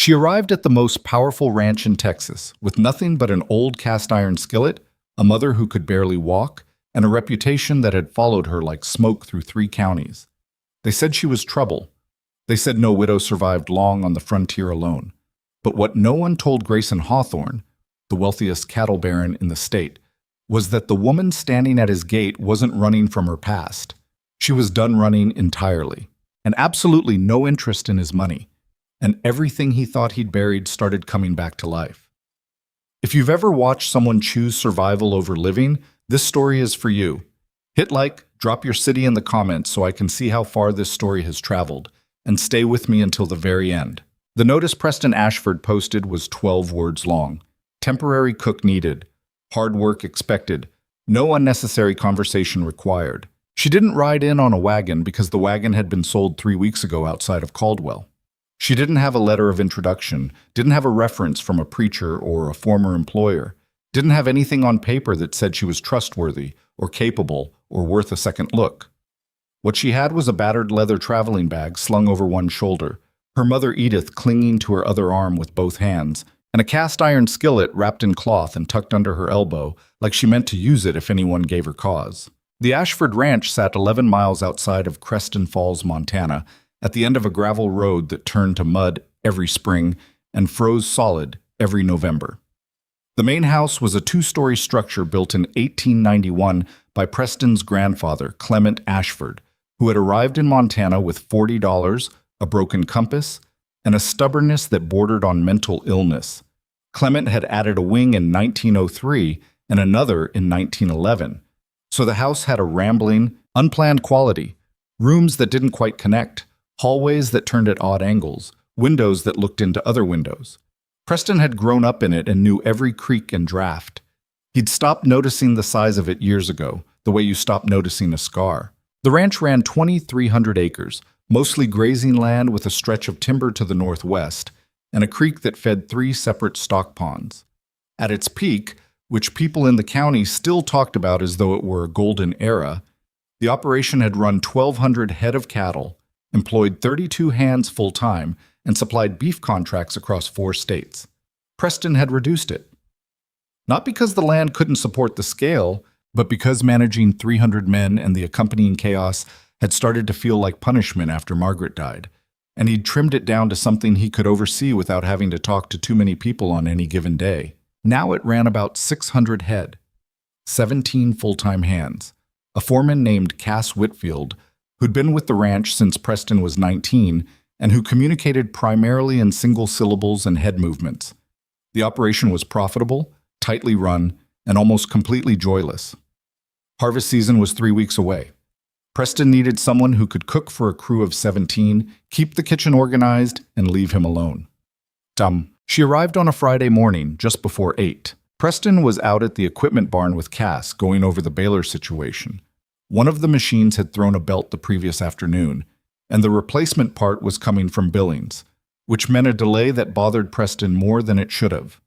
She arrived at the most powerful ranch in Texas with nothing but an old cast-iron skillet, a mother who could barely walk, and a reputation that had followed her like smoke through 3 counties. They said she was trouble. They said no widow survived long on the frontier alone. But what no one told Grayson Hawthorne, the wealthiest cattle baron in the state, was that the woman standing at his gate wasn't running from her past. She was done running entirely, and absolutely no interest in his money. And everything he thought he'd buried started coming back to life. If you've ever watched someone choose survival over living, this story is for you. Hit like, drop your city in the comments so I can see how far this story has traveled, and stay with me until the very end. The notice Preston Ashford posted was 12 words long. Temporary cook needed. Hard work expected. No unnecessary conversation required. She didn't ride in on a wagon because the wagon had been sold 3 weeks ago outside of Caldwell. She didn't have a letter of introduction, didn't have a reference from a preacher or a former employer, didn't have anything on paper that said she was trustworthy or capable or worth a second look. What she had was a battered leather traveling bag slung over one shoulder, her mother Edith clinging to her other arm with both hands, and a cast-iron skillet wrapped in cloth and tucked under her elbow like she meant to use it if anyone gave her cause. The Ashford Ranch sat 11 miles outside of Creston Falls, Montana, at the end of a gravel road that turned to mud every spring and froze solid every November. The main house was a 2-story structure built in 1891 by Preston's grandfather, Clement Ashford, who had arrived in Montana with $40, a broken compass, and a stubbornness that bordered on mental illness. Clement had added a wing in 1903 and another in 1911, so the house had a rambling, unplanned quality, rooms that didn't quite connect, hallways that turned at odd angles, windows that looked into other windows. Preston had grown up in it and knew every creak and draft. He'd stopped noticing the size of it years ago, the way you stop noticing a scar. The ranch ran 2,300 acres, mostly grazing land with a stretch of timber to the northwest, and a creek that fed 3 separate stock ponds. At its peak, which people in the county still talked about as though it were a golden era, the operation had run 1,200 head of cattle, employed 32 hands full-time, and supplied beef contracts across 4 states. Preston had reduced it. Not because the land couldn't support the scale, but because managing 300 men and the accompanying chaos had started to feel like punishment after Margaret died, and he'd trimmed it down to something he could oversee without having to talk to too many people on any given day. Now it ran about 600 head, 17 full-time hands, a foreman named Cass Whitfield, who'd been with the ranch since Preston was 19 and who communicated primarily in single syllables and head movements. The operation was profitable, tightly run, and almost completely joyless. Harvest season was 3 weeks away. Preston needed someone who could cook for a crew of 17, keep the kitchen organized, and leave him alone. She arrived on a Friday morning, just before 8. Preston was out at the equipment barn with Cass, going over the baler situation. One of the machines had thrown a belt the previous afternoon, and the replacement part was coming from Billings, which meant a delay that bothered Preston more than it should have.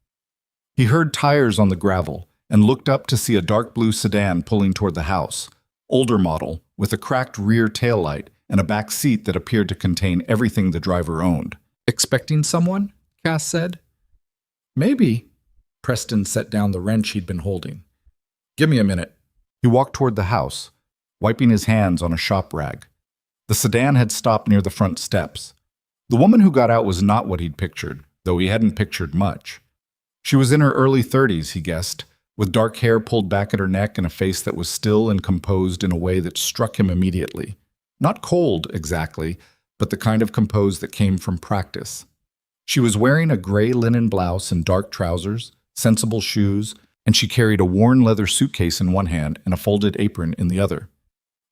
He heard tires on the gravel and looked up to see a dark blue sedan pulling toward the house, older model, with a cracked rear taillight and a back seat that appeared to contain everything the driver owned. "Expecting someone?" Cass said. "Maybe." Preston set down the wrench he'd been holding. "Give me a minute." He walked toward the house, wiping his hands on a shop rag. The sedan had stopped near the front steps. The woman who got out was not what he'd pictured, though he hadn't pictured much. She was in her early 30s, he guessed, with dark hair pulled back at her neck and a face that was still and composed in a way that struck him immediately. Not cold, exactly, but the kind of composed that came from practice. She was wearing a gray linen blouse and dark trousers, sensible shoes, and she carried a worn leather suitcase in one hand and a folded apron in the other.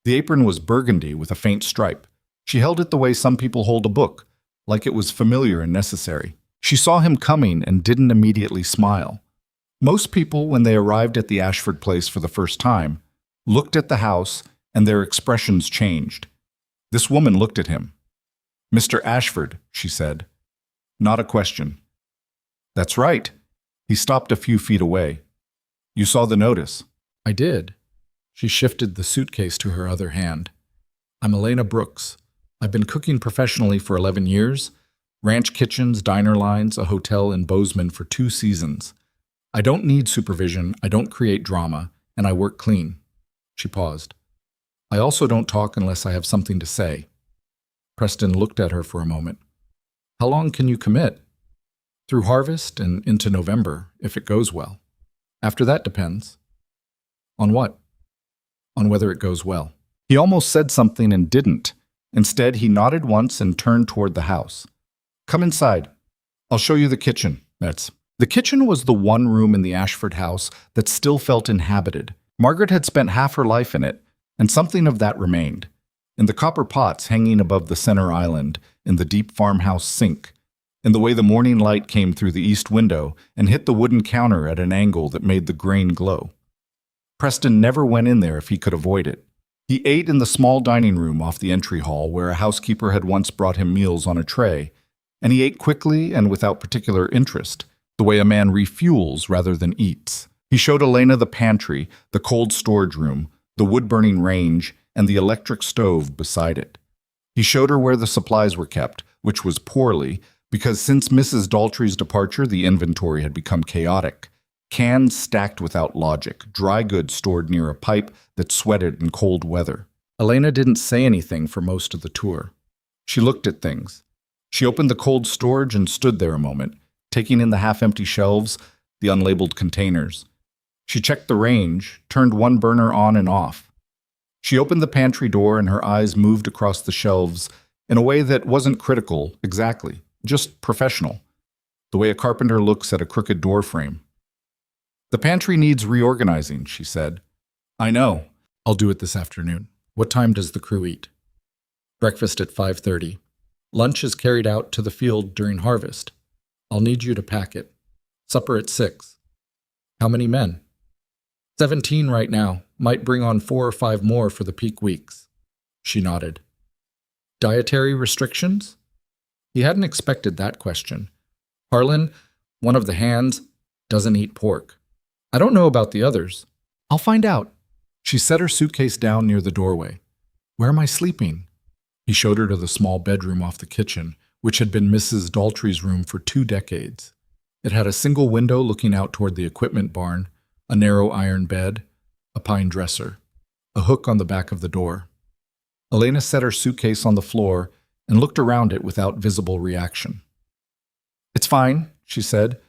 The apron was burgundy with a faint stripe. She held it the way some people hold a book, like it was familiar and necessary. She saw him coming and didn't immediately smile. Most people, when they arrived at the Ashford place for the first time, looked at the house and their expressions changed. This woman looked at him. "Mr. Ashford," she said. Not a question. "That's right." He stopped a few feet away. "You saw the notice." "I did." She shifted the suitcase to her other hand. "I'm Elena Brooks. I've been cooking professionally for 11 years, Ranch kitchens, diner lines, a hotel in Bozeman for 2 seasons. I don't need supervision, I don't create drama, and I work clean. She paused. I also don't talk unless I have something to say. Preston looked at her for a moment. How long can you commit? Through harvest and into November, if it goes well. After that depends. On what? On whether it goes well. He almost said something and didn't. Instead, he nodded once and turned toward the house. Come inside. I'll show you the kitchen, Metz. The kitchen was the one room in the Ashford house that still felt inhabited. Margaret had spent half her life in it, and something of that remained. In the copper pots hanging above the center island, in the deep farmhouse sink, in the way the morning light came through the east window and hit the wooden counter at an angle that made the grain glow. Preston never went in there if he could avoid it. He ate in the small dining room off the entry hall where a housekeeper had once brought him meals on a tray, and he ate quickly and without particular interest, the way a man refuels rather than eats. He showed Elena the pantry, the cold storage room, the wood-burning range, and the electric stove beside it. He showed her where the supplies were kept, which was poorly, because since Mrs. Daltrey's departure the inventory had become chaotic. Cans stacked without logic, dry goods stored near a pipe that sweated in cold weather. Elena didn't say anything for most of the tour. She looked at things. She opened the cold storage and stood there a moment, taking in the half-empty shelves, the unlabeled containers. She checked the range, turned one burner on and off. She opened the pantry door and her eyes moved across the shelves in a way that wasn't critical, exactly, just professional, the way a carpenter looks at a crooked door frame. The pantry needs reorganizing, she said. I know. I'll do it this afternoon. What time does the crew eat? Breakfast at 5:30. Lunch is carried out to the field during harvest. I'll need you to pack it. Supper at 6. How many men? 17 right now. Might bring on 4 or 5 more for the peak weeks. She nodded. Dietary restrictions? He hadn't expected that question. Harlan, one of the hands, doesn't eat pork. I don't know about the others. I'll find out. She set her suitcase down near the doorway. Where am I sleeping? He showed her to the small bedroom off the kitchen, which had been Mrs. Daltrey's room for 2 decades. It had a single window looking out toward the equipment barn, a narrow iron bed, a pine dresser, a hook on the back of the door. Elena set her suitcase on the floor and looked around it without visible reaction. It's fine, she said.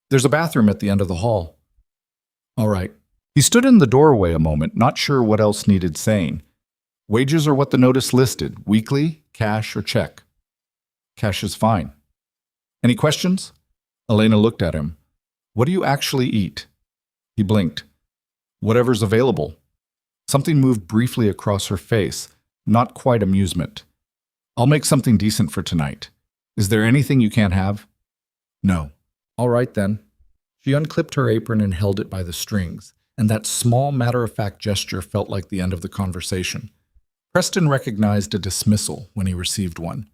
There's a bathroom at the end of the hall. All right. He stood in the doorway a moment, not sure what else needed saying. Wages are what the notice listed, weekly, cash, or check. Cash is fine. Any questions? Elena looked at him. What do you actually eat? He blinked. Whatever's available. Something moved briefly across her face, not quite amusement. I'll make something decent for tonight. Is there anything you can't have? No. All right then. She unclipped her apron and held it by the strings, and that small matter-of-fact gesture felt like the end of the conversation. Preston recognized a dismissal when he received one.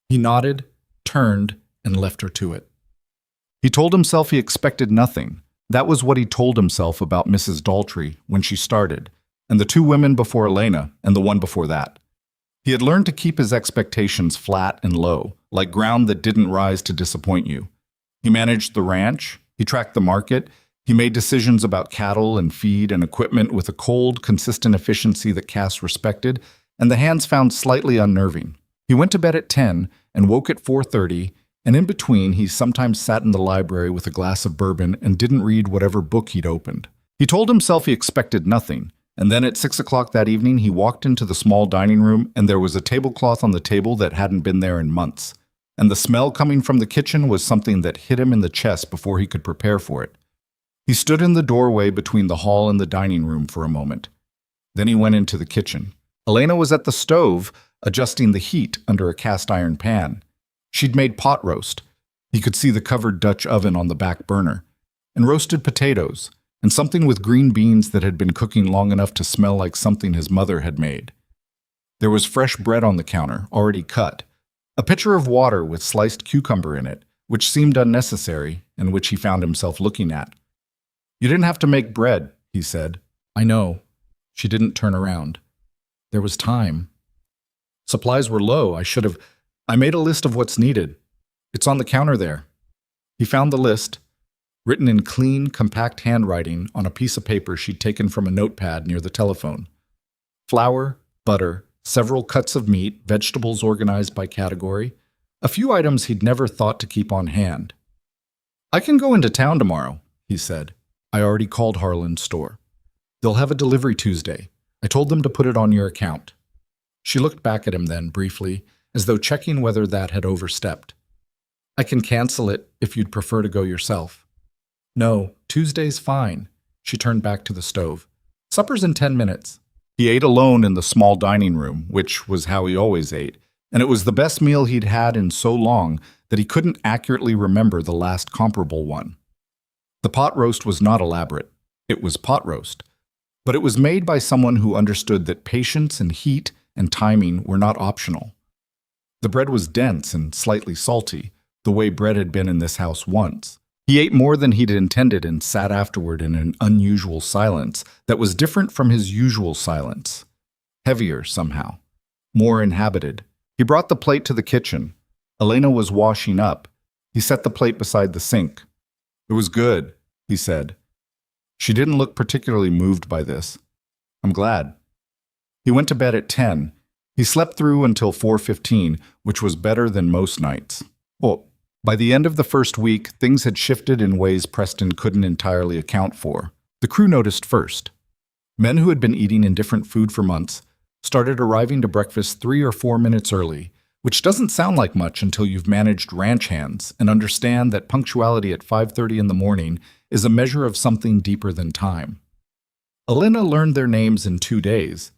He nodded, turned, and left her to it. He told himself he expected nothing. That was what he told himself about Mrs. Daltrey when she started, and the 2 women before Elena and the one before that. He had learned to keep his expectations flat and low, like ground that didn't rise to disappoint you. He managed the ranch, he tracked the market, he made decisions about cattle and feed and equipment with a cold, consistent efficiency that Cass respected, and the hands found slightly unnerving. He went to bed at 10 and woke at 4:30, and in between he sometimes sat in the library with a glass of bourbon and didn't read whatever book he'd opened. He told himself he expected nothing, and then at 6 o'clock that evening he walked into the small dining room and there was a tablecloth on the table that hadn't been there in months. And the smell coming from the kitchen was something that hit him in the chest before he could prepare for it. He stood in the doorway between the hall and the dining room for a moment. Then he went into the kitchen. Elena was at the stove, adjusting the heat under a cast-iron pan. She'd made pot roast. He could see the covered Dutch oven on the back burner, and roasted potatoes, and something with green beans that had been cooking long enough to smell like something his mother had made. There was fresh bread on the counter, already cut. A pitcher of water with sliced cucumber in it, which seemed unnecessary and which he found himself looking at. You didn't have to make bread, he said. I know. She didn't turn around. There was time. Supplies were low. I made a list of what's needed. It's on the counter there. He found the list, written in clean, compact handwriting on a piece of paper she'd taken from a notepad near the telephone. Flour, butter, several cuts of meat, vegetables organized by category, a few items he'd never thought to keep on hand. "I can go into town tomorrow," he said. "I already called Harlan's store. They'll have a delivery Tuesday. I told them to put it on your account." She looked back at him then, briefly, as though checking whether that had overstepped. "I can cancel it if you'd prefer to go yourself." "No, Tuesday's fine." She turned back to the stove. "Supper's in 10 minutes." He ate alone in the small dining room, which was how he always ate, and it was the best meal he'd had in so long that he couldn't accurately remember the last comparable one. The pot roast was not elaborate. It was pot roast. But it was made by someone who understood that patience and heat and timing were not optional. The bread was dense and slightly salty, the way bread had been in this house once. He ate more than he'd intended and sat afterward in an unusual silence that was different from his usual silence. Heavier, somehow. More inhabited. He brought the plate to the kitchen. Elena was washing up. He set the plate beside the sink. "It was good," he said. She didn't look particularly moved by this. "I'm glad." He went to bed at 10. He slept through until 4:15, which was better than most nights. Well, by the end of the first week, things had shifted in ways Preston couldn't entirely account for. The crew noticed first. Men who had been eating indifferent food for months started arriving to breakfast 3 or 4 minutes early, which doesn't sound like much until you've managed ranch hands and understand that punctuality at 5:30 in the morning is a measure of something deeper than time. Elena learned their names in 2 days.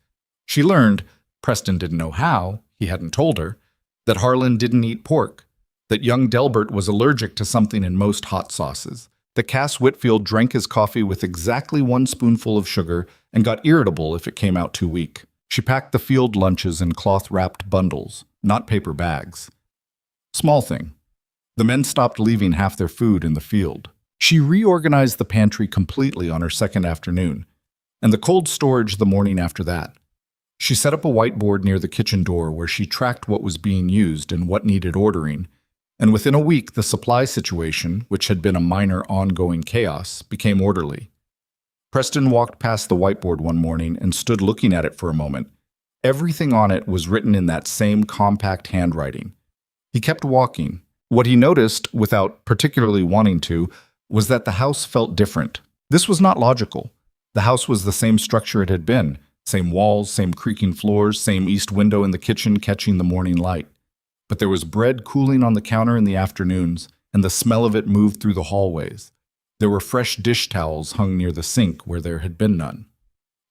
She learned, Preston didn't know how, he hadn't told her, that Harlan didn't eat pork, that young Delbert was allergic to something in most hot sauces, that Cass Whitfield drank his coffee with exactly 1 spoonful of sugar and got irritable if it came out too weak. She packed the field lunches in cloth-wrapped bundles, not paper bags. Small thing. The men stopped leaving half their food in the field. She reorganized the pantry completely on her second afternoon, and the cold storage the morning after that. She set up a whiteboard near the kitchen door where she tracked what was being used and what needed ordering, and within a week the supply situation, which had been a minor ongoing chaos, became orderly. Preston walked past the whiteboard one morning and stood looking at it for a moment. Everything on it was written in that same compact handwriting. He kept walking. What he noticed, without particularly wanting to, was that the house felt different. This was not logical. The house was the same structure it had been. Same walls, same creaking floors, same east window in the kitchen catching the morning light. But there was bread cooling on the counter in the afternoons, and the smell of it moved through the hallways. There were fresh dish towels hung near the sink where there had been none.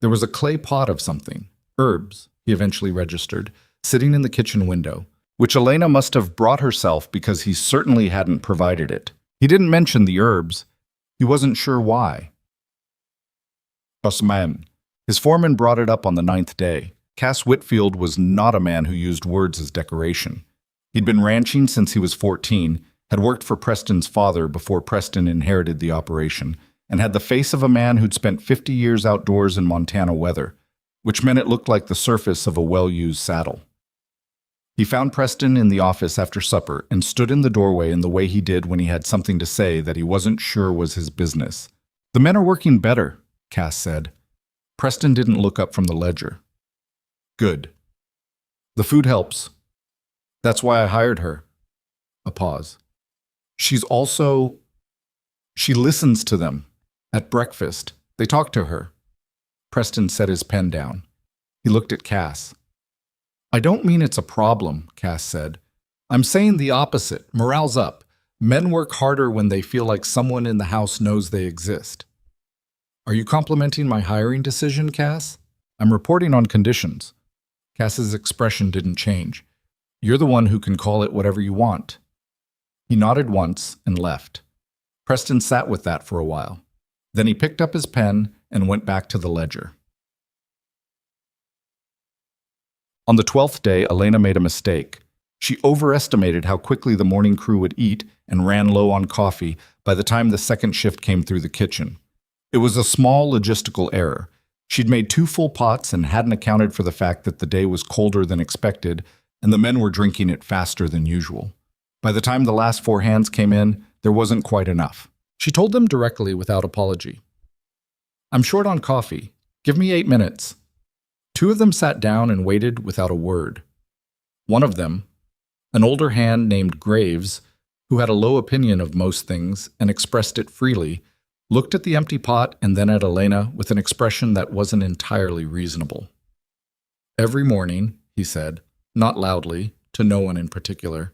There was a clay pot of something, herbs, he eventually registered, sitting in the kitchen window, which Elena must have brought herself because he certainly hadn't provided it. He didn't mention the herbs. He wasn't sure why. Osman. His foreman brought it up on the 9th day. Cass Whitfield was not a man who used words as decoration. He'd been ranching since he was 14, had worked for Preston's father before Preston inherited the operation, and had the face of a man who'd spent 50 years outdoors in Montana weather, which meant it looked like the surface of a well-used saddle. He found Preston in the office after supper and stood in the doorway in the way he did when he had something to say that he wasn't sure was his business. "The men are working better," Cass said. Preston didn't look up from the ledger. "Good. The food helps. That's why I hired her." A pause. She listens to them. At breakfast, they talk to her." Preston set his pen down. He looked at Cass. "I don't mean it's a problem," Cass said. "I'm saying the opposite. Morale's up. Men work harder when they feel like someone in the house knows they exist." "Are you complimenting my hiring decision, Cass?" "I'm reporting on conditions." Cass's expression didn't change. "You're the one who can call it whatever you want." He nodded once and left. Preston sat with that for a while. Then he picked up his pen and went back to the ledger. On the 12th day, Elena made a mistake. She overestimated how quickly the morning crew would eat and ran low on coffee by the time the second shift came through the kitchen. It was a small logistical error. She'd made 2 full pots and hadn't accounted for the fact that the day was colder than expected and the men were drinking it faster than usual. By the time the last 4 hands came in, there wasn't quite enough. She told them directly without apology. "I'm short on coffee. Give me 8 minutes." 2 of them sat down and waited without a word. One of them, an older hand named Graves, who had a low opinion of most things and expressed it freely, looked at the empty pot and then at Elena with an expression that wasn't entirely reasonable. "Every morning," he said, not loudly, to no one in particular,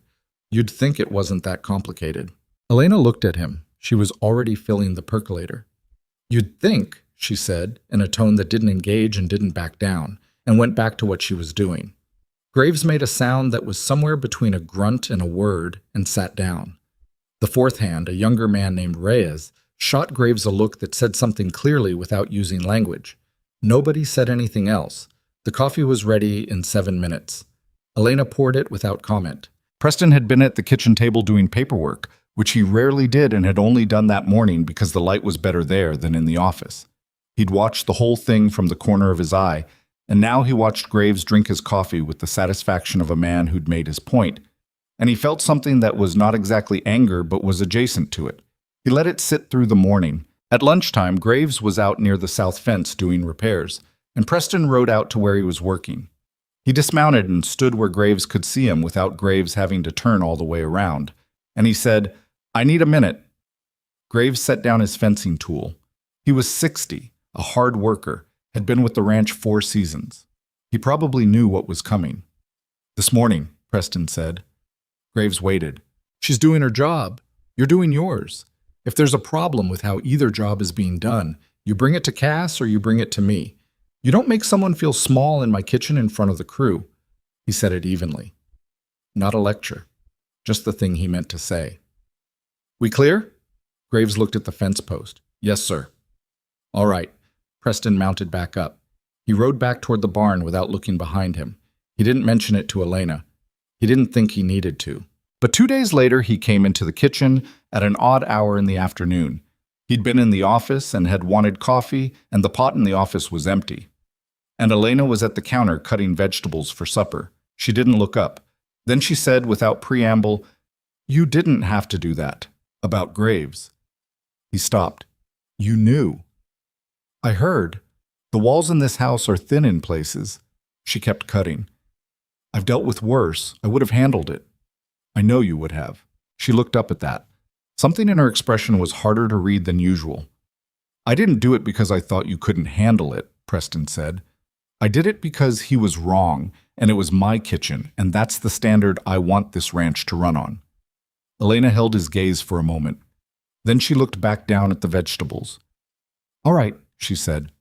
"you'd think it wasn't that complicated." Elena looked at him. She was already filling the percolator. "You'd think," she said, in a tone that didn't engage and didn't back down, and went back to what she was doing. Graves made a sound that was somewhere between a grunt and a word and sat down. The fourth hand, a younger man named Reyes, shot Graves a look that said something clearly without using language. Nobody said anything else. The coffee was ready in 7 minutes. Elena poured it without comment. Preston had been at the kitchen table doing paperwork, which he rarely did and had only done that morning because the light was better there than in the office. He'd watched the whole thing from the corner of his eye, and now he watched Graves drink his coffee with the satisfaction of a man who'd made his point, and he felt something that was not exactly anger but was adjacent to it. He let it sit through the morning. At lunchtime, Graves was out near the south fence doing repairs, and Preston rode out to where he was working. He dismounted and stood where Graves could see him without Graves having to turn all the way around, and he said, "I need a minute." Graves set down his fencing tool. He was 60, a hard worker, had been with the ranch 4 seasons. He probably knew what was coming. "This morning," Preston said. Graves waited. "She's doing her job. You're doing yours. If there's a problem with how either job is being done, you bring it to Cass or you bring it to me. You don't make someone feel small in my kitchen in front of the crew." He said it evenly. Not a lecture, just the thing he meant to say. "We clear?" Graves looked at the fence post. "Yes, sir." "All right." Preston mounted back up. He rode back toward the barn without looking behind him. He didn't mention it to Elena. He didn't think he needed to. But 2 days later, he came into the kitchen at an odd hour in the afternoon. He'd been in the office and had wanted coffee, and the pot in the office was empty. And Elena was at the counter cutting vegetables for supper. She didn't look up. Then she said without preamble, "You didn't have to do that. About Graves." He stopped. "You knew." "I heard. The walls in this house are thin in places." She kept cutting. "I've dealt with worse. I would have handled it." "I know you would have." She looked up at that. Something in her expression was harder to read than usual. "I didn't do it because I thought you couldn't handle it," Preston said. "I did it because he was wrong, and it was my kitchen, and that's the standard I want this ranch to run on." Elena held his gaze for a moment. Then she looked back down at the vegetables. "All right," she said.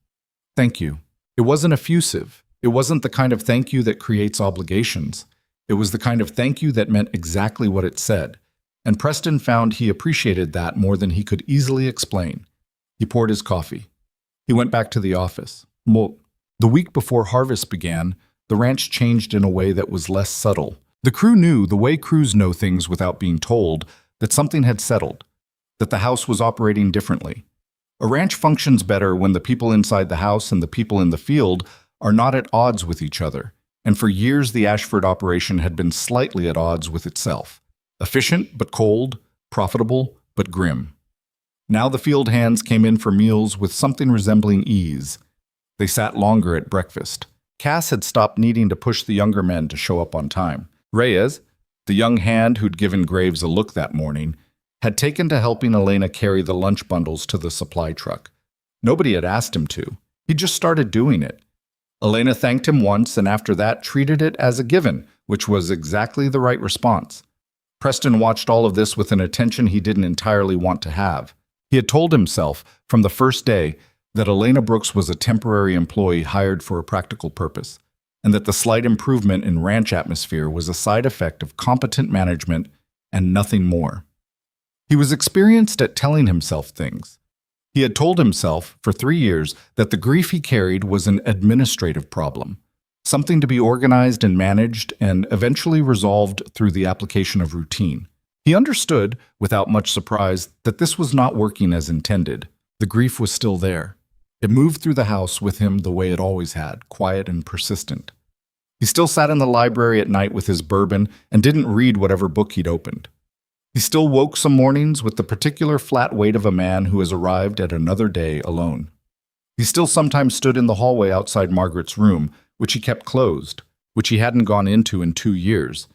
"Thank you." It wasn't effusive. It wasn't the kind of thank you that creates obligations. It was the kind of thank you that meant exactly what it said, and Preston found he appreciated that more than he could easily explain. He poured his coffee. He went back to the office. Well, the week before harvest began, the ranch changed in a way that was less subtle. The crew knew, the way crews know things without being told, that something had settled, that the house was operating differently. A ranch functions better when the people inside the house and the people in the field are not at odds with each other, and for years the Ashford operation had been slightly at odds with itself. Efficient but cold, profitable but grim. Now the field hands came in for meals with something resembling ease. They sat longer at breakfast. Cass had stopped needing to push the younger men to show up on time. Reyes, the young hand who'd given Graves a look that morning, had taken to helping Elena carry the lunch bundles to the supply truck. Nobody had asked him to. He just started doing it. Elena thanked him once and after that treated it as a given, which was exactly the right response. Preston watched all of this with an attention he didn't entirely want to have. He had told himself from the first day that Elena Brooks was a temporary employee hired for a practical purpose, and that the slight improvement in ranch atmosphere was a side effect of competent management and nothing more. He was experienced at telling himself things. He had told himself for 3 years that the grief he carried was an administrative problem, something to be organized and managed and eventually resolved through the application of routine. He understood, without much surprise, that this was not working as intended. The grief was still there. It moved through the house with him the way it always had, quiet and persistent. He still sat in the library at night with his bourbon and didn't read whatever book he'd opened. He still woke some mornings with the particular flat weight of a man who has arrived at another day alone. He still sometimes stood in the hallway outside Margaret's room, which he kept closed, which he hadn't gone into in 2 years,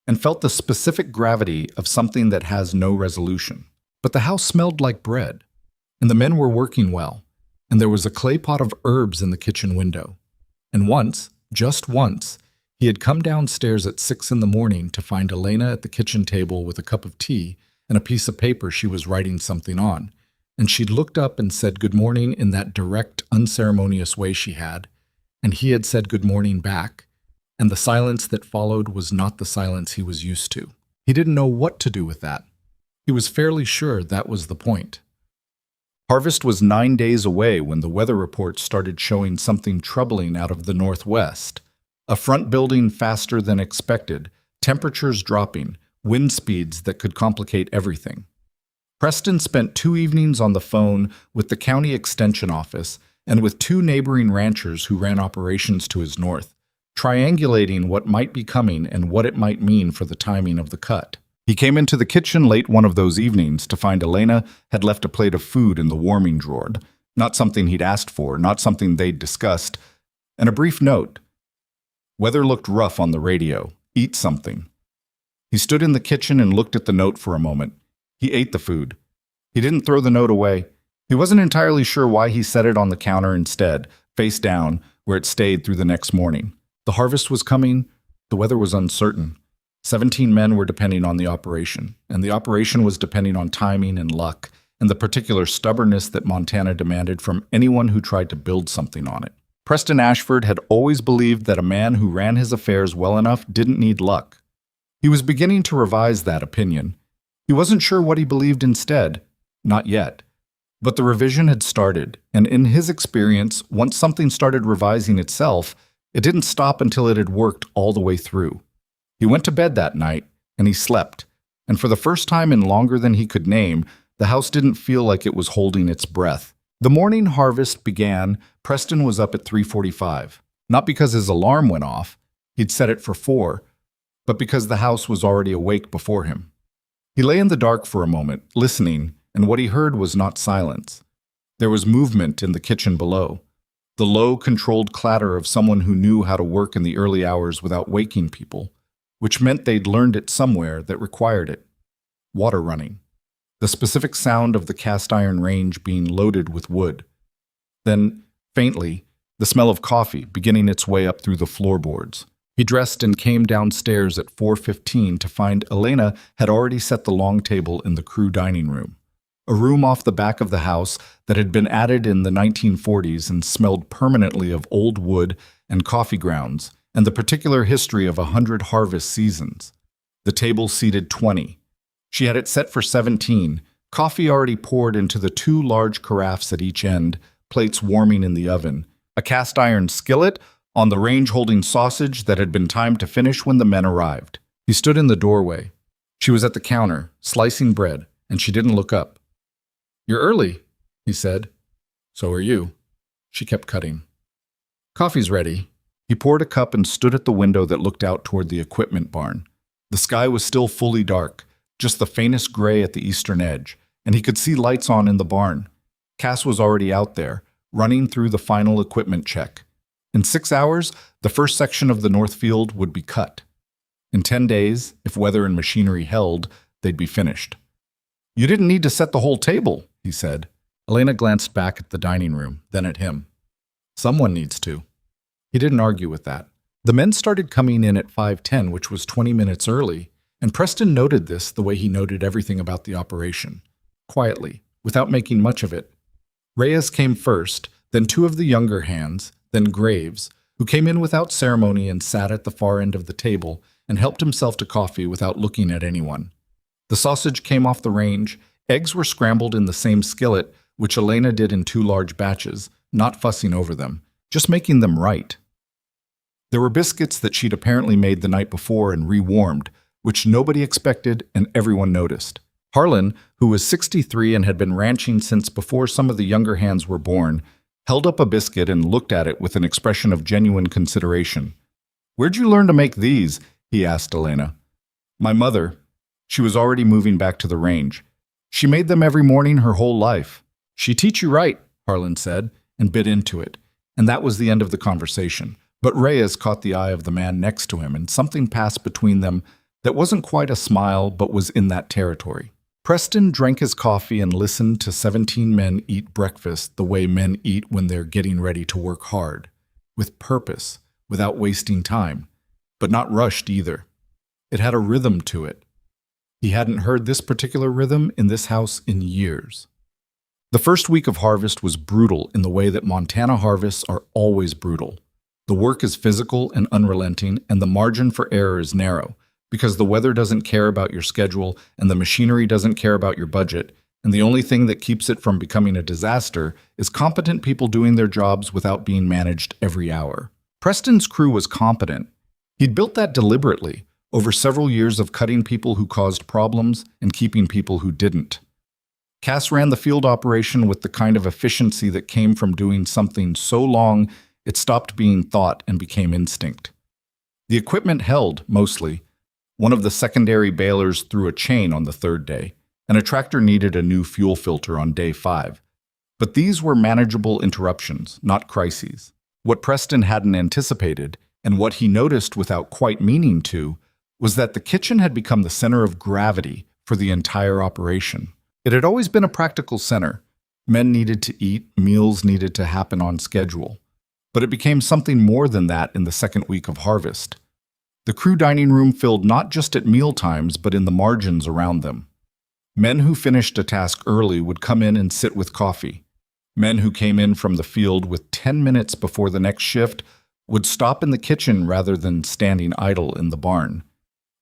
and felt the specific gravity of something that has no resolution. But the house smelled like bread, and the men were working well, and there was a clay pot of herbs in the kitchen window. And once, just once, he had come downstairs at 6 in the morning to find Elena at the kitchen table with a cup of tea and a piece of paper she was writing something on, and she'd looked up and said good morning in that direct, unceremonious way she had, and he had said good morning back, and the silence that followed was not the silence he was used to. He didn't know what to do with that. He was fairly sure that was the point. Harvest was 9 days away when the weather report started showing something troubling out of the northwest. A front building faster than expected, temperatures dropping, wind speeds that could complicate everything. Preston spent 2 evenings on the phone with the county extension office and with 2 neighboring ranchers who ran operations to his north, triangulating what might be coming and what it might mean for the timing of the cut. He came into the kitchen late one of those evenings to find Elena had left a plate of food in the warming drawer, not something he'd asked for, not something they'd discussed, and a brief note. Weather looked rough on the radio. Eat something. He stood in the kitchen and looked at the note for a moment. He ate the food. He didn't throw the note away. He wasn't entirely sure why he set it on the counter instead, face down, where it stayed through the next morning. The harvest was coming. The weather was uncertain. 17 men were depending on the operation, and the operation was depending on timing and luck, and the particular stubbornness that Montana demanded from anyone who tried to build something on it. Preston Ashford had always believed that a man who ran his affairs well enough didn't need luck. He was beginning to revise that opinion. He wasn't sure what he believed instead. Not yet. But the revision had started, and in his experience, once something started revising itself, it didn't stop until it had worked all the way through. He went to bed that night, and he slept, and for the first time in longer than he could name, the house didn't feel like it was holding its breath. The morning harvest began. Preston was up at 3:45, not because his alarm went off, he'd set it for 4, but because the house was already awake before him. He lay in the dark for a moment, listening, and what he heard was not silence. There was movement in the kitchen below, the low, controlled clatter of someone who knew how to work in the early hours without waking people, which meant they'd learned it somewhere that required it. Water running. The specific sound of the cast iron range being loaded with wood. Then, faintly, the smell of coffee beginning its way up through the floorboards. He dressed and came downstairs at 4:15 to find Elena had already set the long table in the crew dining room, a room off the back of the house that had been added in the 1940s and smelled permanently of old wood and coffee grounds and the particular history of 100 harvest seasons. The table seated 20. She had it set for 17, coffee already poured into the 2 large carafes at each end, plates warming in the oven, a cast iron skillet on the range holding sausage that had been timed to finish when the men arrived. He stood in the doorway. She was at the counter, slicing bread, and she didn't look up. "You're early," he said. "So are you." She kept cutting. "Coffee's ready." He poured a cup and stood at the window that looked out toward the equipment barn. The sky was still fully dark, just the faintest gray at the eastern edge, and he could see lights on in the barn. Cass was already out there, running through the final equipment check. In 6 hours, the first section of the north field would be cut. In 10 days, if weather and machinery held, they'd be finished. "You didn't need to set the whole table," he said. Elena glanced back at the dining room, then at him. "Someone needs to." He didn't argue with that. The men started coming in at 5:10, which was 20 minutes early, and Preston noted this the way he noted everything about the operation. Quietly, without making much of it. Reyes came first, then 2 of the younger hands, then Graves, who came in without ceremony and sat at the far end of the table and helped himself to coffee without looking at anyone. The sausage came off the range, eggs were scrambled in the same skillet, which Elena did in 2 large batches, not fussing over them, just making them right. There were biscuits that she'd apparently made the night before and rewarmed, which nobody expected and everyone noticed. Harlan, who was 63 and had been ranching since before some of the younger hands were born, held up a biscuit and looked at it with an expression of genuine consideration. "Where'd you learn to make these?" he asked Elena. "My mother. She was already moving back to the range. She made them every morning her whole life. "She teach you right," Harlan said, and bit into it. And that was the end of the conversation. But Reyes caught the eye of the man next to him, and something passed between them that wasn't quite a smile, but was in that territory. Preston drank his coffee and listened to 17 men eat breakfast the way men eat when they're getting ready to work hard, with purpose, without wasting time, but not rushed either. It had a rhythm to it. He hadn't heard this particular rhythm in this house in years. The first week of harvest was brutal in the way that Montana harvests are always brutal. The work is physical and unrelenting, and the margin for error is narrow, because the weather doesn't care about your schedule and the machinery doesn't care about your budget, and the only thing that keeps it from becoming a disaster is competent people doing their jobs without being managed every hour. Preston's crew was competent. He'd built that deliberately, over several years of cutting people who caused problems and keeping people who didn't. Cass ran the field operation with the kind of efficiency that came from doing something so long it stopped being thought and became instinct. The equipment held, mostly. One of the secondary balers threw a chain on the third day, and a tractor needed a new fuel filter on day 5. But these were manageable interruptions, not crises. What Preston hadn't anticipated, and what he noticed without quite meaning to, was that the kitchen had become the center of gravity for the entire operation. It had always been a practical center. Men needed to eat, meals needed to happen on schedule. But it became something more than that in the second week of harvest. The crew dining room filled not just at meal times, but in the margins around them. Men who finished a task early would come in and sit with coffee. Men who came in from the field with 10 minutes before the next shift would stop in the kitchen rather than standing idle in the barn.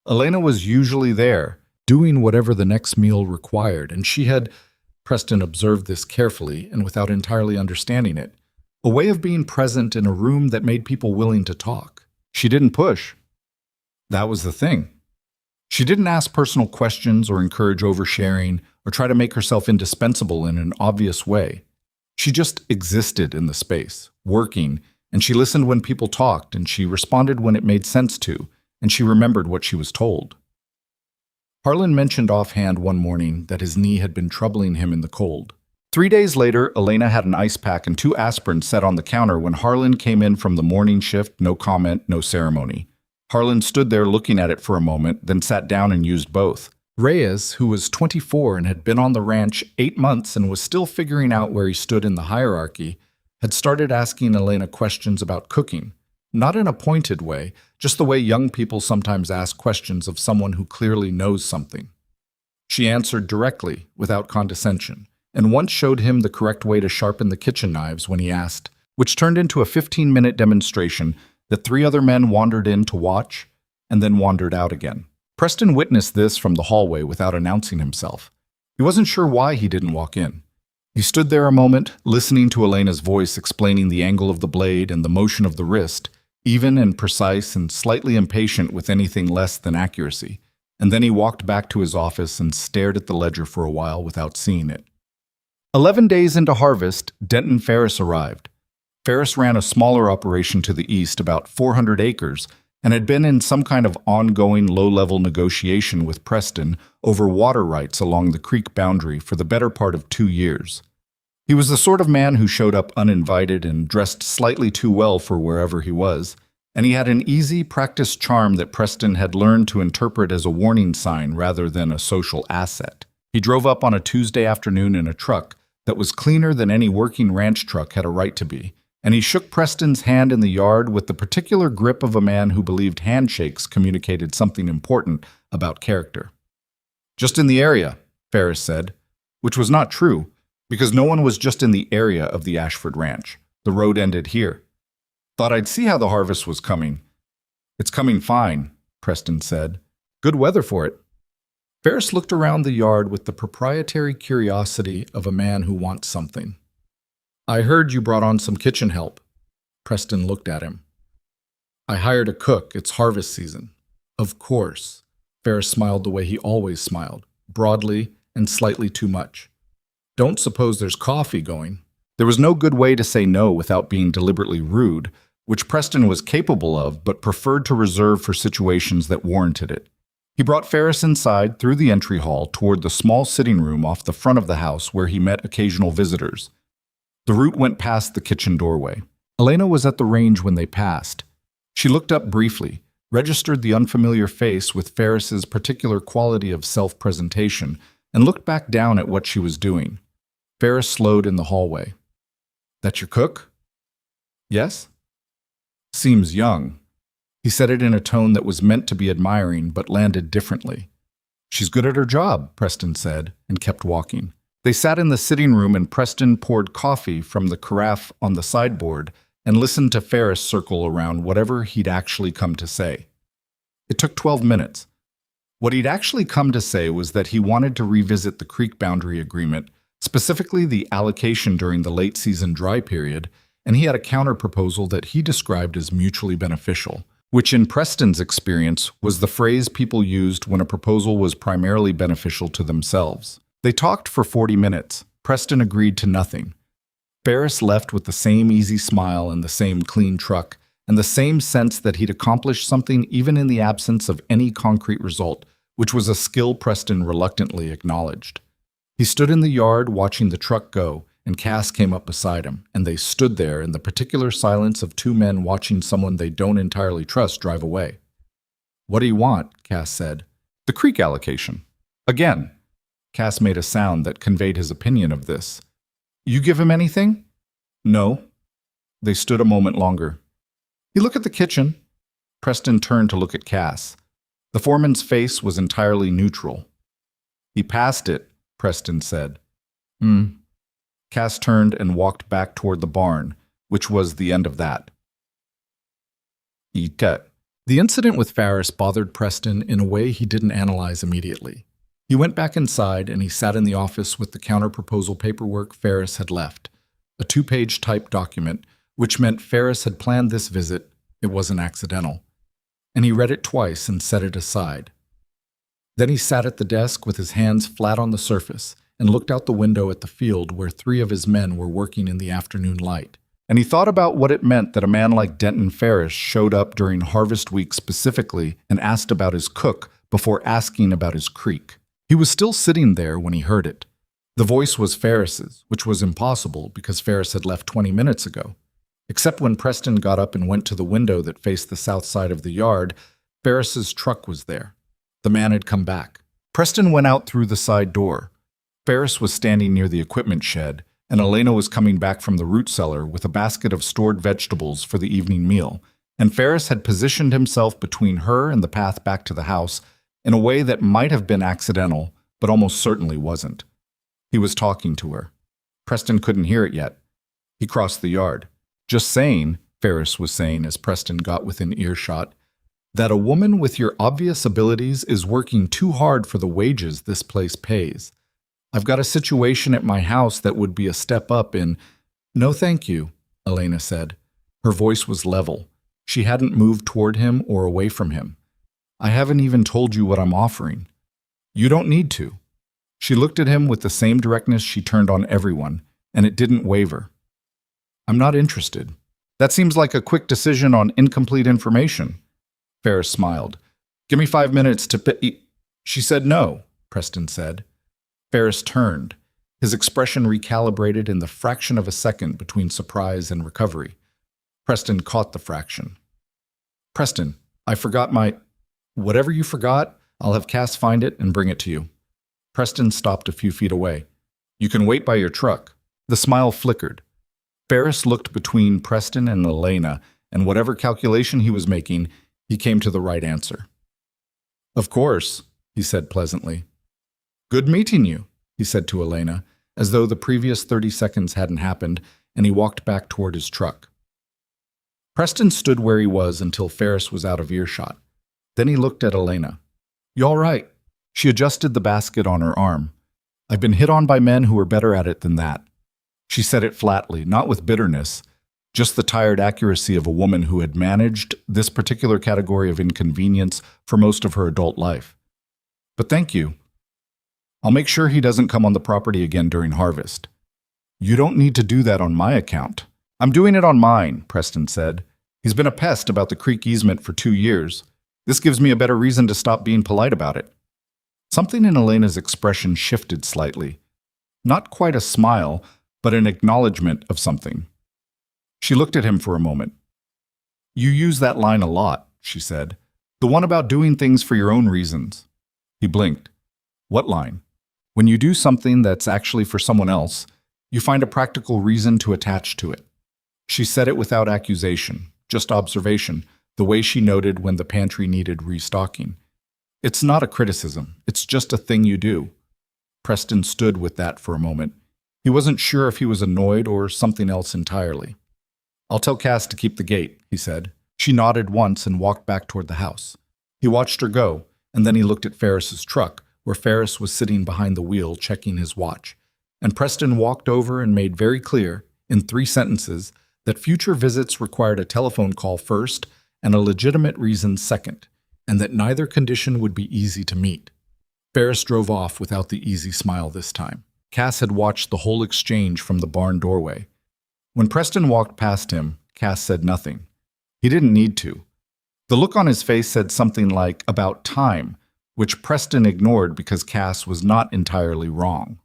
Elena was usually there, doing whatever the next meal required, and she had, Preston observed this carefully and without entirely understanding it, a way of being present in a room that made people willing to talk. She didn't push. That was the thing. She didn't ask personal questions or encourage oversharing or try to make herself indispensable in an obvious way. She just existed in the space, working, and she listened when people talked, and she responded when it made sense to, and she remembered what she was told. Harlan mentioned offhand one morning that his knee had been troubling him in the cold. 3 days later, Elena had an ice pack and 2 aspirins set on the counter when Harlan came in from the morning shift, no comment, no ceremony. Harlan stood there looking at it for a moment, then sat down and used both. Reyes, who was 24 and had been on the ranch 8 months and was still figuring out where he stood in the hierarchy, had started asking Elena questions about cooking. Not in a pointed way, just the way young people sometimes ask questions of someone who clearly knows something. She answered directly, without condescension, and once showed him the correct way to sharpen the kitchen knives when he asked, which turned into a 15-minute demonstration that 3 other men wandered in to watch and then wandered out again. Preston witnessed this from the hallway without announcing himself. He wasn't sure why he didn't walk in. He stood there a moment, listening to Elena's voice explaining the angle of the blade and the motion of the wrist, even and precise and slightly impatient with anything less than accuracy, and then he walked back to his office and stared at the ledger for a while without seeing it. 11 days into harvest, Denton Ferris arrived. Ferris ran a smaller operation to the east, about 400 acres, and had been in some kind of ongoing low-level negotiation with Preston over water rights along the creek boundary for the better part of 2 years. He was the sort of man who showed up uninvited and dressed slightly too well for wherever he was, and he had an easy, practiced charm that Preston had learned to interpret as a warning sign rather than a social asset. He drove up on a Tuesday afternoon in a truck that was cleaner than any working ranch truck had a right to be, and he shook Preston's hand in the yard with the particular grip of a man who believed handshakes communicated something important about character. "Just in the area," Ferris said, which was not true, because no one was just in the area of the Ashford Ranch. The road ended here. "Thought I'd see how the harvest was coming." "It's coming fine," Preston said. "Good weather for it." Ferris looked around the yard with the proprietary curiosity of a man who wants something. "I heard you brought on some kitchen help." Preston looked at him. "I hired a cook. It's harvest season." "Of course." Ferris smiled the way he always smiled, broadly and slightly too much. "Don't suppose there's coffee going." There was no good way to say no without being deliberately rude, which Preston was capable of but preferred to reserve for situations that warranted it. He brought Ferris inside through the entry hall toward the small sitting room off the front of the house where he met occasional visitors. The route went past the kitchen doorway. Elena was at the range when they passed. She looked up briefly, registered the unfamiliar face with Ferris's particular quality of self-presentation, and looked back down at what she was doing. Ferris slowed in the hallway. "That your cook?" "Yes." "Seems young." He said it in a tone that was meant to be admiring, but landed differently. "She's good at her job," Preston said, and kept walking. They sat in the sitting room and Preston poured coffee from the carafe on the sideboard and listened to Ferris circle around whatever he'd actually come to say. It took 12 minutes. What he'd actually come to say was that he wanted to revisit the creek boundary agreement, specifically the allocation during the late season dry period, and he had a counter-proposal that he described as mutually beneficial, which in Preston's experience was the phrase people used when a proposal was primarily beneficial to themselves. They talked for 40 minutes. Preston agreed to nothing. Ferris left with the same easy smile and the same clean truck, and the same sense that he'd accomplished something even in the absence of any concrete result, which was a skill Preston reluctantly acknowledged. He stood in the yard watching the truck go, and Cass came up beside him, and they stood there in the particular silence of two men watching someone they don't entirely trust drive away. "What do you want?" Cass said. "The creek allocation." Again, Cass made a sound that conveyed his opinion of this. "You give him anything?" "No." They stood a moment longer. "You look at the kitchen." Preston turned to look at Cass. The foreman's face was entirely neutral. "He passed it," Preston said. Cass turned and walked back toward the barn, which was the end of that. The incident with Ferris bothered Preston in a way he didn't analyze immediately. He went back inside and he sat in the office with the counter-proposal paperwork Ferris had left, a 2-page typed document, which meant Ferris had planned this visit. It wasn't accidental. And he read it twice and set it aside. Then he sat at the desk with his hands flat on the surface and looked out the window at the field where 3 of his men were working in the afternoon light. And he thought about what it meant that a man like Denton Ferris showed up during harvest week specifically and asked about his cook before asking about his creek. He was still sitting there when he heard it. The voice was Ferris's, which was impossible because Ferris had left 20 minutes ago. Except when Preston got up and went to the window that faced the south side of the yard, Ferris's truck was there. The man had come back. Preston went out through the side door. Ferris was standing near the equipment shed, and Elena was coming back from the root cellar with a basket of stored vegetables for the evening meal, and Ferris had positioned himself between her and the path back to the house in a way that might have been accidental, but almost certainly wasn't. He was talking to her. Preston couldn't hear it yet. He crossed the yard. "Just saying," Ferris was saying as Preston got within earshot, "that a woman with your obvious abilities is working too hard for the wages this place pays. I've got a situation at my house that would be a step up in—" "No, thank you," Elena said. Her voice was level. She hadn't moved toward him or away from him. "I haven't even told you what I'm offering." "You don't need to." She looked at him with the same directness she turned on everyone, and it didn't waver. "I'm not interested." "That seems like a quick decision on incomplete information." Ferris smiled. "Give me 5 minutes to She said no, Preston said. Ferris turned. His expression recalibrated in the fraction of a second between surprise and recovery. Preston caught the fraction. "Preston, I forgot my—" "Whatever you forgot, I'll have Cass find it and bring it to you." Preston stopped a few feet away. "You can wait by your truck." The smile flickered. Ferris looked between Preston and Elena, and whatever calculation he was making, he came to the right answer. "Of course," he said pleasantly. "Good meeting you," he said to Elena, as though the previous 30 seconds hadn't happened, and he walked back toward his truck. Preston stood where he was until Ferris was out of earshot. Then he looked at Elena. "You all right?" She adjusted the basket on her arm. "I've been hit on by men who are better at it than that." She said it flatly, not with bitterness, just the tired accuracy of a woman who had managed this particular category of inconvenience for most of her adult life. "But thank you. I'll make sure he doesn't come on the property again during harvest." "You don't need to do that on my account." "I'm doing it on mine," Preston said. "He's been a pest about the creek easement for 2 years. This gives me a better reason to stop being polite about it. Something in Elena's expression shifted slightly. Not quite a smile, but an acknowledgement of something. She looked at him for a moment. You use that line a lot, she said. The one about doing things for your own reasons. He blinked. What line? When you do something that's actually for someone else, you find a practical reason to attach to it. She said it without accusation, just observation, the way she noted when the pantry needed restocking. It's not a criticism, it's just a thing you do. Preston stood with that for a moment. He wasn't sure if he was annoyed or something else entirely. I'll tell Cass to keep the gate, he said. She nodded once and walked back toward the house. He watched her go, and then he looked at Ferris's truck, where Ferris was sitting behind the wheel checking his watch. And Preston walked over and made very clear, in 3 sentences, that future visits required a telephone call first and a legitimate reason second, and that neither condition would be easy to meet. Ferris drove off without the easy smile this time. Cass had watched the whole exchange from the barn doorway. When Preston walked past him, Cass said nothing. He didn't need to. The look on his face said something like, about time, which Preston ignored because Cass was not entirely wrong.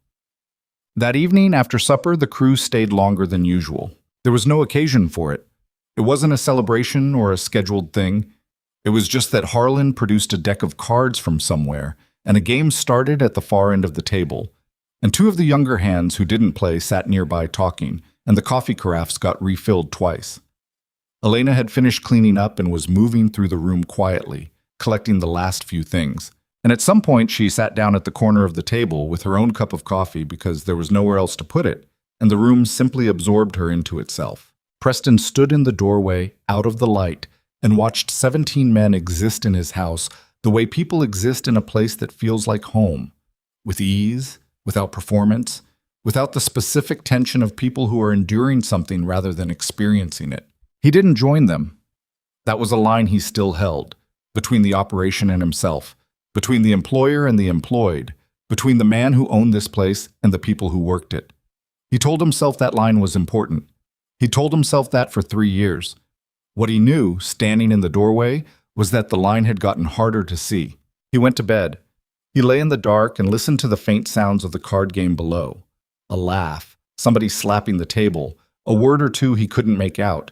That evening, after supper, the crew stayed longer than usual. There was no occasion for it. It wasn't a celebration or a scheduled thing. It was just that Harlan produced a deck of cards from somewhere, and a game started at the far end of the table. And 2 of the younger hands who didn't play sat nearby talking, and the coffee carafes got refilled twice. Elena had finished cleaning up and was moving through the room quietly, collecting the last few things. And at some point she sat down at the corner of the table with her own cup of coffee because there was nowhere else to put it, and the room simply absorbed her into itself. Preston stood in the doorway, out of the light, and watched 17 men exist in his house the way people exist in a place that feels like home, with ease, without performance, without the specific tension of people who are enduring something rather than experiencing it. He didn't join them. That was a line he still held, between the operation and himself, between the employer and the employed, between the man who owned this place and the people who worked it. He told himself that line was important. He told himself that for 3 years. What he knew, standing in the doorway, was that the line had gotten harder to see. He went to bed. He lay in the dark and listened to the faint sounds of the card game below. A laugh, somebody slapping the table, a word or two he couldn't make out.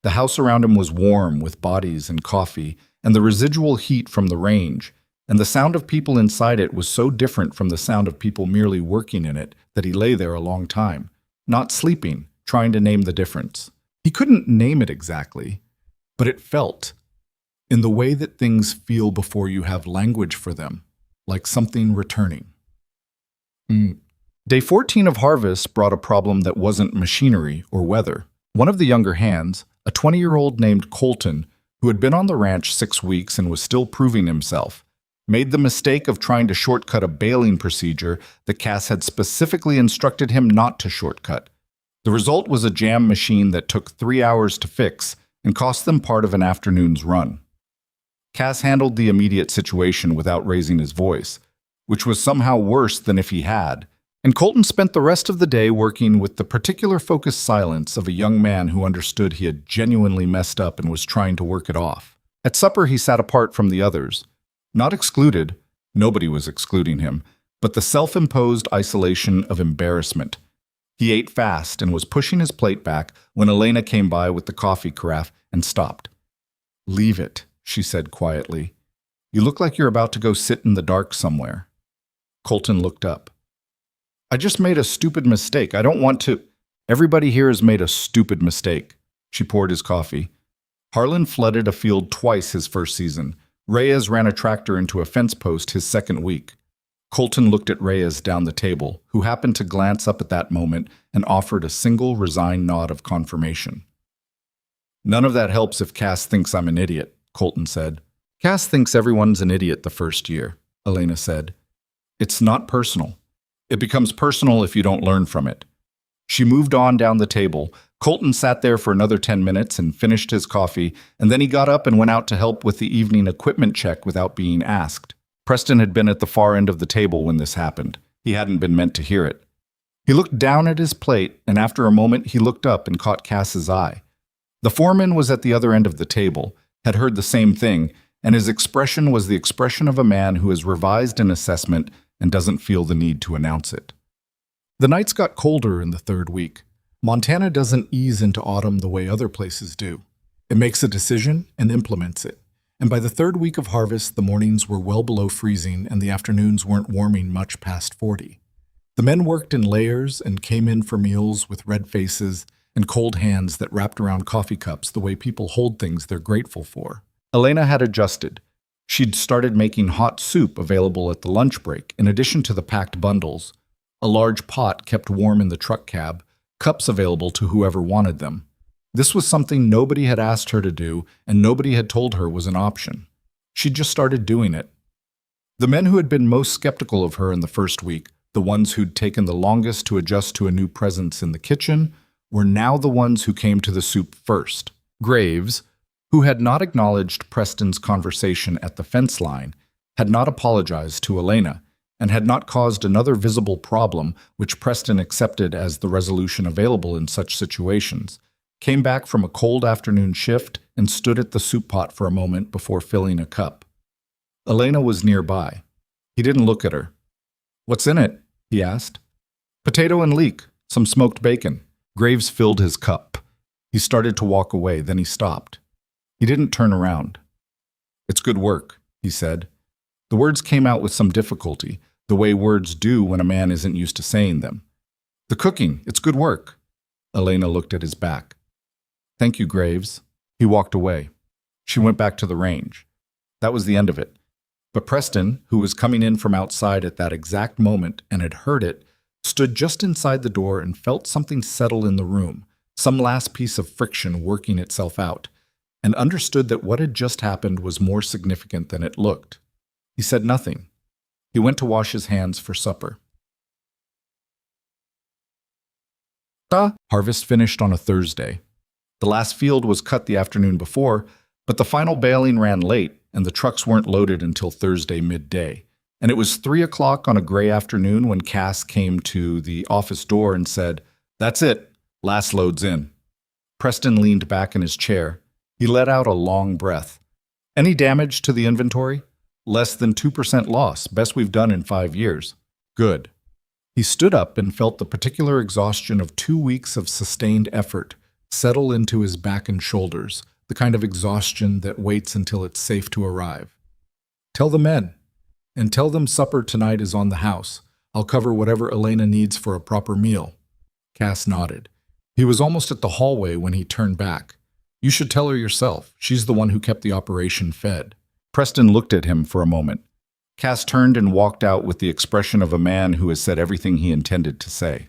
The house around him was warm with bodies and coffee, and the residual heat from the range, and the sound of people inside it was so different from the sound of people merely working in it that he lay there a long time, not sleeping, trying to name the difference. He couldn't name it exactly, but it felt, in the way that things feel before you have language for them, like something returning. Day 14 of harvest brought a problem that wasn't machinery or weather. One of the younger hands, a 20-year-old named Colton, who had been on the ranch 6 weeks and was still proving himself, made the mistake of trying to shortcut a baling procedure that Cass had specifically instructed him not to shortcut. The result was a jam machine that took 3 hours to fix and cost them part of an afternoon's run. Cass handled the immediate situation without raising his voice, which was somehow worse than if he had, and Colton spent the rest of the day working with the particular focused silence of a young man who understood he had genuinely messed up and was trying to work it off. At supper he sat apart from the others. Not excluded, nobody was excluding him, but the self-imposed isolation of embarrassment. He ate fast and was pushing his plate back when Elena came by with the coffee carafe and stopped. "Leave it," she said quietly. "You look like you're about to go sit in the dark somewhere." Colton looked up. "I just made a stupid mistake. I don't want to—" "Everybody here has made a stupid mistake." She poured his coffee. Harlan flooded a field twice his first season. Reyes ran a tractor into a fence post his second week. Colton looked at Reyes down the table, who happened to glance up at that moment and offered a single resigned nod of confirmation. "None of that helps if Cass thinks I'm an idiot," Colton said. "Cass thinks everyone's an idiot the first year," Elena said. "It's not personal. It becomes personal if you don't learn from it." She moved on down the table. Colton sat there for another 10 minutes and finished his coffee, and then he got up and went out to help with the evening equipment check without being asked. Preston had been at the far end of the table when this happened. He hadn't been meant to hear it. He looked down at his plate, and after a moment he looked up and caught Cass's eye. The foreman was at the other end of the table, had heard the same thing, and his expression was the expression of a man who has revised an assessment and doesn't feel the need to announce it. The nights got colder in the third week. Montana doesn't ease into autumn the way other places do. It makes a decision and implements it. And by the third week of harvest, the mornings were well below freezing and the afternoons weren't warming much past 40. The men worked in layers and came in for meals with red faces and cold hands that wrapped around coffee cups the way people hold things they're grateful for. Elena had adjusted. She'd started making hot soup available at the lunch break, in addition to the packed bundles. A large pot kept warm in the truck cab, cups available to whoever wanted them. This was something nobody had asked her to do, and nobody had told her was an option. She'd just started doing it. The men who had been most skeptical of her in the first week, the ones who'd taken the longest to adjust to a new presence in the kitchen, were now the ones who came to the soup first. Graves, who had not acknowledged Preston's conversation at the fence line, had not apologized to Elena, and had not caused another visible problem which Preston accepted as the resolution available in such situations, came back from a cold afternoon shift and stood at the soup pot for a moment before filling a cup. Elena was nearby. He didn't look at her. "What's in it?" he asked. "Potato and leek, some smoked bacon." Graves filled his cup. He started to walk away, then he stopped. He didn't turn around. "It's good work," he said. The words came out with some difficulty, the way words do when a man isn't used to saying them. "The cooking, it's good work." Elena looked at his back. "Thank you, Graves." He walked away. She went back to the range. That was the end of it. But Preston, who was coming in from outside at that exact moment and had heard it, stood just inside the door and felt something settle in the room, some last piece of friction working itself out, and understood that what had just happened was more significant than it looked. He said nothing. He went to wash his hands for supper. Harvest finished on a Thursday. The last field was cut the afternoon before, but the final baling ran late, and the trucks weren't loaded until Thursday midday. And it was 3 o'clock on a gray afternoon when Cass came to the office door and said, "That's it. Last load's in." Preston leaned back in his chair. He let out a long breath. "Any damage to the inventory?" "Less than 2% loss, best we've done in 5 years." "Good." He stood up and felt the particular exhaustion of 2 weeks of sustained effort settle into his back and shoulders, the kind of exhaustion that waits until it's safe to arrive. "Tell the men. And tell them supper tonight is on the house. I'll cover whatever Elena needs for a proper meal." Cass nodded. He was almost at the hallway when he turned back. "You should tell her yourself. She's the one who kept the operation fed." Preston looked at him for a moment. Cass turned and walked out with the expression of a man who has said everything he intended to say.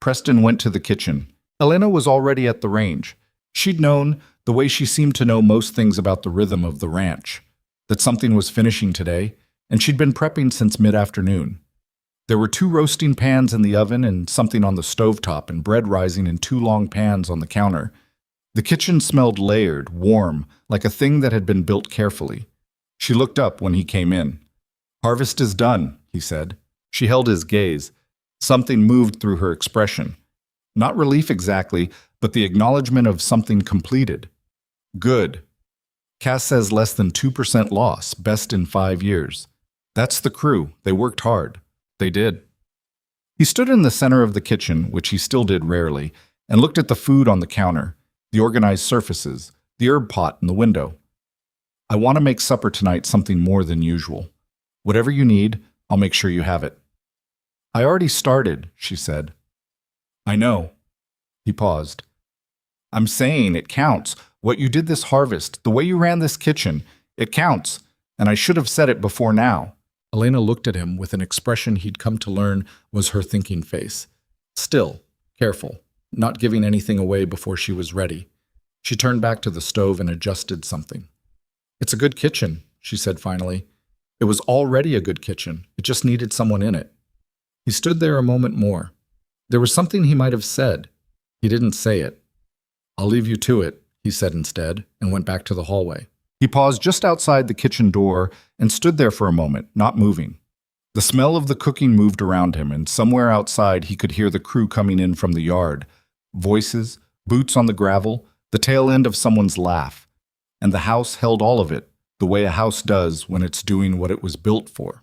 Preston went to the kitchen. Elena was already at the range. She'd known, the way she seemed to know most things about the rhythm of the ranch, that something was finishing today, and she'd been prepping since mid-afternoon. There were 2 roasting pans in the oven and something on the stovetop and bread rising in 2 long pans on the counter. The kitchen smelled layered, warm, like a thing that had been built carefully. She looked up when he came in. "Harvest is done," he said. She held his gaze. Something moved through her expression. Not relief exactly, but the acknowledgement of something completed. "Good." Cass says less than 2% loss, best in 5 years. That's the crew. They worked hard. They did. He stood in the center of the kitchen, which he still did rarely, and looked at the food on the counter, the organized surfaces, the herb pot in the window. "I want to make supper tonight something more than usual. Whatever you need, I'll make sure you have it." "I already started," she said. "I know." He paused. "I'm saying it counts. What you did this harvest, the way you ran this kitchen, it counts, and I should have said it before now." Elena looked at him with an expression he'd come to learn was her thinking face. Still, careful, not giving anything away before she was ready. She turned back to the stove and adjusted something. "It's a good kitchen," she said finally. It was already a good kitchen. It just needed someone in it. He stood there a moment more. There was something he might have said. He didn't say it. "I'll leave you to it," he said instead, and went back to the hallway. He paused just outside the kitchen door and stood there for a moment, not moving. The smell of the cooking moved around him, and somewhere outside he could hear the crew coming in from the yard. Voices, boots on the gravel, the tail end of someone's laugh. And the house held all of it, the way a house does when it's doing what it was built for.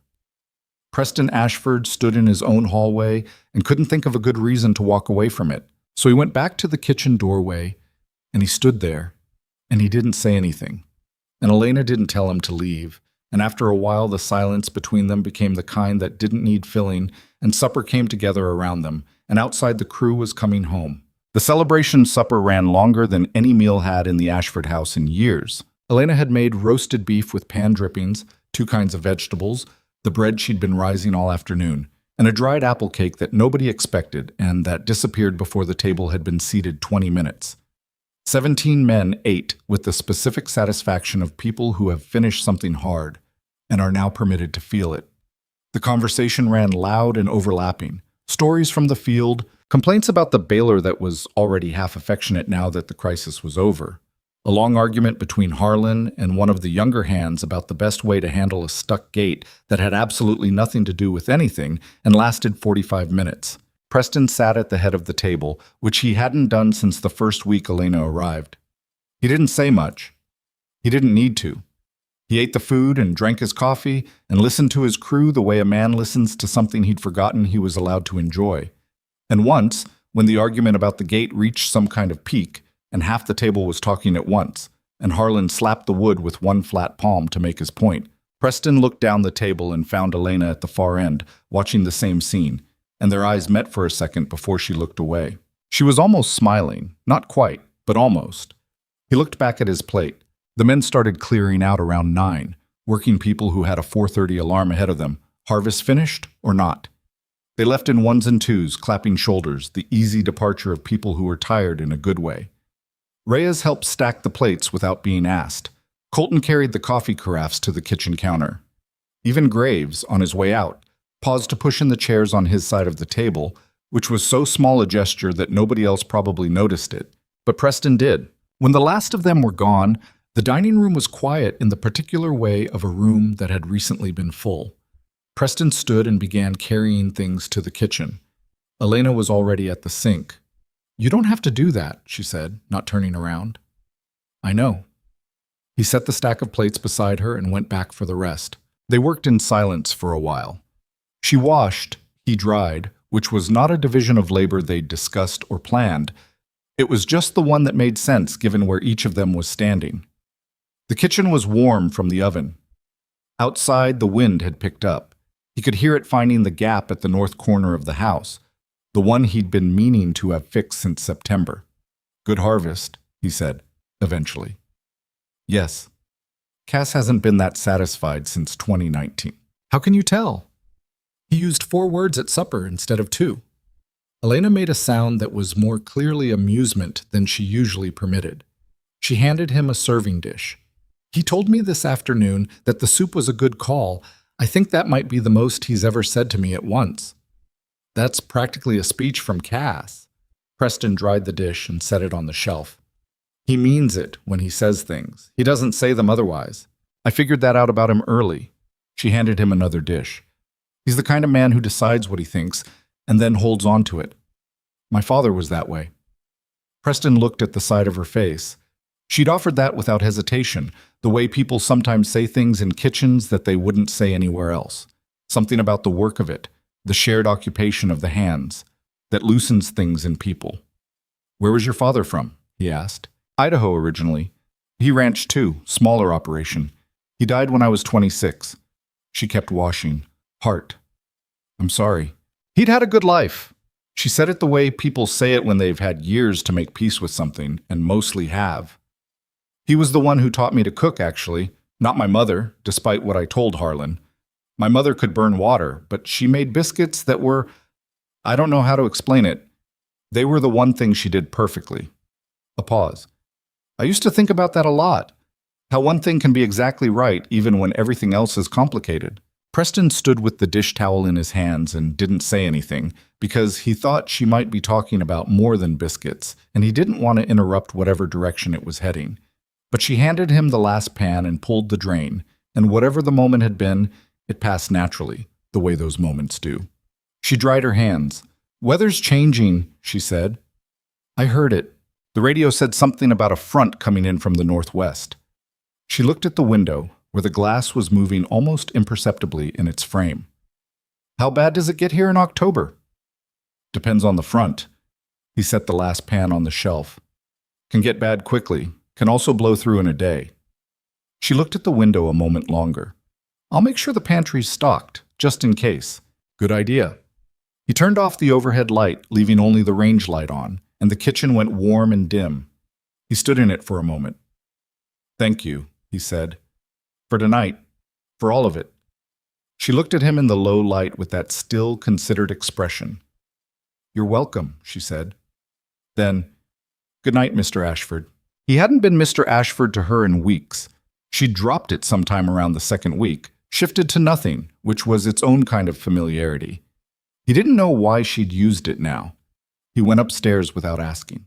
Preston Ashford stood in his own hallway and couldn't think of a good reason to walk away from it. So he went back to the kitchen doorway, and he stood there, and he didn't say anything. And Elena didn't tell him to leave, and after a while the silence between them became the kind that didn't need filling, and supper came together around them, and outside the crew was coming home. The celebration supper ran longer than any meal had in the Ashford house in years. Elena had made roasted beef with pan drippings, 2 kinds of vegetables, the bread she'd been rising all afternoon, and a dried apple cake that nobody expected and that disappeared before the table had been seated 20 minutes. 17 men ate with the specific satisfaction of people who have finished something hard and are now permitted to feel it. The conversation ran loud and overlapping. Stories from the field, complaints about the baler that was already half affectionate now that the crisis was over. A long argument between Harlan and one of the younger hands about the best way to handle a stuck gate that had absolutely nothing to do with anything and lasted 45 minutes. Preston sat at the head of the table, which he hadn't done since the first week Elena arrived. He didn't say much. He didn't need to. He ate the food and drank his coffee and listened to his crew the way a man listens to something he'd forgotten he was allowed to enjoy. And once, when the argument about the gate reached some kind of peak, and half the table was talking at once, and Harlan slapped the wood with one flat palm to make his point, Preston looked down the table and found Elena at the far end, watching the same scene, and their eyes met for a second before she looked away. She was almost smiling, not quite, but almost. He looked back at his plate. The men started clearing out around 9, working people who had a 4:30 alarm ahead of them, harvest finished or not. They left in 1s and 2s, clapping shoulders, the easy departure of people who were tired in a good way. Reyes helped stack the plates without being asked. Colton carried the coffee carafes to the kitchen counter. Even Graves, on his way out, paused to push in the chairs on his side of the table, which was so small a gesture that nobody else probably noticed it. But Preston did. When the last of them were gone, the dining room was quiet in the particular way of a room that had recently been full. Preston stood and began carrying things to the kitchen. Elena was already at the sink. "You don't have to do that," she said, not turning around. "I know." He set the stack of plates beside her and went back for the rest. They worked in silence for a while. She washed, he dried, which was not a division of labor they'd discussed or planned. It was just the one that made sense given where each of them was standing. The kitchen was warm from the oven. Outside, the wind had picked up. He could hear it finding the gap at the north corner of the house, the one he'd been meaning to have fixed since September. "Good harvest," he said, eventually. "Yes." Cass hasn't been that satisfied since 2019. "How can you tell?" He used 4 words at supper instead of 2. Elena made a sound that was more clearly amusement than she usually permitted. She handed him a serving dish. "He told me this afternoon that the soup was a good call. I think that might be the most he's ever said to me at once." "That's practically a speech from Cass." Preston dried the dish and set it on the shelf. "He means it when he says things. He doesn't say them otherwise. I figured that out about him early." She handed him another dish. "He's the kind of man who decides what he thinks and then holds on to it. My father was that way." Preston looked at the side of her face. She'd offered that without hesitation, the way people sometimes say things in kitchens that they wouldn't say anywhere else. Something about the work of it, the shared occupation of the hands, that loosens things in people. "Where was your father from?" he asked. "Idaho originally. He ranched too, smaller operation. He died when I was 26. She kept washing. "Heart. I'm sorry." "He'd had a good life." She said it the way people say it when they've had years to make peace with something, and mostly have. "He was the one who taught me to cook, actually. Not my mother, despite what I told Harlan. My mother could burn water, but she made biscuits that were... I don't know how to explain it. They were the one thing she did perfectly." A pause. "I used to think about that a lot. How one thing can be exactly right even when everything else is complicated." Preston stood with the dish towel in his hands and didn't say anything, because he thought she might be talking about more than biscuits, and he didn't want to interrupt whatever direction it was heading. But she handed him the last pan and pulled the drain, and whatever the moment had been, it passed naturally, the way those moments do. She dried her hands. "Weather's changing," she said. "I heard it. The radio said something about a front coming in from the northwest." She looked at the window. where the glass was moving almost imperceptibly in its frame. How bad does it get here in October? Depends on the front. He set the last pan on the shelf. Can get bad quickly, can also blow through in a day. She looked at the window a moment longer. I'll make sure the pantry's stocked, just in case. Good idea. He turned off the overhead light, leaving only the range light on, and the kitchen went warm and dim. He stood in it for a moment. Thank you, he said. For tonight. For all of it. She looked at him in the low light with that still, considered expression. You're welcome, she said. Then, good night, Mr. Ashford. He hadn't been Mr. Ashford to her in weeks. She'd dropped it sometime around the second week, shifted to nothing, which was its own kind of familiarity. He didn't know why she'd used it now. He went upstairs without asking.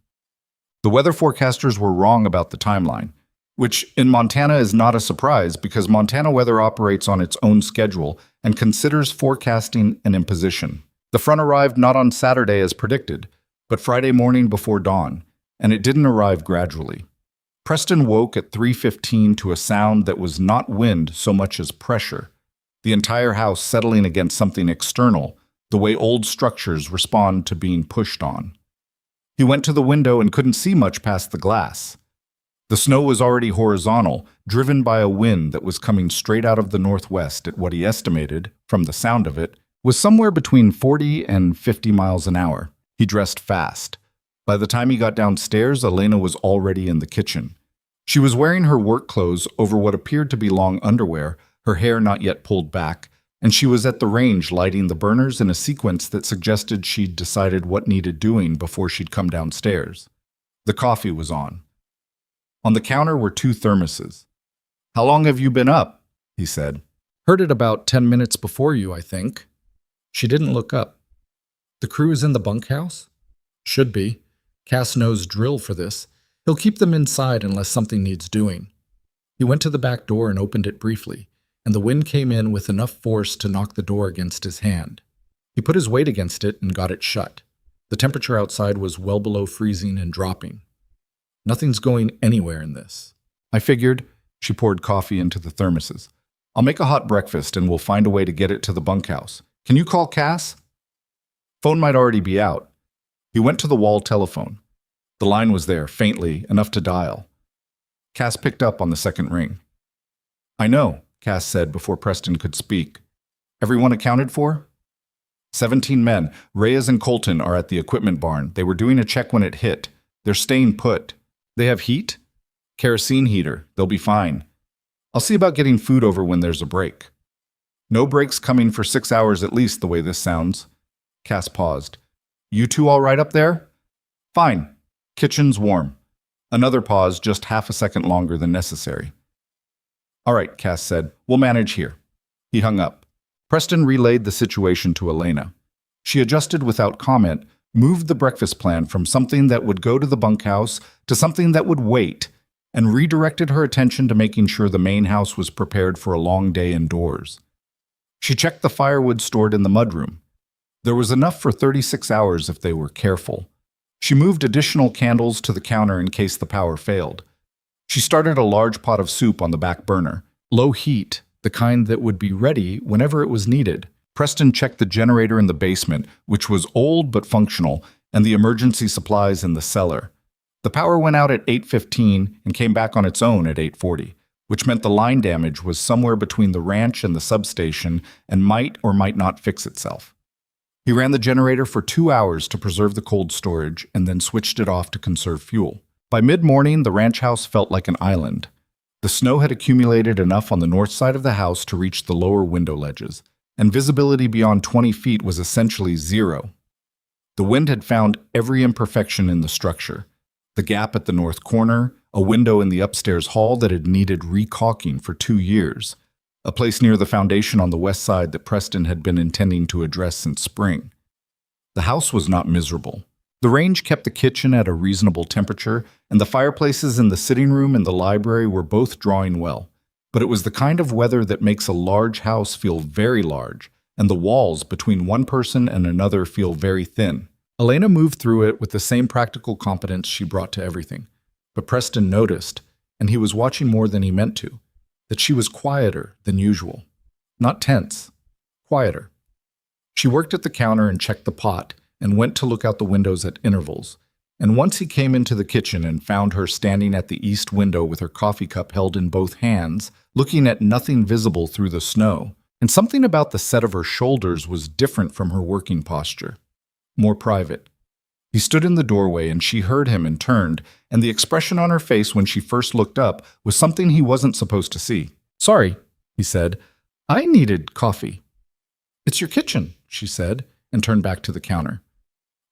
The weather forecasters were wrong about the timeline, which in Montana is not a surprise because Montana weather operates on its own schedule and considers forecasting an imposition. The front arrived not on Saturday as predicted, but Friday morning before dawn, and it didn't arrive gradually. Preston woke at 3:15 to a sound that was not wind so much as pressure, the entire house settling against something external, the way old structures respond to being pushed on. He went to the window and couldn't see much past the glass. The snow was already horizontal, driven by a wind that was coming straight out of the northwest at what he estimated, from the sound of it, was somewhere between 40 and 50 miles an hour. He dressed fast. By the time he got downstairs, Elena was already in the kitchen. She was wearing her work clothes over what appeared to be long underwear, her hair not yet pulled back, and she was at the range lighting the burners in a sequence that suggested she'd decided what needed doing before she'd come downstairs. The coffee was on. On the counter were 2 thermoses. How long have you been up? He said. Heard it about 10 minutes before you, I think. She didn't look up. The crew is in the bunkhouse? Should be. Cass knows drill for this. He'll keep them inside unless something needs doing. He went to the back door and opened it briefly, and the wind came in with enough force to knock the door against his hand. He put his weight against it and got it shut. The temperature outside was well below freezing and dropping. Nothing's going anywhere in this. I figured. She poured coffee into the thermoses. I'll make a hot breakfast and we'll find a way to get it to the bunkhouse. Can you call Cass? Phone might already be out. He went to the wall telephone. The line was there, faintly, enough to dial. Cass picked up on the second ring. I know, Cass said before Preston could speak. Everyone accounted for? 17 men. Reyes and Colton are at the equipment barn. They were doing a check when it hit. They're staying put. They have heat? Kerosene heater. They'll be fine. I'll see about getting food over when there's a break. No breaks coming for 6 hours at least, the way this sounds. Cass paused. You two all right up there? Fine. Kitchen's warm. Another pause, just half a second longer than necessary. All right, Cass said. We'll manage here. He hung up. Preston relayed the situation to Elena. She adjusted without comment, moved the breakfast plan from something that would go to the bunkhouse to something that would wait, and redirected her attention to making sure the main house was prepared for a long day indoors. She checked the firewood stored in the mudroom. There was enough for 36 hours if they were careful. She moved additional candles to the counter in case the power failed. She started a large pot of soup on the back burner, low heat, the kind that would be ready whenever it was needed. Preston checked the generator in the basement, which was old but functional, and the emergency supplies in the cellar. The power went out at 8:15 and came back on its own at 8:40, which meant the line damage was somewhere between the ranch and the substation and might or might not fix itself. He ran the generator for 2 hours to preserve the cold storage and then switched it off to conserve fuel. By mid-morning, the ranch house felt like an island. The snow had accumulated enough on the north side of the house to reach the lower window ledges, and visibility beyond 20 feet was essentially zero. The wind had found every imperfection in the structure. The gap at the north corner, a window in the upstairs hall that had needed recaulking for 2 years, a place near the foundation on the west side that Preston had been intending to address since spring. The house was not miserable. The range kept the kitchen at a reasonable temperature, and the fireplaces in the sitting room and the library were both drawing well. But it was the kind of weather that makes a large house feel very large, and the walls between one person and another feel very thin. Elena moved through it with the same practical competence she brought to everything. But Preston noticed, and he was watching more than he meant to. that she was quieter than usual. Not tense, quieter. She worked at the counter and checked the pot and went to look out the windows at intervals. And once he came into the kitchen and found her standing at the east window with her coffee cup held in both hands, looking at nothing visible through the snow, and something about the set of her shoulders was different from her working posture, more private. He stood in the doorway and she heard him and turned, and the expression on her face when she first looked up was something he wasn't supposed to see. "Sorry," he said. "I needed coffee." "It's your kitchen," she said, and turned back to the counter.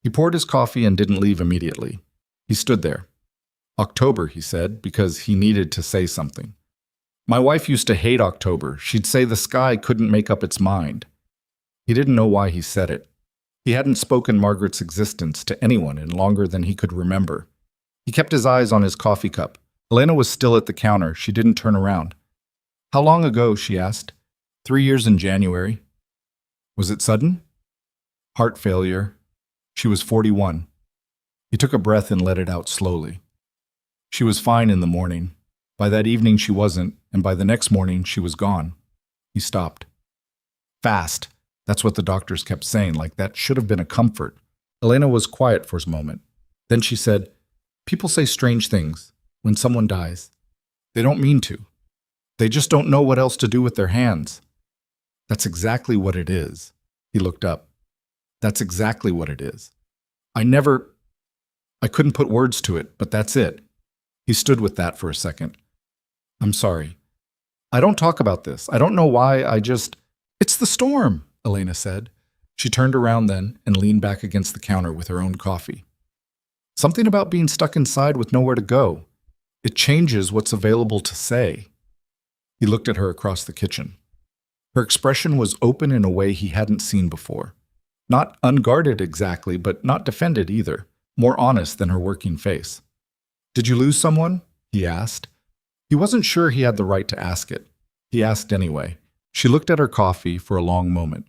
He poured his coffee and didn't leave immediately. He stood there. "October," he said, because he needed to say something. "My wife used to hate October. She'd say the sky couldn't make up its mind." He didn't know why he said it. He hadn't spoken Margaret's existence to anyone in longer than he could remember. He kept his eyes on his coffee cup. Elena was still at the counter. She didn't turn around. "How long ago?" she asked. 3 years in January." "Was it sudden?" "Heart failure. She was 41. He took a breath and let it out slowly. "She was fine in the morning. By that evening she wasn't, and by the next morning she was gone." He stopped. "Fast." That's what the doctors kept saying, like that should have been a comfort. Elena was quiet for a moment. Then she said, "People say strange things when someone dies. They don't mean to. They just don't know what else to do with their hands." "That's exactly what it is." He looked up. "That's exactly what it is. I couldn't put words to it, but that's it." He stood with that for a second. "I'm sorry. I don't talk about this. I don't know why, It's the storm," Elena said. She turned around then and leaned back against the counter with her own coffee. "Something about being stuck inside with nowhere to go. It changes what's available to say." He looked at her across the kitchen. Her expression was open in a way he hadn't seen before. Not unguarded exactly, but not defended either. More honest than her working face. "Did you lose someone?" he asked. He wasn't sure he had the right to ask it. He asked anyway. She looked at her coffee for a long moment.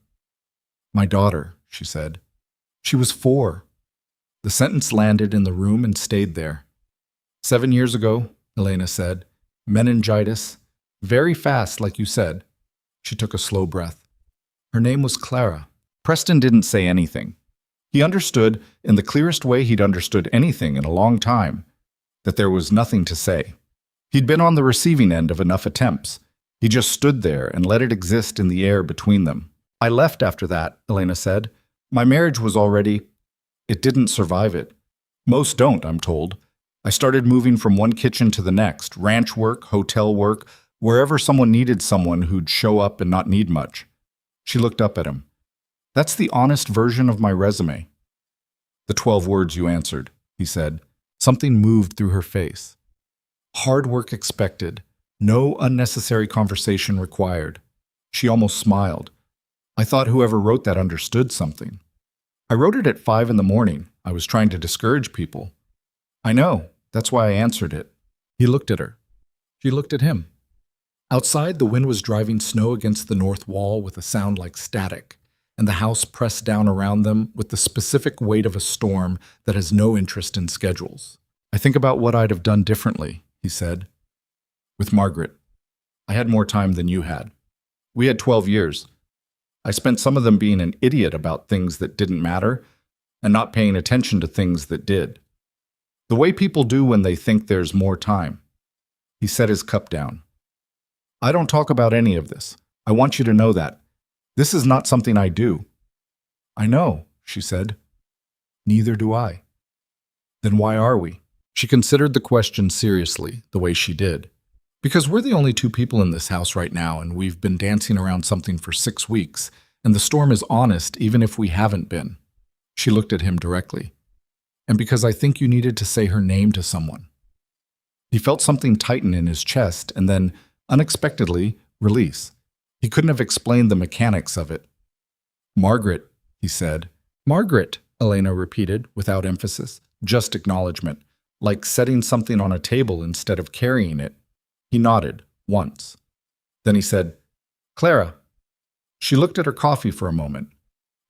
"My daughter," she said. "She was 4. The sentence landed in the room and stayed there. 7 years ago, Elena said. "Meningitis. Very fast, like you said." She took a slow breath. "Her name was Clara." Preston didn't say anything. He understood, in the clearest way he'd understood anything in a long time, that there was nothing to say. He'd been on the receiving end of enough attempts. He just stood there and let it exist in the air between them. "I left after that," Elena said. "My marriage was already... It didn't survive it. Most don't, I'm told. I started moving from one kitchen to the next, ranch work, hotel work, wherever someone needed someone who'd show up and not need much." She looked up at him. "That's the honest version of my resume." "The 12 words you answered," he said. Something moved through her face. "Hard work expected. No unnecessary conversation required." She almost smiled. "I thought whoever wrote that understood something." "I wrote it at 5 in the morning. I was trying to discourage people." "I know. That's why I answered it." He looked at her. She looked at him. Outside, the wind was driving snow against the north wall with a sound like static, and the house pressed down around them with the specific weight of a storm that has no interest in schedules. "I think about what I'd have done differently," he said. "With Margaret. I had more time than you had. We had 12 years. I spent some of them being an idiot about things that didn't matter and not paying attention to things that did. The way people do when they think there's more time." He set his cup down. "I don't talk about any of this. I want you to know that. This is not something I do." "I know," she said. "Neither do I." "Then why are we?" She considered the question seriously, the way she did. "Because we're the only 2 people in this house right now, and we've been dancing around something for 6 weeks, and the storm is honest even if we haven't been." She looked at him directly. "And because I think you needed to say her name to someone." He felt something tighten in his chest and then, unexpectedly, release. He couldn't have explained the mechanics of it. "Margaret," he said. "Margaret," Elena repeated, without emphasis, just acknowledgement, like setting something on a table instead of carrying it. He nodded, once. Then he said, "Clara." She looked at her coffee for a moment.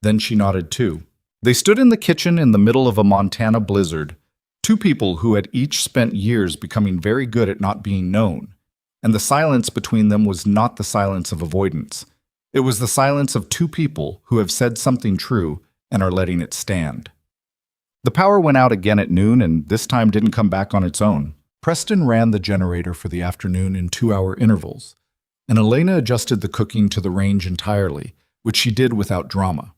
Then she nodded too. They stood in the kitchen in the middle of a Montana blizzard, 2 people who had each spent years becoming very good at not being known, and the silence between them was not the silence of avoidance. It was the silence of two people who have said something true and are letting it stand. The power went out again at noon, and this time didn't come back on its own. Preston ran the generator for the afternoon in 2-hour intervals, and Elena adjusted the cooking to the range entirely, which she did without drama.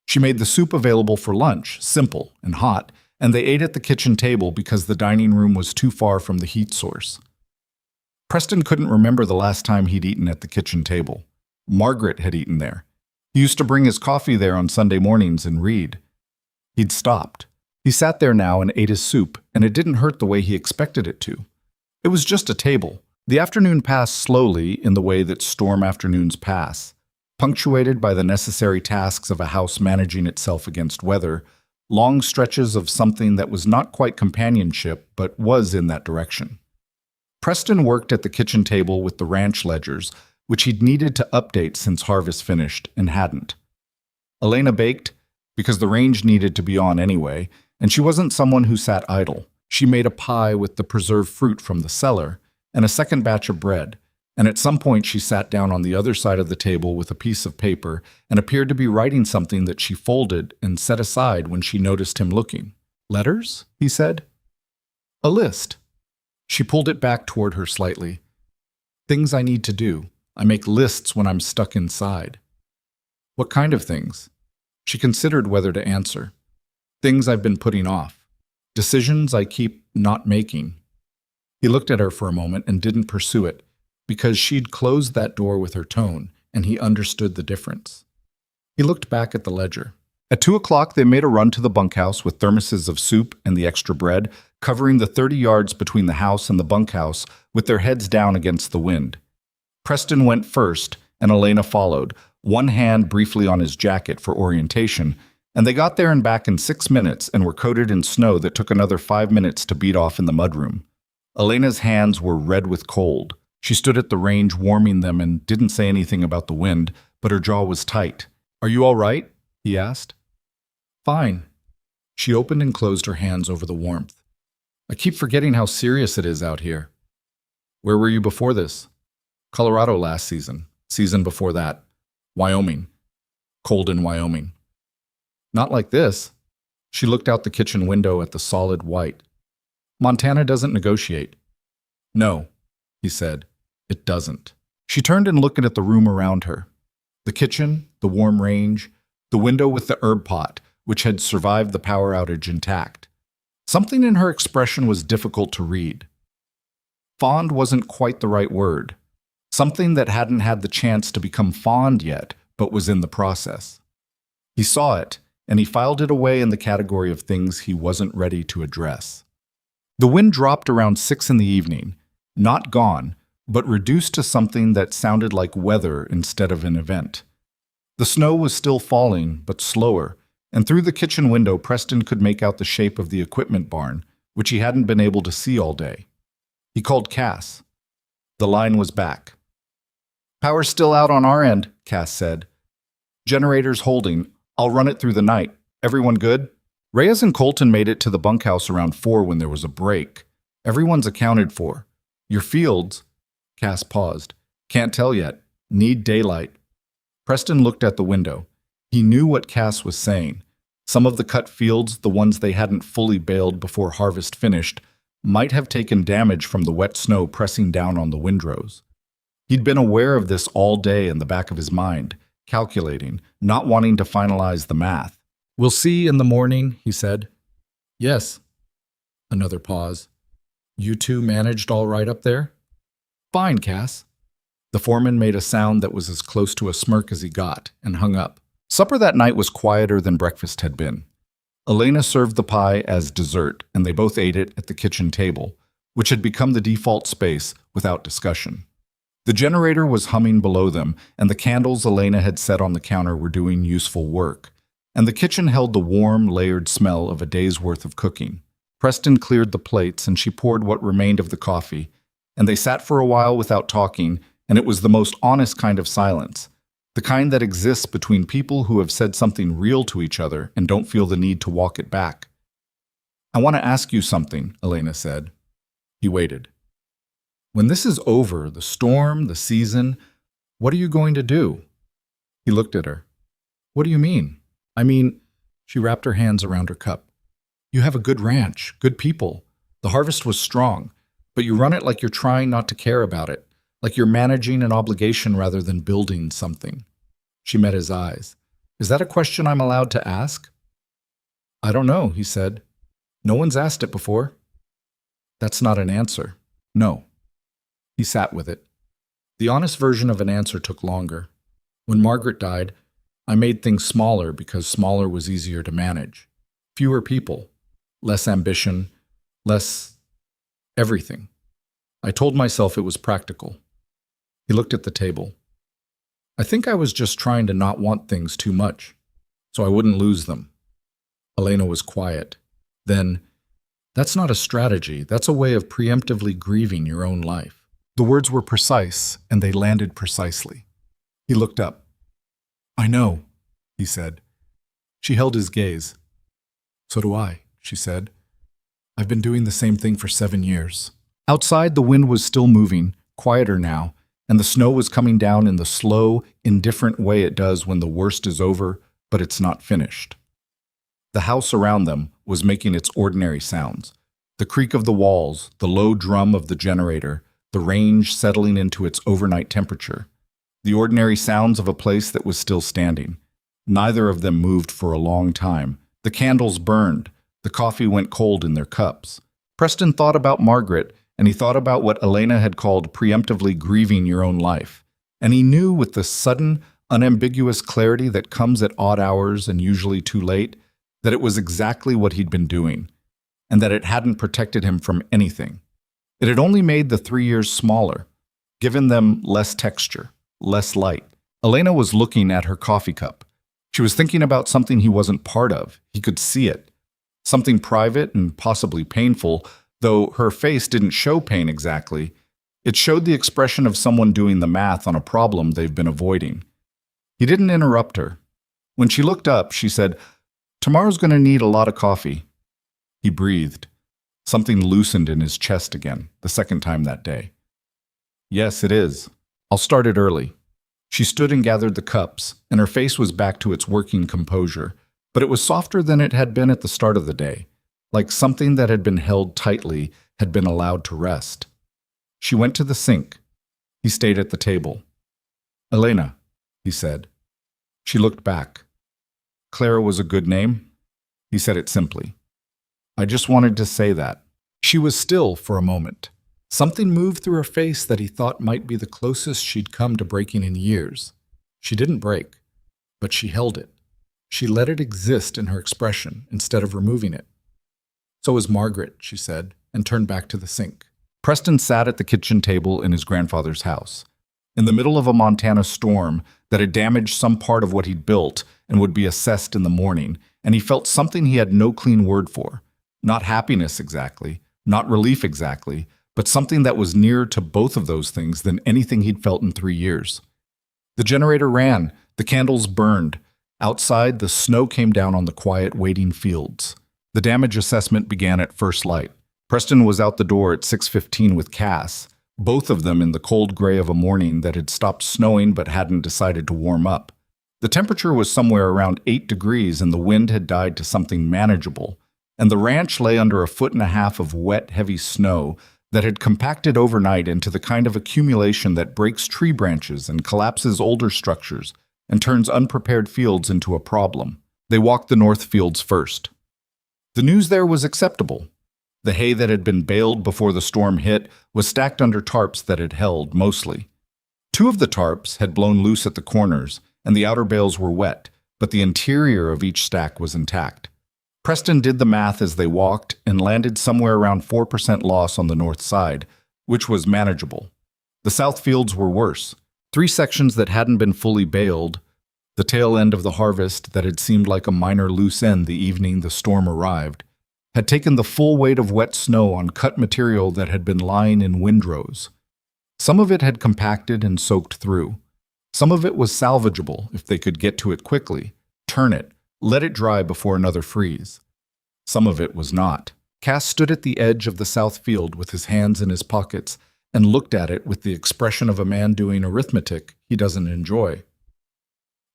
She made the soup available for lunch, simple and hot, and they ate at the kitchen table because the dining room was too far from the heat source. Preston couldn't remember the last time he'd eaten at the kitchen table. Margaret had eaten there. He used to bring his coffee there on Sunday mornings and read. He'd stopped. He sat there now and ate his soup, and it didn't hurt the way he expected it to. It was just a table. The afternoon passed slowly in the way that storm afternoons pass, punctuated by the necessary tasks of a house managing itself against weather, long stretches of something that was not quite companionship but was in that direction. Preston worked at the kitchen table with the ranch ledgers, which he'd needed to update since harvest finished and hadn't. Elena baked, because the range needed to be on anyway, and she wasn't someone who sat idle. She made a pie with the preserved fruit from the cellar and a second batch of bread, and at some point she sat down on the other side of the table with a piece of paper and appeared to be writing something that she folded and set aside when she noticed him looking. "Letters?" he said. "A list." She pulled it back toward her slightly. "Things I need to do. I make lists when I'm stuck inside." "What kind of things?" She considered whether to answer. "Things I've been putting off. Decisions I keep not making." He looked at her for a moment and didn't pursue it, because she'd closed that door with her tone, and he understood the difference. He looked back at the ledger. At 2 o'clock, they made a run to the bunkhouse with thermoses of soup and the extra bread, covering the 30 yards between the house and the bunkhouse with their heads down against the wind. Preston went first, and Elena followed, one hand briefly on his jacket for orientation, and they got there and back in 6 minutes and were coated in snow that took another 5 minutes to beat off in the mudroom. Elena's hands were red with cold. She stood at the range warming them and didn't say anything about the wind, but her jaw was tight. "Are you all right?" he asked. "Fine." She opened and closed her hands over the warmth. "I keep forgetting how serious it is out here." "Where were you before this?" "Colorado last season. Season before that. Wyoming. Cold in Wyoming." "Not like this." She looked out the kitchen window at the solid white. "Montana doesn't negotiate." "No," he said. "It doesn't." She turned and looked at the room around her. The kitchen, the warm range, the window with the herb pot, which had survived the power outage intact. Something in her expression was difficult to read. Fond wasn't quite the right word. Something that hadn't had the chance to become fond yet, but was in the process. He saw it, and he filed it away in the category of things he wasn't ready to address. The wind dropped around 6 in the evening, not gone, but reduced to something that sounded like weather instead of an event. The snow was still falling, but slower, and through the kitchen window Preston could make out the shape of the equipment barn, which he hadn't been able to see all day. He called Cass. The line was back. "Power's still out on our end," Cass said. "Generator's holding. I'll run it through the night. Everyone good?" Reyes and Colton made it to the bunkhouse around 4 when there was a break. "Everyone's accounted for. Your fields?" Cass paused. "Can't tell yet. Need daylight." Preston looked at the window. He knew what Cass was saying. Some of the cut fields, the ones they hadn't fully baled before harvest finished, might have taken damage from the wet snow pressing down on the windrows. He'd been aware of this all day in the back of his mind, calculating, not wanting to finalize the math. "We'll see in the morning," he said. "Yes." Another pause. "You two managed all right up there?" "Fine, Cass." The foreman made a sound that was as close to a smirk as he got, and hung up. Supper that night was quieter than breakfast had been. Elena served the pie as dessert, and they both ate it at the kitchen table, which had become the default space without discussion. The generator was humming below them, and the candles Elena had set on the counter were doing useful work, and the kitchen held the warm, layered smell of a day's worth of cooking. Preston cleared the plates, and she poured what remained of the coffee, and they sat for a while without talking, and it was the most honest kind of silence, the kind that exists between people who have said something real to each other and don't feel the need to walk it back. "I want to ask you something," Elena said. He waited. When this is over, the storm, the season, what are you going to do? He looked at her. What do you mean? I mean, she wrapped her hands around her cup. You have a good ranch, good people. The harvest was strong, but you run it like you're trying not to care about it, like you're managing an obligation rather than building something. She met his eyes. Is that a question I'm allowed to ask? I don't know, he said. No one's asked it before. That's not an answer. No. He sat with it. The honest version of an answer took longer. When Margaret died, I made things smaller because smaller was easier to manage. Fewer people, less ambition, less everything. I told myself it was practical. He looked at the table. I think I was just trying to not want things too much, so I wouldn't lose them. Elena was quiet. Then, that's not a strategy, that's a way of preemptively grieving your own life. The words were precise, and they landed precisely. He looked up. I know, he said. She held his gaze. So do I, she said. I've been doing the same thing for 7 years. Outside, the wind was still moving, quieter now, and the snow was coming down in the slow, indifferent way it does when the worst is over, but it's not finished. The house around them was making its ordinary sounds. The creak of the walls, the low drum of the generator, the range settling into its overnight temperature. The ordinary sounds of a place that was still standing. Neither of them moved for a long time. The candles burned. The coffee went cold in their cups. Preston thought about Margaret, and he thought about what Elena had called preemptively grieving your own life. And he knew with the sudden, unambiguous clarity that comes at odd hours and usually too late, that it was exactly what he'd been doing, and that it hadn't protected him from anything. It had only made the 3 years smaller, given them less texture, less light. Elena was looking at her coffee cup. She was thinking about something he wasn't part of. He could see it. Something private and possibly painful, though her face didn't show pain exactly. It showed the expression of someone doing the math on a problem they've been avoiding. He didn't interrupt her. When she looked up, she said, Tomorrow's going to need a lot of coffee. He breathed. Something loosened in his chest again, the second time that day. Yes, it is. I'll start it early. She stood and gathered the cups, and her face was back to its working composure, but it was softer than it had been at the start of the day, like something that had been held tightly had been allowed to rest. She went to the sink. He stayed at the table. Elena, he said. She looked back. Clara was a good name. He said it simply. I just wanted to say that. She was still for a moment. Something moved through her face that he thought might be the closest she'd come to breaking in years. She didn't break, but she held it. She let it exist in her expression instead of removing it. So is Margaret, she said, and turned back to the sink. Preston sat at the kitchen table in his grandfather's house. In the middle of a Montana storm that had damaged some part of what he'd built and would be assessed in the morning, and he felt something he had no clean word for. Not happiness exactly, not relief exactly, but something that was nearer to both of those things than anything he'd felt in 3 years. The generator ran, the candles burned. Outside, the snow came down on the quiet, waiting fields. The damage assessment began at first light. Preston was out the door at 6:15 with Cass, both of them in the cold gray of a morning that had stopped snowing but hadn't decided to warm up. The temperature was somewhere around 8 degrees and the wind had died to something manageable, and the ranch lay under 1.5 feet of wet, heavy snow that had compacted overnight into the kind of accumulation that breaks tree branches and collapses older structures and turns unprepared fields into a problem. They walked the north fields first. The news there was acceptable. The hay that had been baled before the storm hit was stacked under tarps that had held, mostly. 2 of the tarps had blown loose at the corners, and the outer bales were wet, but the interior of each stack was intact. Preston did the math as they walked and landed somewhere around 4% loss on the north side, which was manageable. The south fields were worse. 3 sections that hadn't been fully baled, the tail end of the harvest that had seemed like a minor loose end the evening the storm arrived, had taken the full weight of wet snow on cut material that had been lying in windrows. Some of it had compacted and soaked through. Some of it was salvageable if they could get to it quickly, turn it, let it dry before another freeze. Some of it was not. Cass stood at the edge of the south field with his hands in his pockets and looked at it with the expression of a man doing arithmetic he doesn't enjoy.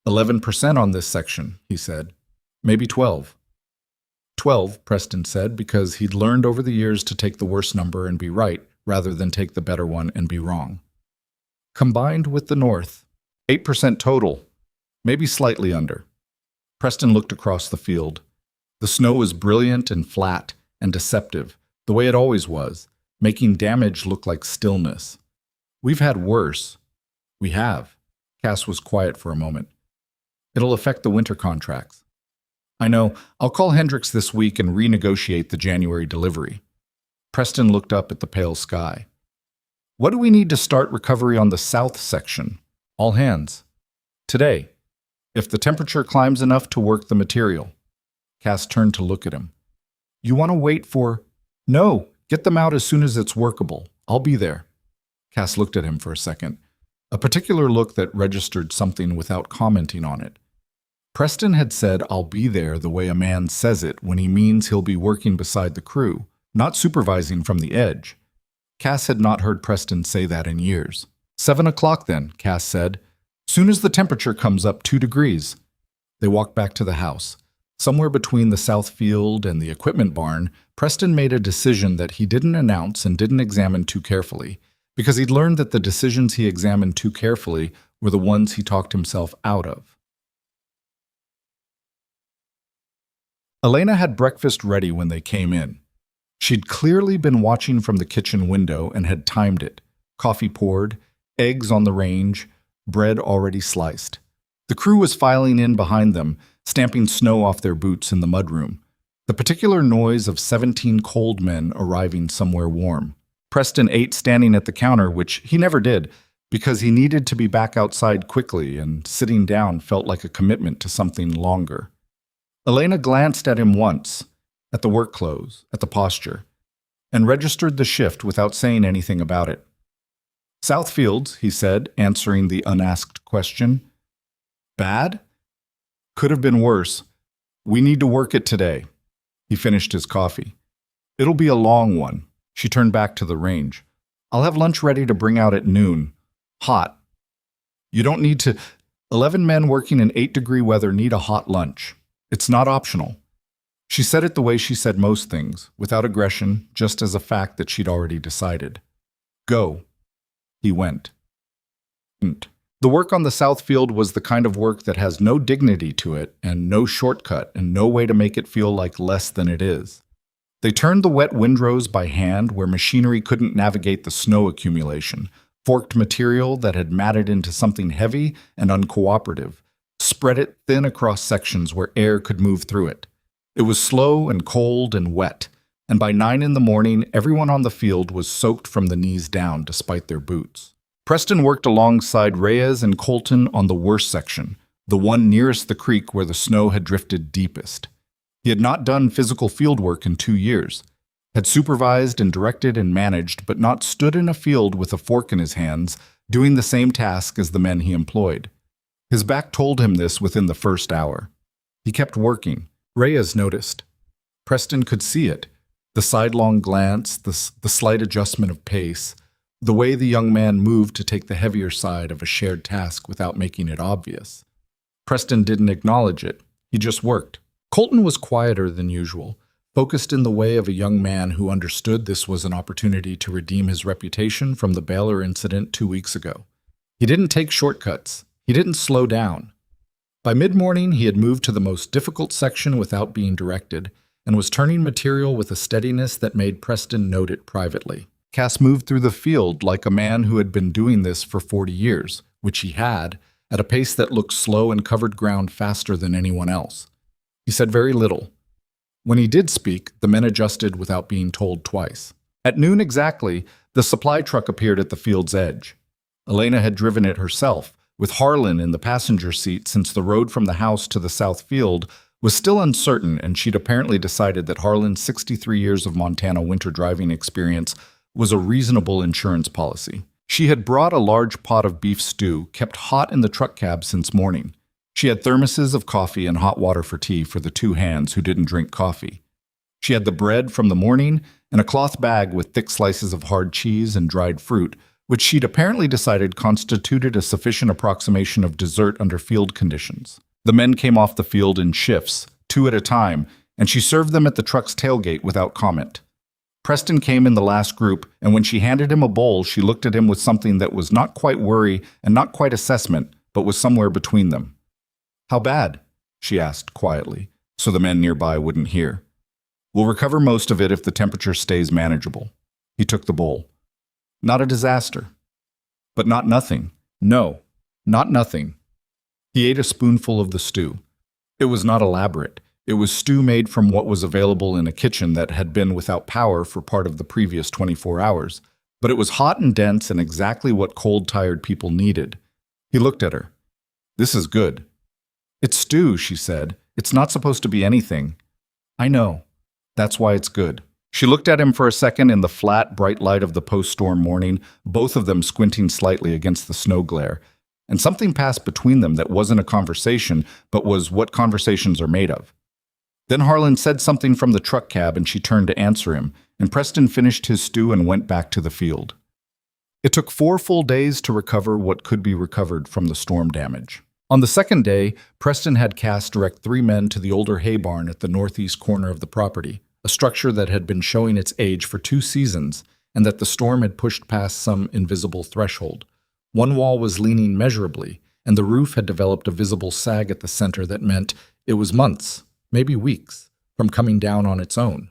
11% on this section, he said. Maybe 12. 12, Preston said, because he'd learned over the years to take the worst number and be right, rather than take the better one and be wrong. Combined with the north, 8% total, maybe slightly under. Preston looked across the field. The snow was brilliant and flat and deceptive, the way it always was, making damage look like stillness. We've had worse. We have. Cass was quiet for a moment. It'll affect the winter contracts. I know. I'll call Hendricks this week and renegotiate the January delivery. Preston looked up at the pale sky. What do we need to start recovery on the south section? All hands. Today. If the temperature climbs enough to work the material. Cass turned to look at him. You want to wait for... No, get them out as soon as it's workable. I'll be there. Cass looked at him for a second, a particular look that registered something without commenting on it. Preston had said, I'll be there the way a man says it when he means he'll be working beside the crew, not supervising from the edge. Cass had not heard Preston say that in years. 7 o'clock then, Cass said. Soon as the temperature comes up 2 degrees. They walked back to the house. Somewhere between the south field and the equipment barn, Preston made a decision that he didn't announce and didn't examine too carefully, because he'd learned that the decisions he examined too carefully were the ones he talked himself out of. Elena had breakfast ready when they came in. She'd clearly been watching from the kitchen window and had timed it. Coffee poured, eggs on the range, bread already sliced. The crew was filing in behind them, stamping snow off their boots in the mudroom. The particular noise of 17 cold men arriving somewhere warm. Preston ate standing at the counter, which he never did, because he needed to be back outside quickly, and sitting down felt like a commitment to something longer. Elena glanced at him once, at the work clothes, at the posture, and registered the shift without saying anything about it. Southfields, he said, answering the unasked question. Bad? Could have been worse. We need to work it today. He finished his coffee. It'll be a long one. She turned back to the range. I'll have lunch ready to bring out at noon. Hot. You don't need to... 11 men working in 8-degree weather need a hot lunch. It's not optional. She said it the way she said most things, without aggression, just as a fact that she'd already decided. Go. He went. The work on the south field was the kind of work that has no dignity to it and no shortcut and no way to make it feel like less than it is. They turned the wet windrows by hand where machinery couldn't navigate the snow accumulation, forked material that had matted into something heavy and uncooperative, spread it thin across sections where air could move through it. It was slow and cold and wet, and by 9 in the morning, everyone on the field was soaked from the knees down despite their boots. Preston worked alongside Reyes and Colton on the worst section, the one nearest the creek where the snow had drifted deepest. He had not done physical field work in 2 years, had supervised and directed and managed, but not stood in a field with a fork in his hands, doing the same task as the men he employed. His back told him this within the first hour. He kept working. Reyes noticed. Preston could see it. The sidelong glance, the slight adjustment of pace, the way the young man moved to take the heavier side of a shared task without making it obvious. Preston didn't acknowledge it. He just worked. Colton was quieter than usual, focused in the way of a young man who understood this was an opportunity to redeem his reputation from the Baylor incident 2 weeks ago. He didn't take shortcuts. He didn't slow down. By mid-morning, he had moved to the most difficult section without being directed, and was turning material with a steadiness that made Preston note it privately. Cass moved through the field like a man who had been doing this for 40 years, which he had, at a pace that looked slow and covered ground faster than anyone else. He said very little. When he did speak, the men adjusted without being told twice. At noon exactly, the supply truck appeared at the field's edge. Elena had driven it herself, with Harlan in the passenger seat since the road from the house to the south field was still uncertain, and she'd apparently decided that Harlan's 63 years of Montana winter driving experience was a reasonable insurance policy. She had brought a large pot of beef stew, kept hot in the truck cab since morning. She had thermoses of coffee and hot water for tea for the 2 hands who didn't drink coffee. She had the bread from the morning and a cloth bag with thick slices of hard cheese and dried fruit, which she'd apparently decided constituted a sufficient approximation of dessert under field conditions. The men came off the field in shifts, 2 at a time, and she served them at the truck's tailgate without comment. Preston came in the last group, and when she handed him a bowl, she looked at him with something that was not quite worry and not quite assessment, but was somewhere between them. "How bad?" she asked quietly, so the men nearby wouldn't hear. "We'll recover most of it if the temperature stays manageable." He took the bowl. "Not a disaster." "But not nothing." "No, not nothing." He ate a spoonful of the stew. It was not elaborate. It was stew made from what was available in a kitchen that had been without power for part of the previous 24 hours, but it was hot and dense and exactly what cold, tired people needed. He looked at her. "This is good." "It's stew," she said. "It's not supposed to be anything." "I know. That's why it's good." She looked at him for a second in the flat, bright light of the post-storm morning, both of them squinting slightly against the snow glare, and something passed between them that wasn't a conversation, but was what conversations are made of. Then Harlan said something from the truck cab and she turned to answer him, and Preston finished his stew and went back to the field. It took 4 full days to recover what could be recovered from the storm damage. On the second day, Preston had Cass direct 3 men to the older hay barn at the northeast corner of the property, a structure that had been showing its age for 2 seasons and that the storm had pushed past some invisible threshold. One wall was leaning measurably, and the roof had developed a visible sag at the center that meant it was months, maybe weeks, from coming down on its own.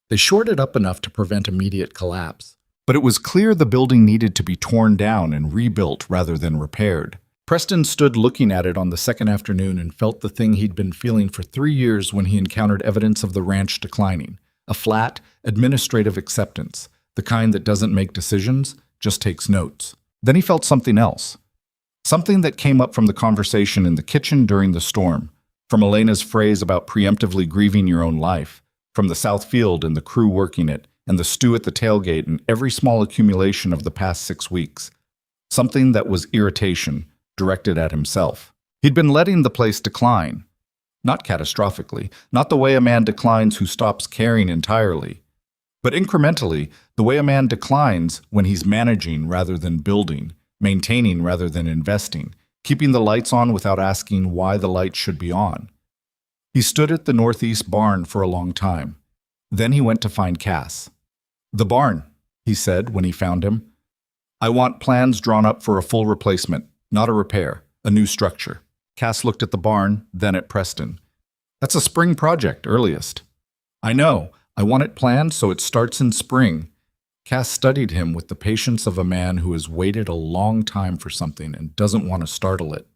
They shored it up enough to prevent immediate collapse. But it was clear the building needed to be torn down and rebuilt rather than repaired. Preston stood looking at it on the second afternoon and felt the thing he'd been feeling for 3 years when he encountered evidence of the ranch declining, a flat, administrative acceptance, the kind that doesn't make decisions, just takes notes. Then he felt something else. Something that came up from the conversation in the kitchen during the storm, from Elena's phrase about preemptively grieving your own life, from the south field and the crew working it, and the stew at the tailgate and every small accumulation of the past 6 weeks. Something that was irritation, directed at himself. He'd been letting the place decline. Not catastrophically, not the way a man declines who stops caring entirely, but incrementally, the way a man declines when he's managing rather than building, maintaining rather than investing, keeping the lights on without asking why the lights should be on. He stood at the northeast barn for a long time. Then he went to find Cass. "The barn," he said when he found him. "I want plans drawn up for a full replacement, not a repair, a new structure." Cass looked at the barn, then at Preston. "That's a spring project, earliest." "I know. I want it planned so it starts in spring." Cass studied him with the patience of a man who has waited a long time for something and doesn't want to startle it.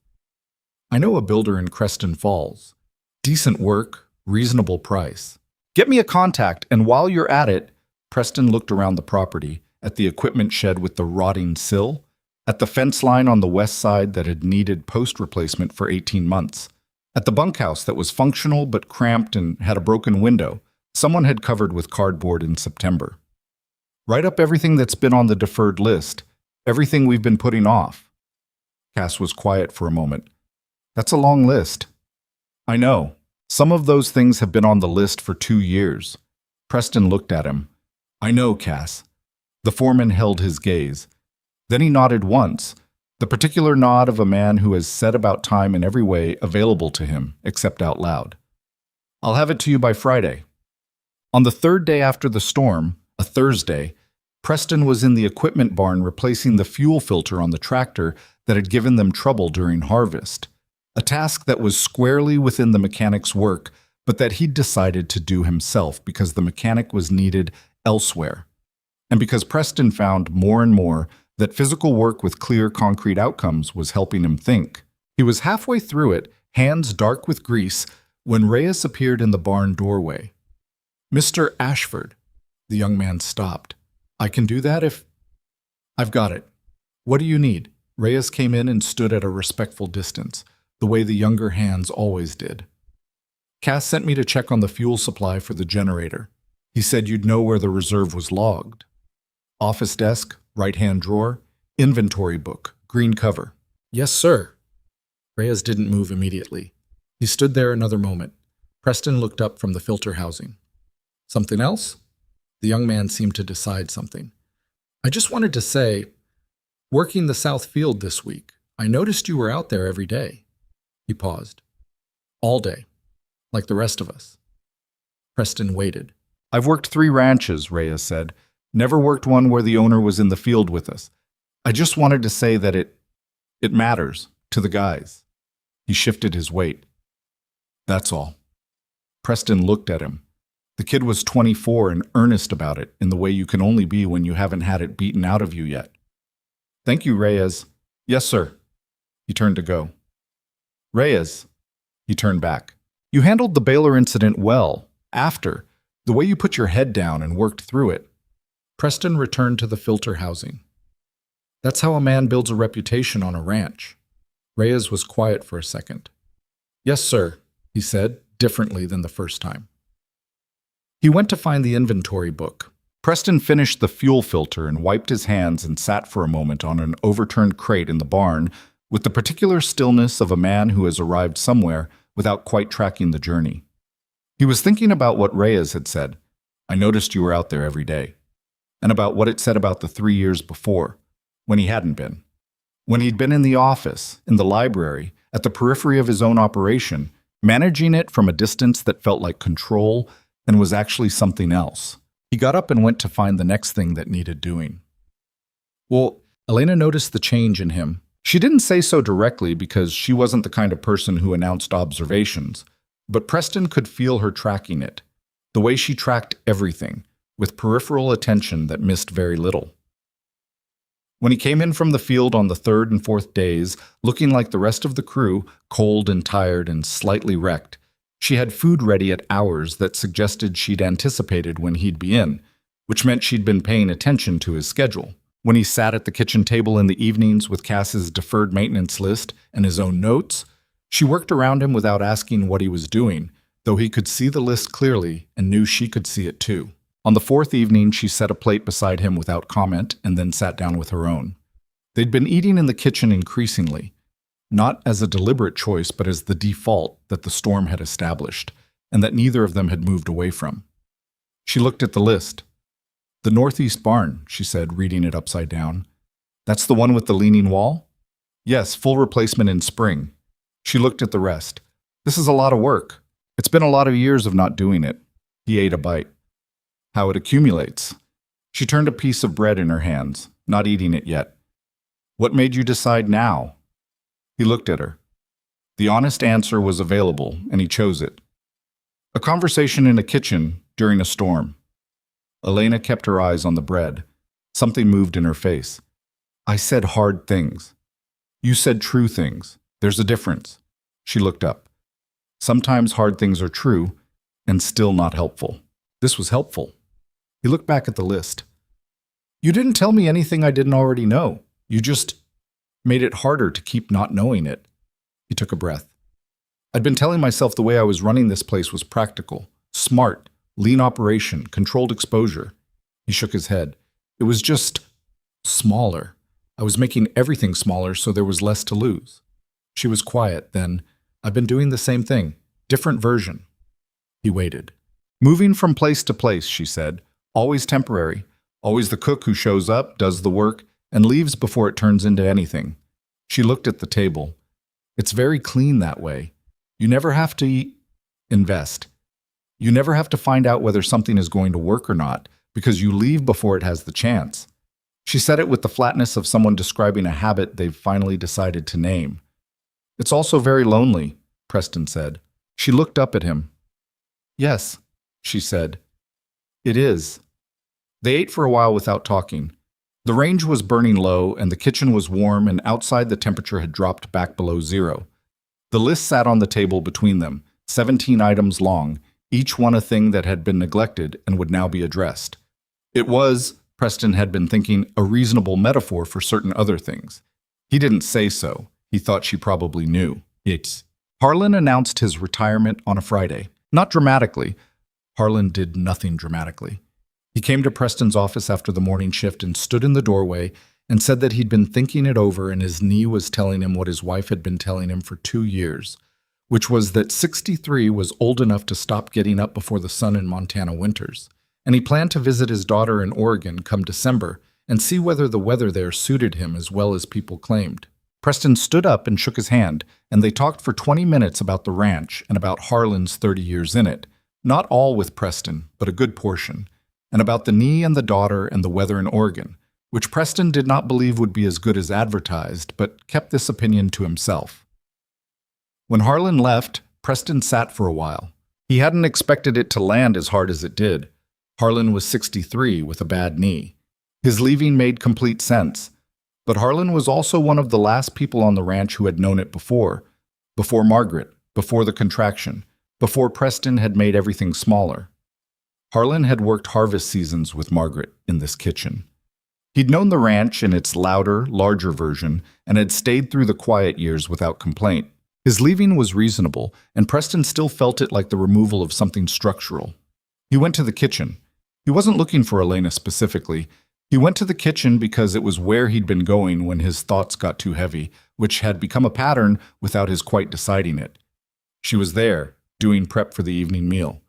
"I know a builder in Creston Falls. Decent work, reasonable price. Get me a contact, and while you're at it," Preston looked around the property, at the equipment shed with the rotting sill, at the fence line on the west side that had needed post replacement for 18 months, at the bunkhouse that was functional but cramped and had a broken window someone had covered with cardboard in September. "Write up everything that's been on the deferred list, everything we've been putting off." Cass was quiet for a moment. "That's a long list." "I know. Some of those things have been on the list for 2 years. Preston looked at him. "I know, Cass." The foreman held his gaze. Then he nodded once, the particular nod of a man who has set about time in every way available to him, except out loud. "I'll have it to you by Friday." On the 3rd day after the storm, a Thursday, Preston was in the equipment barn replacing the fuel filter on the tractor that had given them trouble during harvest, a task that was squarely within the mechanic's work, but that he'd decided to do himself because the mechanic was needed elsewhere, and because Preston found more and more that physical work with clear concrete outcomes was helping him think. He was halfway through it, hands dark with grease, when Reyes appeared in the barn doorway. "Mr. Ashford." The young man stopped. "I can do that if—" "I've got it. What do you need?" Reyes came in and stood at a respectful distance, the way the younger hands always did. "Cass sent me to check on the fuel supply for the generator. He said you'd know where the reserve was logged. Office desk, right-hand drawer, inventory book, green cover." "Yes, sir." Reyes didn't move immediately. He stood there another moment. Preston looked up from the filter housing. Something else? The young man seemed to decide something. I just wanted to say, working the south field this week, I noticed you were out there every day. He paused. All day, like the rest of us. Preston waited. I've worked 3 ranches, Reyes said. Never worked one where the owner was in the field with us. I just wanted to say that it matters to the guys. He shifted his weight. That's all. Preston looked at him. The kid was 24 and earnest about it in the way you can only be when you haven't had it beaten out of you yet. Thank you, Reyes. Yes, sir. He turned to go. Reyes. He turned back. You handled the Baylor incident well, after, the way you put your head down and worked through it. Preston returned to the filter housing. That's how a man builds a reputation on a ranch. Reyes was quiet for a second. Yes, sir, he said, differently than the first time. He went to find the inventory book. Preston finished the fuel filter and wiped his hands and sat for a moment on an overturned crate in the barn with the particular stillness of a man who has arrived somewhere without quite tracking the journey. He was thinking about what Reyes had said. I noticed you were out there every day. And about what it said about the 3 years before, when he hadn't been. When he'd been in the office, in the library, at the periphery of his own operation, managing it from a distance that felt like control and was actually something else. He got up and went to find the next thing that needed doing. Well, Elena noticed the change in him. She didn't say so directly because she wasn't the kind of person who announced observations, but Preston could feel her tracking it, the way she tracked everything, with peripheral attention that missed very little. When he came in from the field on the 3rd and 4th days, looking like the rest of the crew, cold and tired and slightly wrecked, she had food ready at hours that suggested she'd anticipated when he'd be in, which meant she'd been paying attention to his schedule. When he sat at the kitchen table in the evenings with Cass's deferred maintenance list and his own notes, she worked around him without asking what he was doing, though he could see the list clearly and knew she could see it too. On the 4th evening, she set a plate beside him without comment and then sat down with her own. They'd been eating in the kitchen increasingly, not as a deliberate choice but as the default that the storm had established, and that neither of them had moved away from. She looked at the list. The northeast barn, she said, reading it upside down. That's the one with the leaning wall? Yes, full replacement in spring. She looked at the rest. This is a lot of work. It's been a lot of years of not doing it. He ate a bite. How it accumulates. She turned a piece of bread in her hands, not eating it yet. What made you decide now? He looked at her. The honest answer was available, and he chose it. A conversation in a kitchen during a storm. Elena kept her eyes on the bread. Something moved in her face. I said hard things. You said true things. There's a difference. She looked up. Sometimes hard things are true, and still not helpful. This was helpful. He looked back at the list. You didn't tell me anything I didn't already know. You just made it harder to keep not knowing it. He took a breath. I'd been telling myself the way I was running this place was practical, smart, lean operation, controlled exposure. He shook his head. It was just smaller. I was making everything smaller so there was less to lose. She was quiet, then, I've been doing the same thing, different version. He waited. Moving from place to place, she said, always temporary, always the cook who shows up, does the work, and leaves before it turns into anything. She looked at the table. It's very clean that way. You never have to invest. You never have to find out whether something is going to work or not, because you leave before it has the chance. She said it with the flatness of someone describing a habit they've finally decided to name. It's also very lonely, Preston said. She looked up at him. Yes, she said. It is. They ate for a while without talking. The range was burning low, and the kitchen was warm, and outside the temperature had dropped back below 0. The list sat on the table between them, 17 items long, each one a thing that had been neglected and would now be addressed. It was, Preston had been thinking, a reasonable metaphor for certain other things. He didn't say so. He thought she probably knew. Harlan announced his retirement on a Friday. Not dramatically. Harlan did nothing dramatically. He came to Preston's office after the morning shift and stood in the doorway and said that he'd been thinking it over and his knee was telling him what his wife had been telling him for 2 years. which was that 63 was old enough to stop getting up before the sun in Montana winters, and he planned to visit his daughter in Oregon come December and see whether the weather there suited him as well as people claimed. Preston stood up and shook his hand, and they talked for 20 minutes about the ranch and about Harlan's 30 years in it. Not all with Preston, but a good portion, and about the knee and the daughter and the weather in Oregon, which Preston did not believe would be as good as advertised, but kept this opinion to himself. When Harlan left, Preston sat for a while. He hadn't expected it to land as hard as it did. Harlan was 63 with a bad knee. His leaving made complete sense, but Harlan was also one of the last people on the ranch who had known it before Margaret, before the contraction, before Preston had made everything smaller. Harlan had worked harvest seasons with Margaret in this kitchen. He'd known the ranch in its louder, larger version and had stayed through the quiet years without complaint. His leaving was reasonable, and Preston still felt it like the removal of something structural. He went to the kitchen. He wasn't looking for Elena specifically. He went to the kitchen because it was where he'd been going when his thoughts got too heavy, which had become a pattern without his quite deciding it. She was there, doing prep for the evening meal.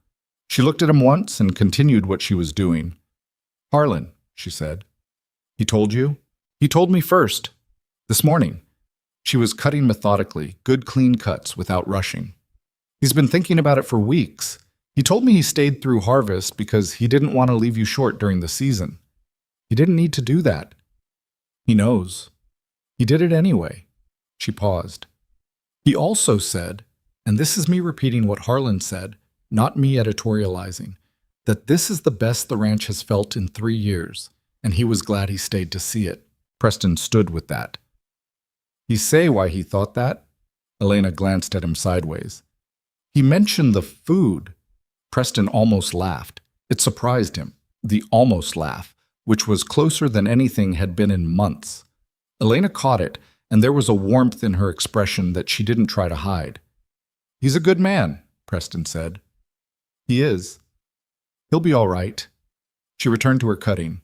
She looked at him once and continued what she was doing. "Harlan," she said. "He told you?" "He told me first. This morning." She was cutting methodically, good clean cuts without rushing. "He's been thinking about it for weeks. He told me he stayed through harvest because he didn't want to leave you short during the season. He didn't need to do that. He knows. He did it anyway." She paused. "He also said, and this is me repeating what Harlan said, not me editorializing, that this is the best the ranch has felt in 3 years, and he was glad he stayed to see it." Preston stood with that. "He say why he thought that?" Elena glanced at him sideways. "He mentioned the food." Preston almost laughed. It surprised him, the almost laugh, which was closer than anything had been in months. Elena caught it, and there was a warmth in her expression that she didn't try to hide. "He's a good man," Preston said. "He is. He'll be all right." She returned to her cutting.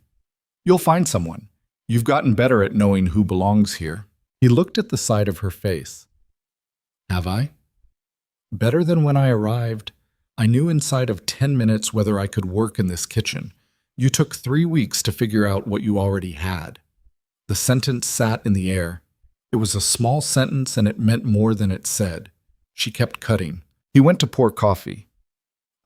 "You'll find someone. You've gotten better at knowing who belongs here." He looked at the side of her face. "Have I?" "Better than when I arrived. I knew inside of 10 minutes whether I could work in this kitchen. You took 3 weeks to figure out what you already had." The sentence sat in the air. It was a small sentence and it meant more than it said. She kept cutting. He went to pour coffee.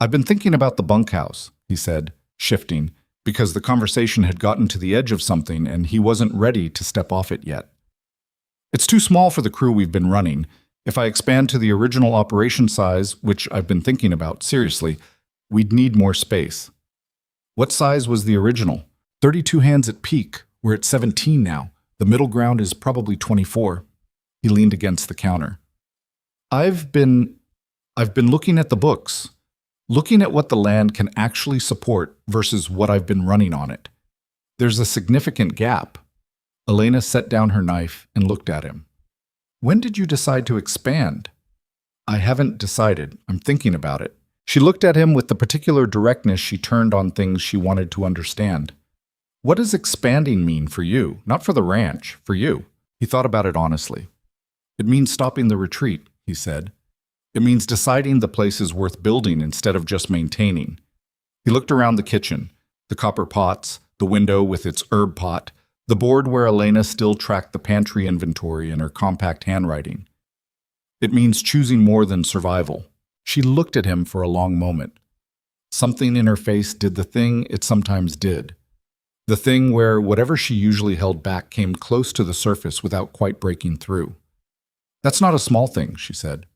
"I've been thinking about the bunkhouse," he said, shifting, because the conversation had gotten to the edge of something and he wasn't ready to step off it yet. "It's too small for the crew we've been running. If I expand to the original operation size, which I've been thinking about, seriously, we'd need more space." "What size was the original?" 32 hands at peak. We're at 17 now. The middle ground is probably 24. He leaned against the counter. I've been looking at the books, looking at what the land can actually support versus what I've been running on it. There's a significant gap." Elena set down her knife and looked at him. "When did you decide to expand?" "I haven't decided. I'm thinking about it." She looked at him with the particular directness she turned on things she wanted to understand. "What does expanding mean for you? Not for the ranch, for you." He thought about it honestly. "It means stopping the retreat," he said. "It means deciding the place is worth building instead of just maintaining." He looked around the kitchen, the copper pots, the window with its herb pot, the board where Elena still tracked the pantry inventory in her compact handwriting. "It means choosing more than survival." She looked at him for a long moment. Something in her face did the thing it sometimes did. The thing where whatever she usually held back came close to the surface without quite breaking through. "That's not a small thing," she said.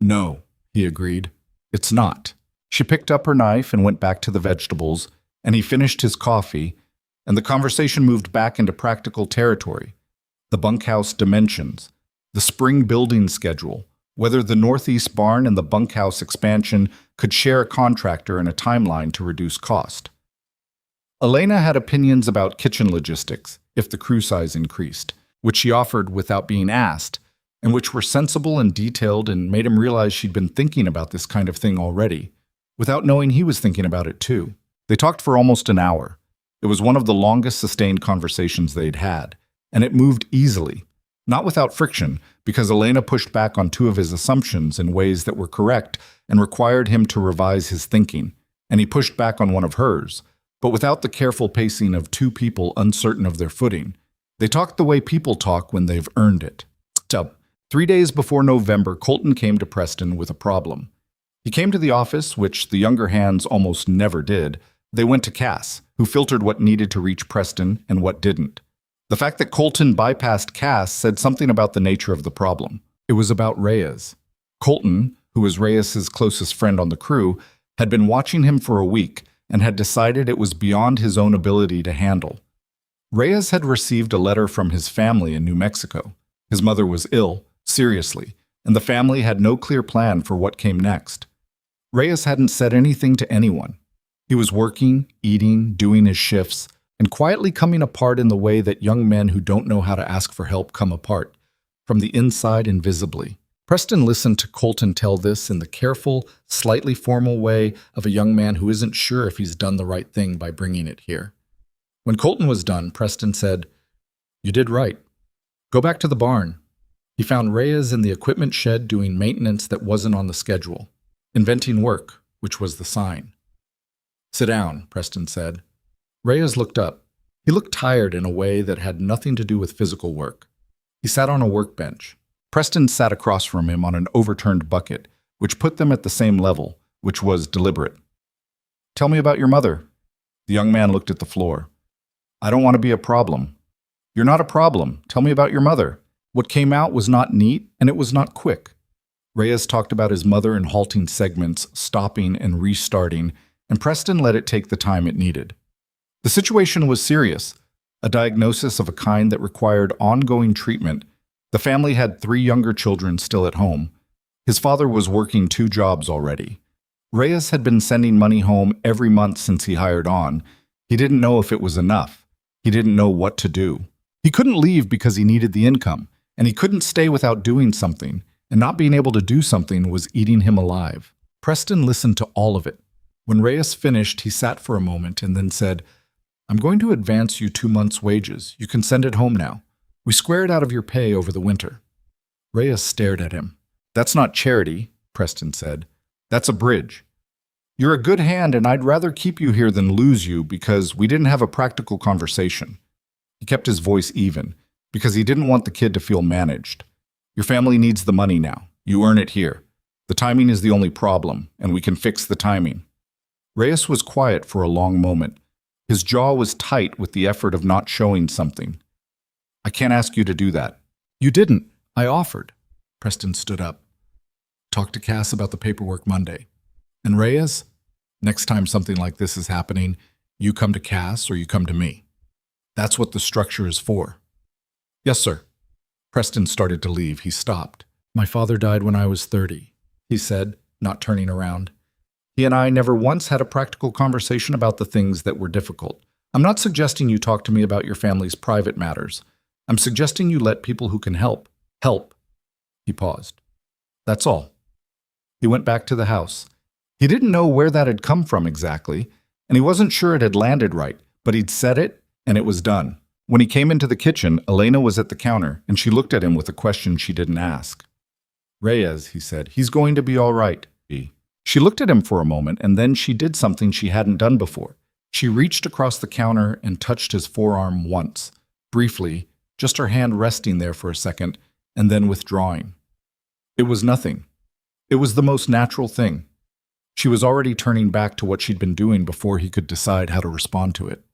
"No," he agreed. "It's not." She picked up her knife and went back to the vegetables, and he finished his coffee, and the conversation moved back into practical territory. The bunkhouse dimensions, the spring building schedule, whether the northeast barn and the bunkhouse expansion could share a contractor and a timeline to reduce cost. Elena had opinions about kitchen logistics, if the crew size increased, which she offered without being asked, and which were sensible and detailed and made him realize she'd been thinking about this kind of thing already, without knowing he was thinking about it too. They talked for almost an hour. It was one of the longest sustained conversations they'd had, and it moved easily. Not without friction, because Elena pushed back on two of his assumptions in ways that were correct and required him to revise his thinking, and he pushed back on one of hers, but without the careful pacing of two people uncertain of their footing. They talked the way people talk when they've earned it. So, 3 days before November, Colton came to Preston with a problem. He came to the office, which the younger hands almost never did. They went to Cass, who filtered what needed to reach Preston and what didn't. The fact that Colton bypassed Cass said something about the nature of the problem. It was about Reyes. Colton, who was Reyes's closest friend on the crew, had been watching him for a week and had decided it was beyond his own ability to handle. Reyes had received a letter from his family in New Mexico. His mother was ill, seriously, and the family had no clear plan for what came next. Reyes hadn't said anything to anyone. He was working, eating, doing his shifts, and quietly coming apart in the way that young men who don't know how to ask for help come apart, from the inside invisibly. Preston listened to Colton tell this in the careful, slightly formal way of a young man who isn't sure if he's done the right thing by bringing it here. When Colton was done, Preston said, "You did right. Go back to the barn." He found Reyes in the equipment shed doing maintenance that wasn't on the schedule, inventing work, which was the sign. "Sit down," Preston said. Reyes looked up. He looked tired in a way that had nothing to do with physical work. He sat on a workbench. Preston sat across from him on an overturned bucket, which put them at the same level, which was deliberate. "Tell me about your mother." The young man looked at the floor. "I don't want to be a problem." "You're not a problem. Tell me about your mother." What came out was not neat, and it was not quick. Reyes talked about his mother in halting segments, stopping and restarting, and Preston let it take the time it needed. The situation was serious, a diagnosis of a kind that required ongoing treatment. The family had 3 younger children still at home. His father was working 2 jobs already. Reyes had been sending money home every month since he hired on. He didn't know if it was enough. He didn't know what to do. He couldn't leave because he needed the income, and he couldn't stay without doing something, and not being able to do something was eating him alive. Preston listened to all of it. When Reyes finished, he sat for a moment and then said, "I'm going to advance you 2 months' wages. You can send it home now. We square it out of your pay over the winter." Reyes stared at him. "That's not charity," Preston said. "That's a bridge. You're a good hand, and I'd rather keep you here than lose you because we didn't have a practical conversation." He kept his voice even, because he didn't want the kid to feel managed. "Your family needs the money now. You earn it here. The timing is the only problem, and we can fix the timing." Reyes was quiet for a long moment. His jaw was tight with the effort of not showing something. "I can't ask you to do that." "You didn't. I offered." Preston stood up. "Talk to Cass about the paperwork Monday. And Reyes, next time something like this is happening, you come to Cass or you come to me. That's what the structure is for." "Yes, sir." Preston started to leave. He stopped. "My father died when I was 30, he said, not turning around. He and I never once had a practical conversation about the things that were difficult. I'm not suggesting you talk to me about your family's private matters. I'm suggesting you let people who can help. He paused. "That's all." He went back to the house. He didn't know where that had come from exactly, and he wasn't sure it had landed right, but he'd said it, and it was done. When he came into the kitchen, Elena was at the counter, and she looked at him with a question she didn't ask. "Reyes," he said, "he's going to be all right." She looked at him for a moment, and then she did something she hadn't done before. She reached across the counter and touched his forearm once, briefly, just her hand resting there for a second, and then withdrawing. It was nothing. It was the most natural thing. She was already turning back to what she'd been doing before he could decide how to respond to it.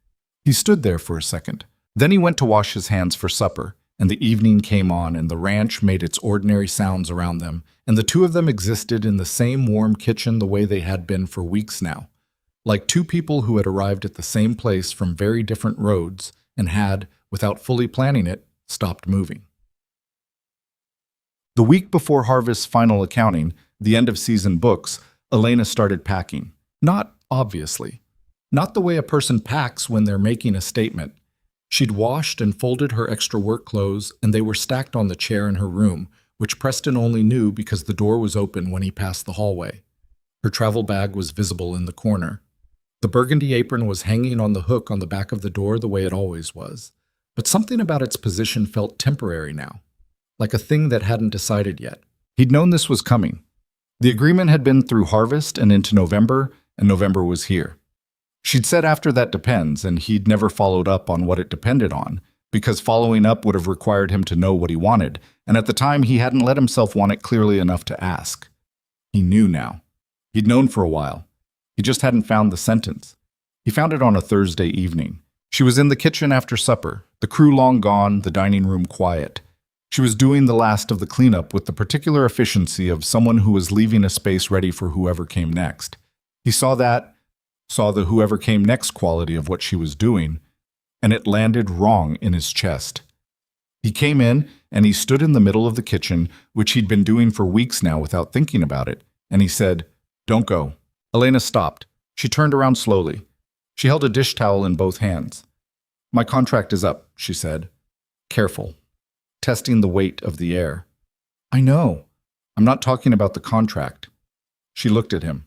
He stood there for a second. Then he went to wash his hands for supper, and the evening came on, and the ranch made its ordinary sounds around them, and the two of them existed in the same warm kitchen the way they had been for weeks now, like two people who had arrived at the same place from very different roads and had, without fully planning it, stopped moving. The week before Harvest's final accounting, the end-of-season books, Elena started packing. Not obviously. Not the way a person packs when they're making a statement. She'd washed and folded her extra work clothes, and they were stacked on the chair in her room, which Preston only knew because the door was open when he passed the hallway. Her travel bag was visible in the corner. The burgundy apron was hanging on the hook on the back of the door the way it always was, but something about its position felt temporary now. like a thing that hadn't decided yet. He'd known this was coming. The agreement had been through harvest and into November, and November was here. She'd said after that depends, and he'd never followed up on what it depended on, because following up would have required him to know what he wanted, and at the time he hadn't let himself want it clearly enough to ask. He knew now. He'd known for a while. He just hadn't found the sentence. He found it on a Thursday evening. She was in the kitchen after supper, the crew long gone, the dining room quiet. She was doing the last of the cleanup with the particular efficiency of someone who was leaving a space ready for whoever came next. He saw the whoever came next quality of what she was doing, and it landed wrong in his chest. He came in, and he stood in the middle of the kitchen, which he'd been doing for weeks now without thinking about it, and he said, "Don't go." Elena stopped. She turned around slowly. She held a dish towel in both hands. "My contract is up," she said. Careful. Testing the weight of the air. "I know. I'm not talking about the contract." She looked at him.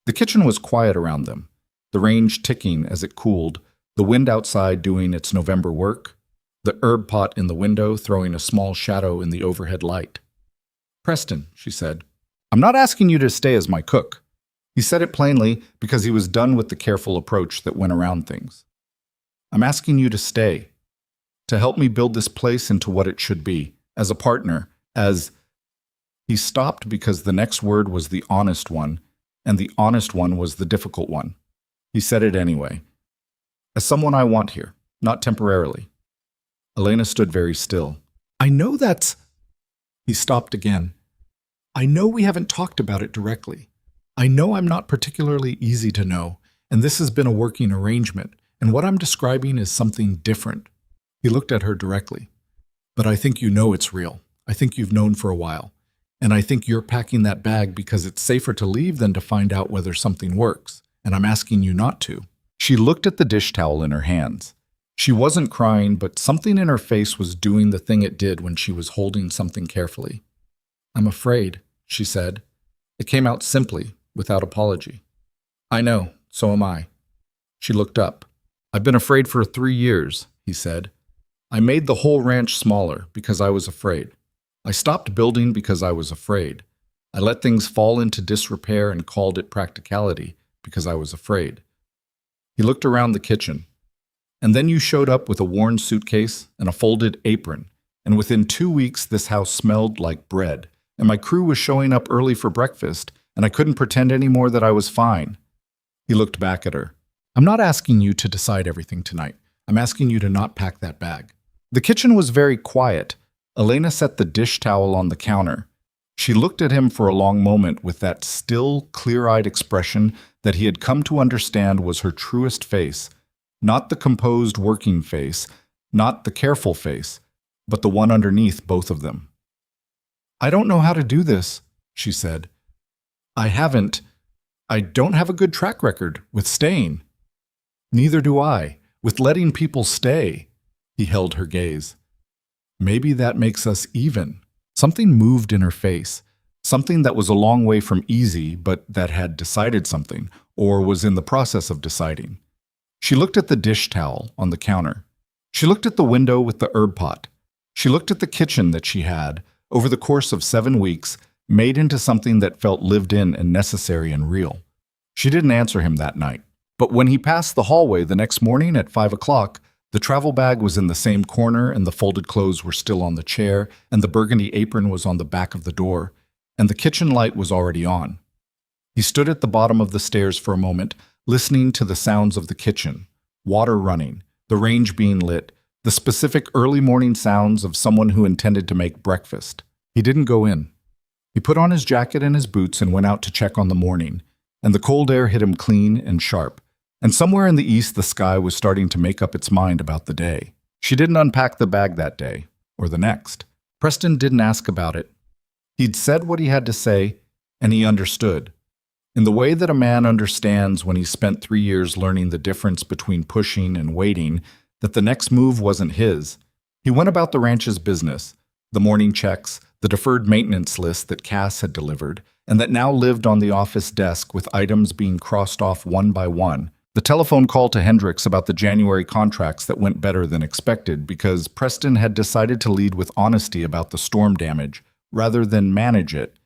The kitchen was quiet around them, the range ticking as it cooled, the wind outside doing its November work, the herb pot in the window throwing a small shadow in the overhead light. "Preston," she said, "I'm not asking you to stay as my cook." He said it plainly because he was done with the careful approach that went around things. "I'm asking you to stay, to help me build this place into what it should be, as a partner, as—" He stopped because the next word was the honest one, and the honest one was the difficult one. He said it anyway. "As someone I want here, not temporarily." Elena stood very still. "I know that's—" He stopped again. "I know we haven't talked about it directly. I know I'm not particularly easy to know, and this has been a working arrangement, and what I'm describing is something different." He looked at her directly. "But I think you know it's real. I think you've known for a while. And I think you're packing that bag because it's safer to leave than to find out whether something works, and I'm asking you not to." She looked at the dish towel in her hands. She wasn't crying, but something in her face was doing the thing it did when she was holding something carefully. "I'm afraid," she said. It came out simply, without apology. "I know, so am I." She looked up. "I've been afraid for 3 years," he said. "I made the whole ranch smaller because I was afraid. I stopped building because I was afraid. I let things fall into disrepair and called it practicality because I was afraid." He looked around the kitchen. "And then you showed up with a worn suitcase and a folded apron, and within 2 weeks this house smelled like bread, and my crew was showing up early for breakfast, and I couldn't pretend anymore that I was fine." He looked back at her. "I'm not asking you to decide everything tonight. I'm asking you to not pack that bag." The kitchen was very quiet. Elena set the dish towel on the counter. She looked at him for a long moment with that still, clear-eyed expression that he had come to understand was her truest face, not the composed working face, not the careful face, but the one underneath both of them. "I don't know how to do this," she said. I don't have a good track record with staying." "Neither do I, with letting people stay." He held her gaze. "Maybe that makes us even." Something moved in her face, something that was a long way from easy, but that had decided something, or was in the process of deciding. She looked at the dish towel on the counter. She looked at the window with the herb pot. She looked at the kitchen that she had, over the course of 7 weeks, made into something that felt lived in and necessary and real. She didn't answer him that night. But when he passed the hallway the next morning at 5 o'clock, the travel bag was in the same corner, and the folded clothes were still on the chair, and the burgundy apron was on the back of the door, and the kitchen light was already on. He stood at the bottom of the stairs for a moment, listening to the sounds of the kitchen, water running, the range being lit, the specific early morning sounds of someone who intended to make breakfast. He didn't go in. He put on his jacket and his boots and went out to check on the morning, and the cold air hit him clean and sharp. And somewhere in the east the sky was starting to make up its mind about the day. She didn't unpack the bag that day, or the next. Preston didn't ask about it. He'd said what he had to say, and he understood. In the way that a man understands when he spent 3 years learning the difference between pushing and waiting, that the next move wasn't his. He went about the ranch's business, the morning checks, the deferred maintenance list that Cass had delivered, and that now lived on the office desk with items being crossed off one by one, The telephone call to Hendricks about the January contracts that went better than expected because Preston had decided to lead with honesty about the storm damage rather than manage it.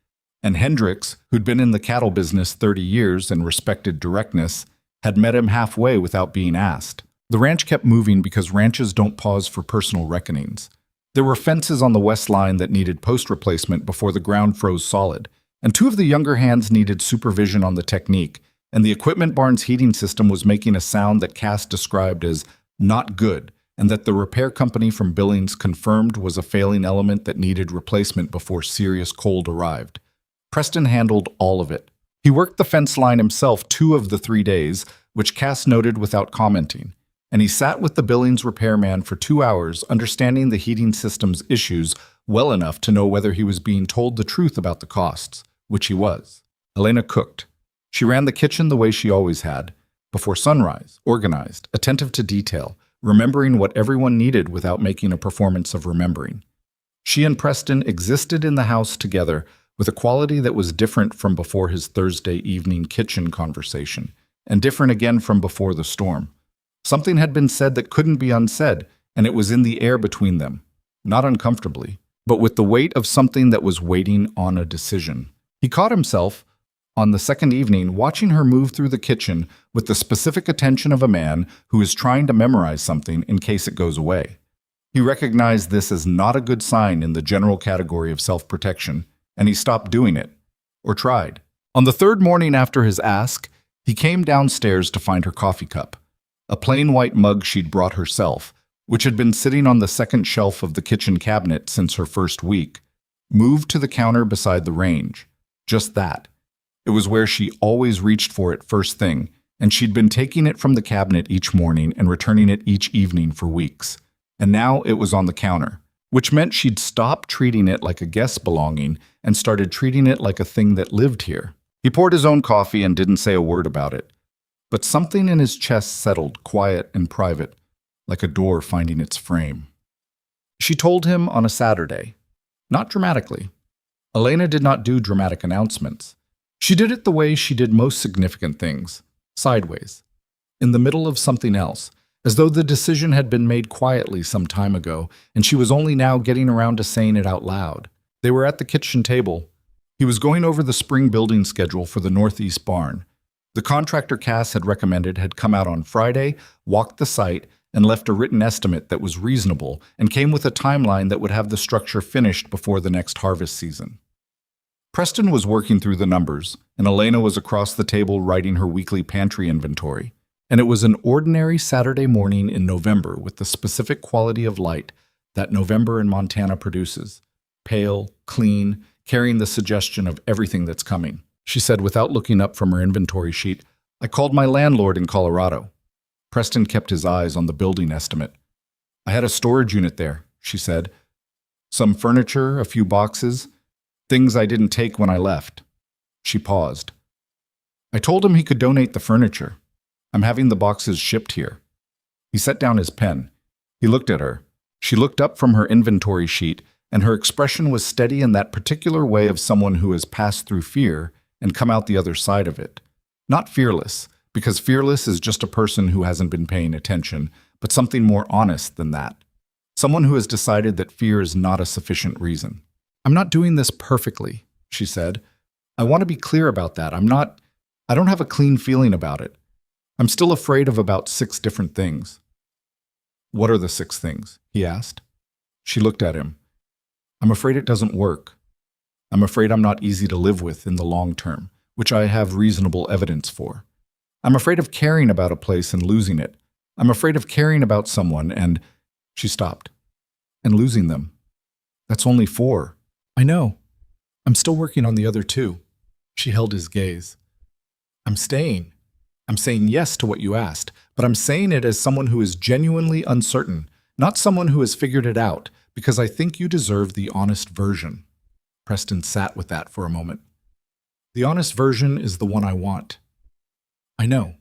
And Hendricks, who'd been in the cattle business 30 years and respected directness, had met him halfway without being asked. The ranch kept moving because ranches don't pause for personal reckonings. There were fences on the west line that needed post replacement before the ground froze solid, and two of the younger hands needed supervision on the technique, and the equipment barn's heating system was making a sound that Cass described as not good, and that the repair company from Billings confirmed was a failing element that needed replacement before serious cold arrived. Preston handled all of it. He worked the fence line himself 2 of the 3 days, which Cass noted without commenting, and he sat with the Billings repairman for 2 hours, understanding the heating system's issues well enough to know whether he was being told the truth about the costs, which he was. Elena cooked. She ran the kitchen the way she always had, before sunrise, organized, attentive to detail, remembering what everyone needed without making a performance of remembering. She and Preston existed in the house together with a quality that was different from before his Thursday evening kitchen conversation, and different again from before the storm. Something had been said that couldn't be unsaid, and it was in the air between them, not uncomfortably, but with the weight of something that was waiting on a decision. He caught himself, on the second evening, watching her move through the kitchen with the specific attention of a man who is trying to memorize something in case it goes away. He recognized this as not a good sign in the general category of self-protection, and he stopped doing it, or tried. On the third morning after his ask, he came downstairs to find her coffee cup, a plain white mug she'd brought herself, which had been sitting on the second shelf of the kitchen cabinet since her first week, moved to the counter beside the range. Just that. It was where she always reached for it first thing, and she'd been taking it from the cabinet each morning and returning it each evening for weeks. And now it was on the counter, which meant she'd stopped treating it like a guest belonging and started treating it like a thing that lived here. He poured his own coffee and didn't say a word about it. But something in his chest settled, quiet and private, like a door finding its frame. She told him on a Saturday, not dramatically. Elena did not do dramatic announcements. She did it the way she did most significant things, sideways, in the middle of something else, as though the decision had been made quietly some time ago, and she was only now getting around to saying it out loud. They were at the kitchen table. He was going over the spring building schedule for the northeast barn. The contractor Cass had recommended had come out on Friday, walked the site, and left a written estimate that was reasonable and came with a timeline that would have the structure finished before the next harvest season. Preston was working through the numbers, and Elena was across the table writing her weekly pantry inventory. And it was an ordinary Saturday morning in November with the specific quality of light that November in Montana produces. Pale, clean, carrying the suggestion of everything that's coming. She said without looking up from her inventory sheet, "I called my landlord in Colorado." Preston kept his eyes on the building estimate. "I had a storage unit there," she said. "Some furniture, a few boxes. Things I didn't take when I left." She paused. "I told him he could donate the furniture. I'm having the boxes shipped here." He set down his pen. He looked at her. She looked up from her inventory sheet, and her expression was steady in that particular way of someone who has passed through fear and come out the other side of it. Not fearless, because fearless is just a person who hasn't been paying attention, but something more honest than that. Someone who has decided that fear is not a sufficient reason. "I'm not doing this perfectly," she said. "I want to be clear about that. I don't have a clean feeling about it. I'm still afraid of about 6 different things." "What are the 6 things?" he asked. She looked at him. "I'm afraid it doesn't work. I'm afraid I'm not easy to live with in the long term, which I have reasonable evidence for. I'm afraid of caring about a place and losing it. I'm afraid of caring about someone and—" She stopped. "And losing them. That's only 4. "I know. I'm still working on the other 2. She held his gaze. "I'm staying. I'm saying yes to what you asked, but I'm saying it as someone who is genuinely uncertain, not someone who has figured it out, because I think you deserve the honest version." Preston sat with that for a moment. "The honest version is the one I want." "I know."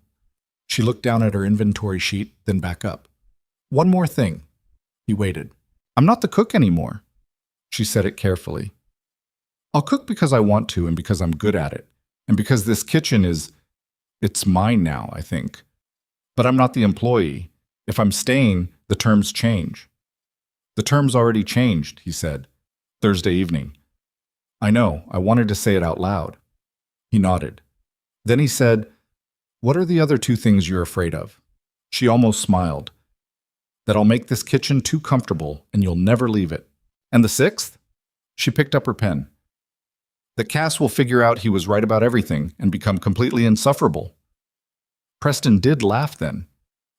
She looked down at her inventory sheet, then back up. "One more thing." He waited. "I'm not the cook anymore." She said it carefully. "I'll cook because I want to and because I'm good at it, and because this kitchen it's mine now, I think. But I'm not the employee. If I'm staying, the terms change. The terms already changed, he said, Thursday evening. I know, I wanted to say it out loud. He nodded. Then he said, What are the other two things you're afraid of? She almost smiled. That I'll make this kitchen too comfortable and you'll never leave it. And the sixth? She picked up her pen. That Cass will figure out he was right about everything and become completely insufferable. Preston did laugh then.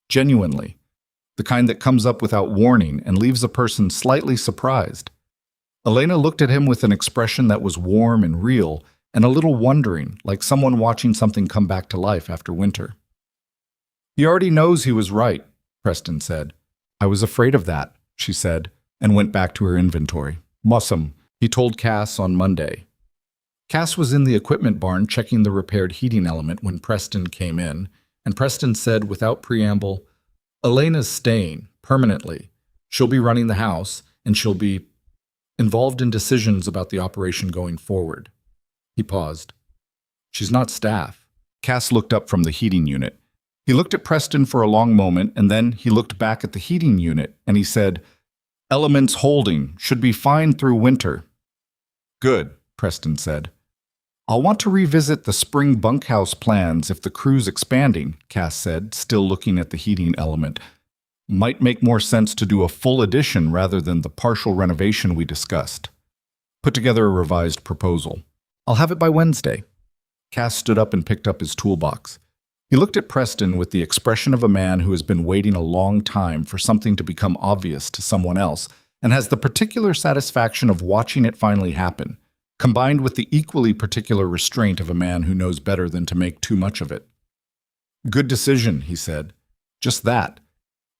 Genuinely. The kind that comes up without warning and leaves a person slightly surprised. Elena looked at him with an expression that was warm and real and a little wondering, like someone watching something come back to life after winter. He already knows he was right, Preston said. I was afraid of that, she said, and went back to her inventory. Mussum, he told Cass on Monday. Cass was in the equipment barn checking the repaired heating element when Preston came in, and Preston said without preamble, Elena's staying, permanently. She'll be running the house, and she'll be involved in decisions about the operation going forward. He paused. She's not staff. Cass looked up from the heating unit. He looked at Preston for a long moment, and then he looked back at the heating unit, and he said, Elements holding, should be fine through winter. Good, Preston said. I'll want to revisit the spring bunkhouse plans if the crew's expanding, Cass said, still looking at the heating element. Might make more sense to do a full addition rather than the partial renovation we discussed. Put together a revised proposal. I'll have it by Wednesday. Cass stood up and picked up his toolbox. He looked at Preston with the expression of a man who has been waiting a long time for something to become obvious to someone else and has the particular satisfaction of watching it finally happen, combined with the equally particular restraint of a man who knows better than to make too much of it. Good decision, he said. Just that.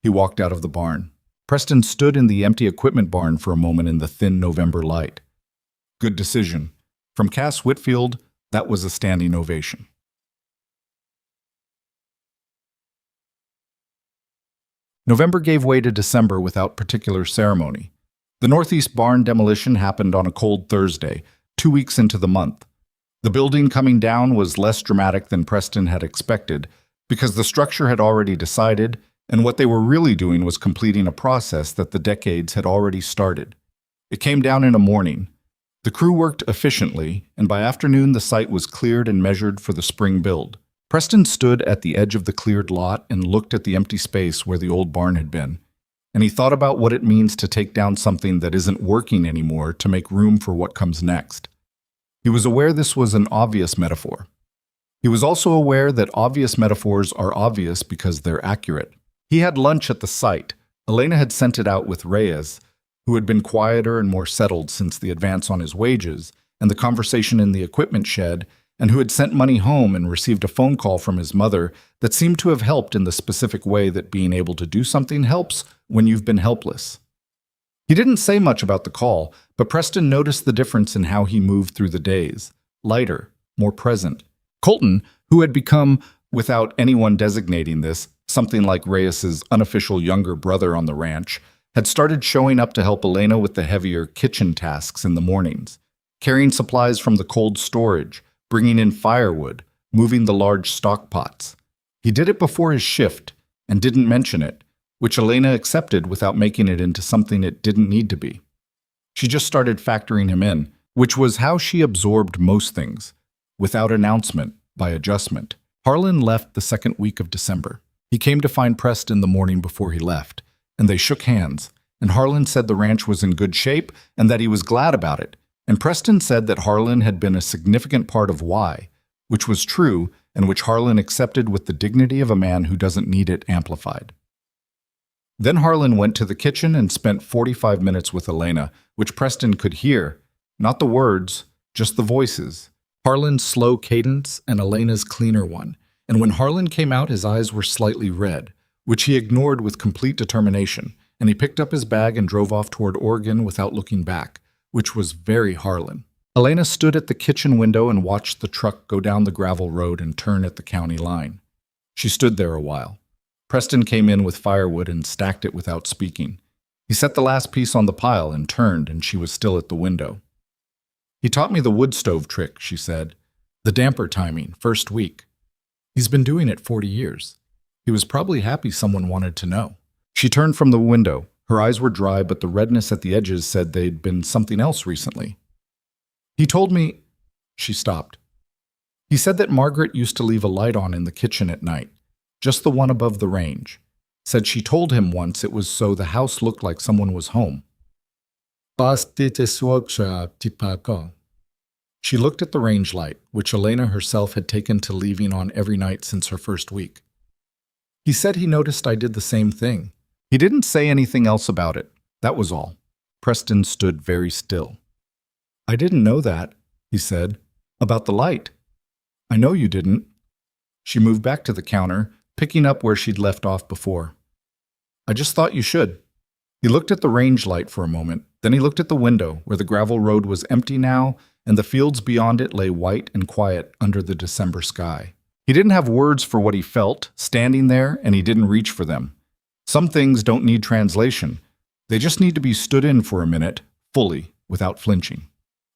He walked out of the barn. Preston stood in the empty equipment barn for a moment in the thin November light. Good decision. From Cass Whitfield, that was a standing ovation. November gave way to December without particular ceremony. The northeast barn demolition happened on a cold Thursday, 2 weeks into the month. The building coming down was less dramatic than Preston had expected because the structure had already decided, and what they were really doing was completing a process that the decades had already started. It came down in a morning. The crew worked efficiently, and by afternoon the site was cleared and measured for the spring build. Preston stood at the edge of the cleared lot and looked at the empty space where the old barn had been, and he thought about what it means to take down something that isn't working anymore to make room for what comes next. He was aware this was an obvious metaphor. He was also aware that obvious metaphors are obvious because they're accurate. He had lunch at the site. Elena had sent it out with Reyes, who had been quieter and more settled since the advance on his wages and the conversation in the equipment shed, and who had sent money home and received a phone call from his mother that seemed to have helped in the specific way that being able to do something helps when you've been helpless. He didn't say much about the call, but Preston noticed the difference in how he moved through the days, lighter, more present. Colton, who had become, without anyone designating this, something like Reyes's unofficial younger brother on the ranch, had started showing up to help Elena with the heavier kitchen tasks in the mornings, carrying supplies from the cold storage, bringing in firewood, moving the large stock pots. He did it before his shift and didn't mention it, which Elena accepted without making it into something it didn't need to be. She just started factoring him in, which was how she absorbed most things, without announcement, by adjustment. Harlan left the second week of December. He came to find Preston the morning before he left, and they shook hands, and Harlan said the ranch was in good shape and that he was glad about it. And Preston said that Harlan had been a significant part of why, which was true and which Harlan accepted with the dignity of a man who doesn't need it amplified. Then Harlan went to the kitchen and spent 45 minutes with Elena, which Preston could hear, not the words, just the voices, Harlan's slow cadence and Elena's cleaner one, and when Harlan came out his eyes were slightly red, which he ignored with complete determination, and he picked up his bag and drove off toward Oregon without looking back, which was very Harlan. Elena stood at the kitchen window and watched the truck go down the gravel road and turn at the county line. She stood there a while. Preston came in with firewood and stacked it without speaking. He set the last piece on the pile and turned, and she was still at the window. He taught me the wood stove trick, she said. The damper timing, first week. He's been doing it 40 years. He was probably happy someone wanted to know. She turned from the window. Her eyes were dry, but the redness at the edges said they'd been something else recently. He told me... She stopped. He said that Margaret used to leave a light on in the kitchen at night, just the one above the range. Said she told him once it was so the house looked like someone was home. She looked at the range light, which Elena herself had taken to leaving on every night since her first week. He said he noticed I did the same thing. He didn't say anything else about it. That was all. Preston stood very still. I didn't know that, he said. About the light. I know you didn't. She moved back to the counter, picking up where she'd left off before. I just thought you should. He looked at the range light for a moment. Then he looked at the window, where the gravel road was empty now, and the fields beyond it lay white and quiet under the December sky. He didn't have words for what he felt, standing there, and he didn't reach for them. Some things don't need translation. They just need to be stood in for a minute, fully, without flinching.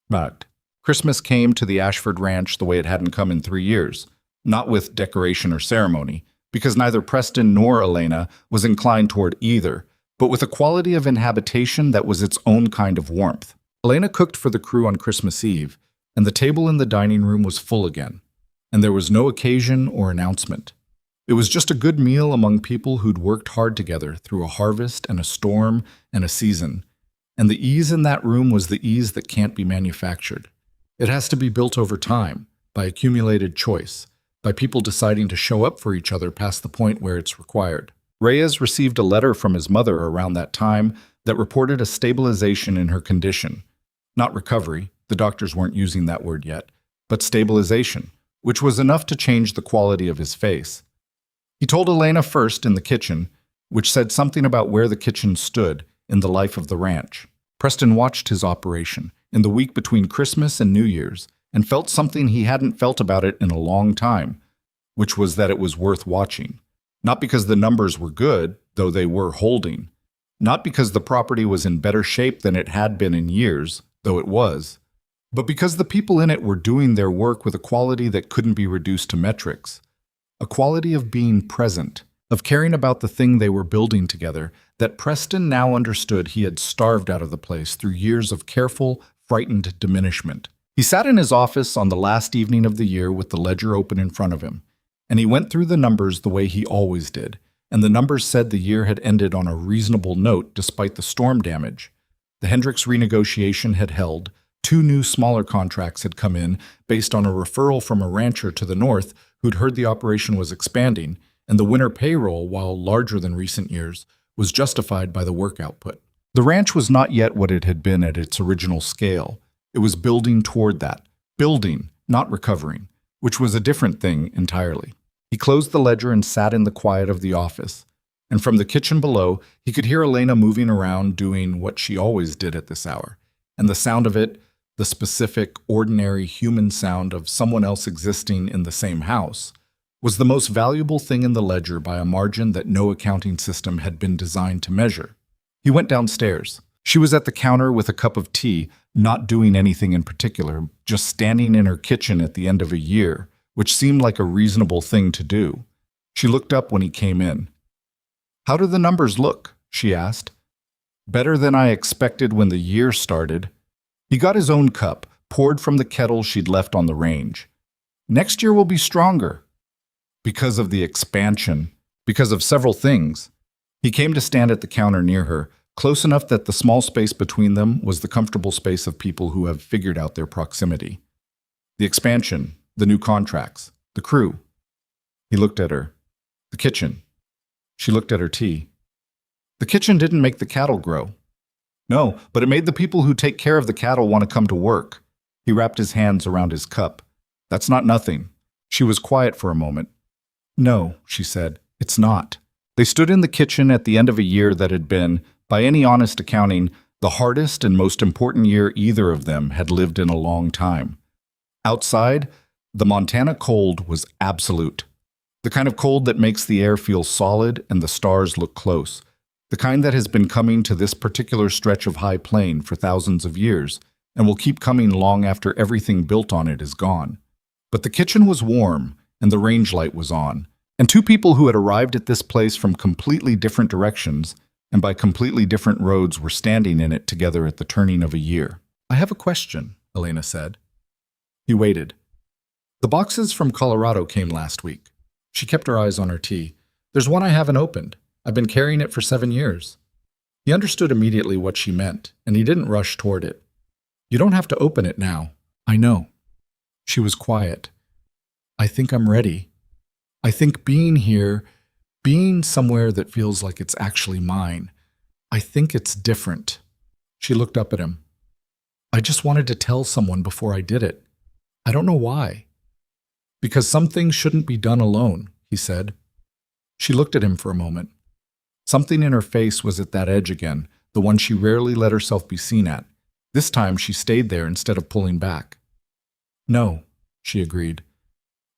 But Christmas came to the Ashford Ranch the way it hadn't come in 3 years, not with decoration or ceremony, because neither Preston nor Elena was inclined toward either, but with a quality of inhabitation that was its own kind of warmth. Elena cooked for the crew on Christmas Eve, and the table in the dining room was full again, and there was no occasion or announcement. It was just a good meal among people who'd worked hard together through a harvest and a storm and a season, and the ease in that room was the ease that can't be manufactured. It has to be built over time, by accumulated choice, by people deciding to show up for each other past the point where it's required. Reyes received a letter from his mother around that time that reported a stabilization in her condition. Not recovery, the doctors weren't using that word yet, but stabilization, which was enough to change the quality of his face. He told Elena first in the kitchen, which said something about where the kitchen stood in the life of the ranch. Preston watched his operation in the week between Christmas and New Year's and felt something he hadn't felt about it in a long time, which was that it was worth watching. Not because the numbers were good, though they were holding. Not because the property was in better shape than it had been in years, though it was. But because the people in it were doing their work with a quality that couldn't be reduced to metrics. A quality of being present, of caring about the thing they were building together, that Preston now understood he had starved out of the place through years of careful, frightened diminishment. He sat in his office on the last evening of the year with the ledger open in front of him, and he went through the numbers the way he always did, and the numbers said the year had ended on a reasonable note despite the storm damage. The Hendricks renegotiation had held, 2 new smaller contracts had come in based on a referral from a rancher to the north who'd heard the operation was expanding, and the winter payroll, while larger than recent years, was justified by the work output. The ranch was not yet what it had been at its original scale. It was building toward that. Building, not recovering, which was a different thing entirely. He closed the ledger and sat in the quiet of the office, and from the kitchen below, he could hear Elena moving around doing what she always did at this hour, and the sound of it, the specific, ordinary human sound of someone else existing in the same house, was the most valuable thing in the ledger by a margin that no accounting system had been designed to measure. He went downstairs. She was at the counter with a cup of tea, not doing anything in particular, just standing in her kitchen at the end of a year, which seemed like a reasonable thing to do. She looked up when he came in. "How do the numbers look?" she asked. "Better than I expected when the year started." He got his own cup, poured from the kettle she'd left on the range. "Next year will be stronger." Because of the expansion, because of several things. He came to stand at the counter near her, close enough that the small space between them was the comfortable space of people who have figured out their proximity. The expansion, the new contracts, the crew. He looked at her. The kitchen. She looked at her tea. The kitchen didn't make the cattle grow. No, but it made the people who take care of the cattle want to come to work. He wrapped his hands around his cup. "That's not nothing." She was quiet for a moment. "No," she said, "it's not." They stood in the kitchen at the end of a year that had been, by any honest accounting, the hardest and most important year either of them had lived in a long time. Outside, the Montana cold was absolute. The kind of cold that makes the air feel solid and the stars look close. The kind that has been coming to this particular stretch of high plain for thousands of years and will keep coming long after everything built on it is gone. But the kitchen was warm, and the range light was on, And two people who had arrived at this place from completely different directions and by completely different roads were standing in it together at the turning of a year. "I have a question," Elena said. He waited. "The boxes from Colorado came last week." She kept her eyes on her tea. "There's one I haven't opened. I've been carrying it for 7 years. He understood immediately what she meant, and he didn't rush toward it. "You don't have to open it now." "I know." She was quiet. "I think I'm ready. I think being here, being somewhere that feels like it's actually mine, I think it's different." She looked up at him. "I just wanted to tell someone before I did it. I don't know why." "Because some things shouldn't be done alone," he said. She looked at him for a moment. Something in her face was at that edge again, the one she rarely let herself be seen at. This time she stayed there instead of pulling back. "No," she agreed.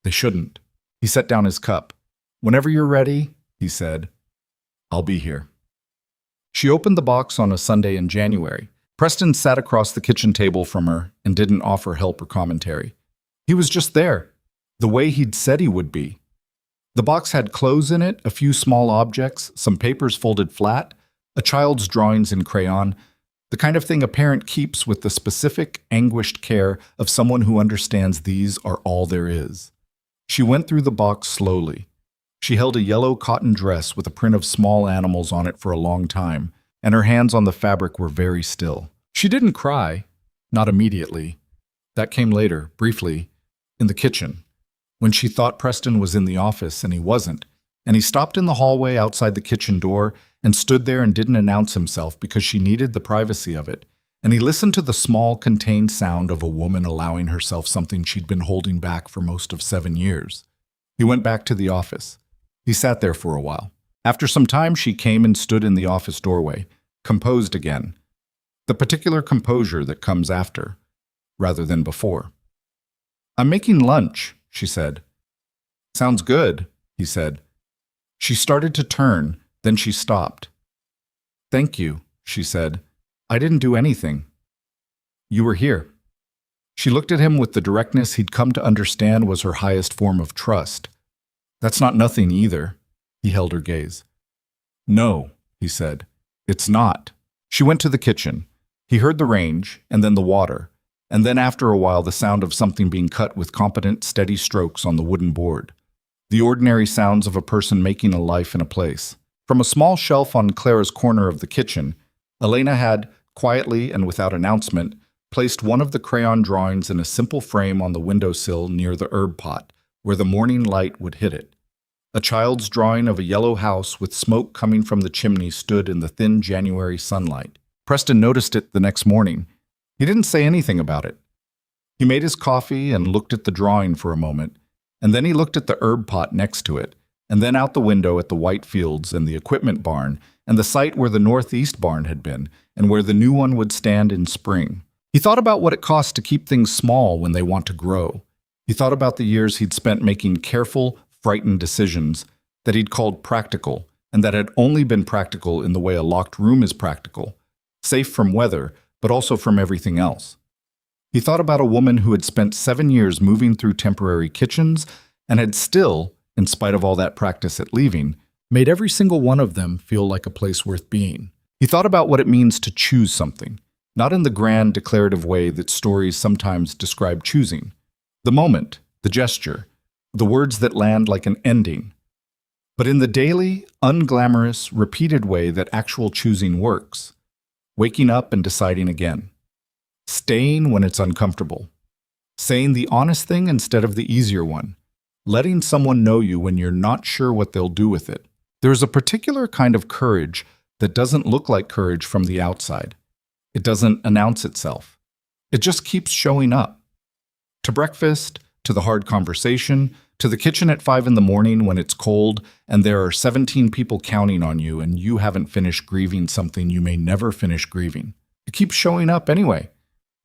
"They shouldn't." He set down his cup. "Whenever you're ready," he said, "I'll be here." She opened the box on a Sunday in January. Preston sat across the kitchen table from her and didn't offer help or commentary. He was just there, the way he'd said he would be. The box had clothes in it, a few small objects, some papers folded flat, a child's drawings in crayon, the kind of thing a parent keeps with the specific, anguished care of someone who understands these are all there is. She went through the box slowly. She held a yellow cotton dress with a print of small animals on it for a long time, and her hands on the fabric were very still. She didn't cry, not immediately. That came later, briefly, in the kitchen, when she thought Preston was in the office and he wasn't, and he stopped in the hallway outside the kitchen door and stood there and didn't announce himself because she needed the privacy of it, and he listened to the small, contained sound of a woman allowing herself something she'd been holding back for most of 7 years. He went back to the office. He sat there for a while. After some time, she came and stood in the office doorway, composed again. The particular composure that comes after, rather than before. "I'm making lunch," she said. "Sounds good," he said. She started to turn, then she stopped. "Thank you," she said. "I didn't do anything. You were here." She looked at him with the directness he'd come to understand was her highest form of trust. "That's not nothing either." He held her gaze. "No," he said. "It's not." She went to the kitchen. He heard the range, and then the water, and then after a while the sound of something being cut with competent, steady strokes on the wooden board. The ordinary sounds of a person making a life in a place. From a small shelf on Clara's corner of the kitchen, Elena had, quietly and without announcement, placed one of the crayon drawings in a simple frame on the windowsill near the herb pot, where the morning light would hit it. A child's drawing of a yellow house with smoke coming from the chimney stood in the thin January sunlight. Preston noticed it the next morning. He didn't say anything about it. He made his coffee and looked at the drawing for a moment, and then he looked at the herb pot next to it, and then out the window at the white fields and the equipment barn, and the site where the northeast barn had been, and where the new one would stand in spring. He thought about what it costs to keep things small when they want to grow. He thought about the years he'd spent making careful, frightened decisions that he'd called practical, and that had only been practical in the way a locked room is practical, safe from weather, but also from everything else. He thought about a woman who had spent 7 years moving through temporary kitchens and had still, in spite of all that practice at leaving, made every single one of them feel like a place worth being. He thought about what it means to choose something, not in the grand declarative way that stories sometimes describe choosing. The moment, the gesture, the words that land like an ending, but in the daily, unglamorous, repeated way that actual choosing works. Waking up and deciding again. Staying when it's uncomfortable. Saying the honest thing instead of the easier one. Letting someone know you when you're not sure what they'll do with it. There's a particular kind of courage that doesn't look like courage from the outside. It doesn't announce itself. It just keeps showing up. To breakfast, to the hard conversation, to the kitchen at 5 in the morning when it's cold and there are 17 people counting on you and you haven't finished grieving something you may never finish grieving. It keeps showing up anyway.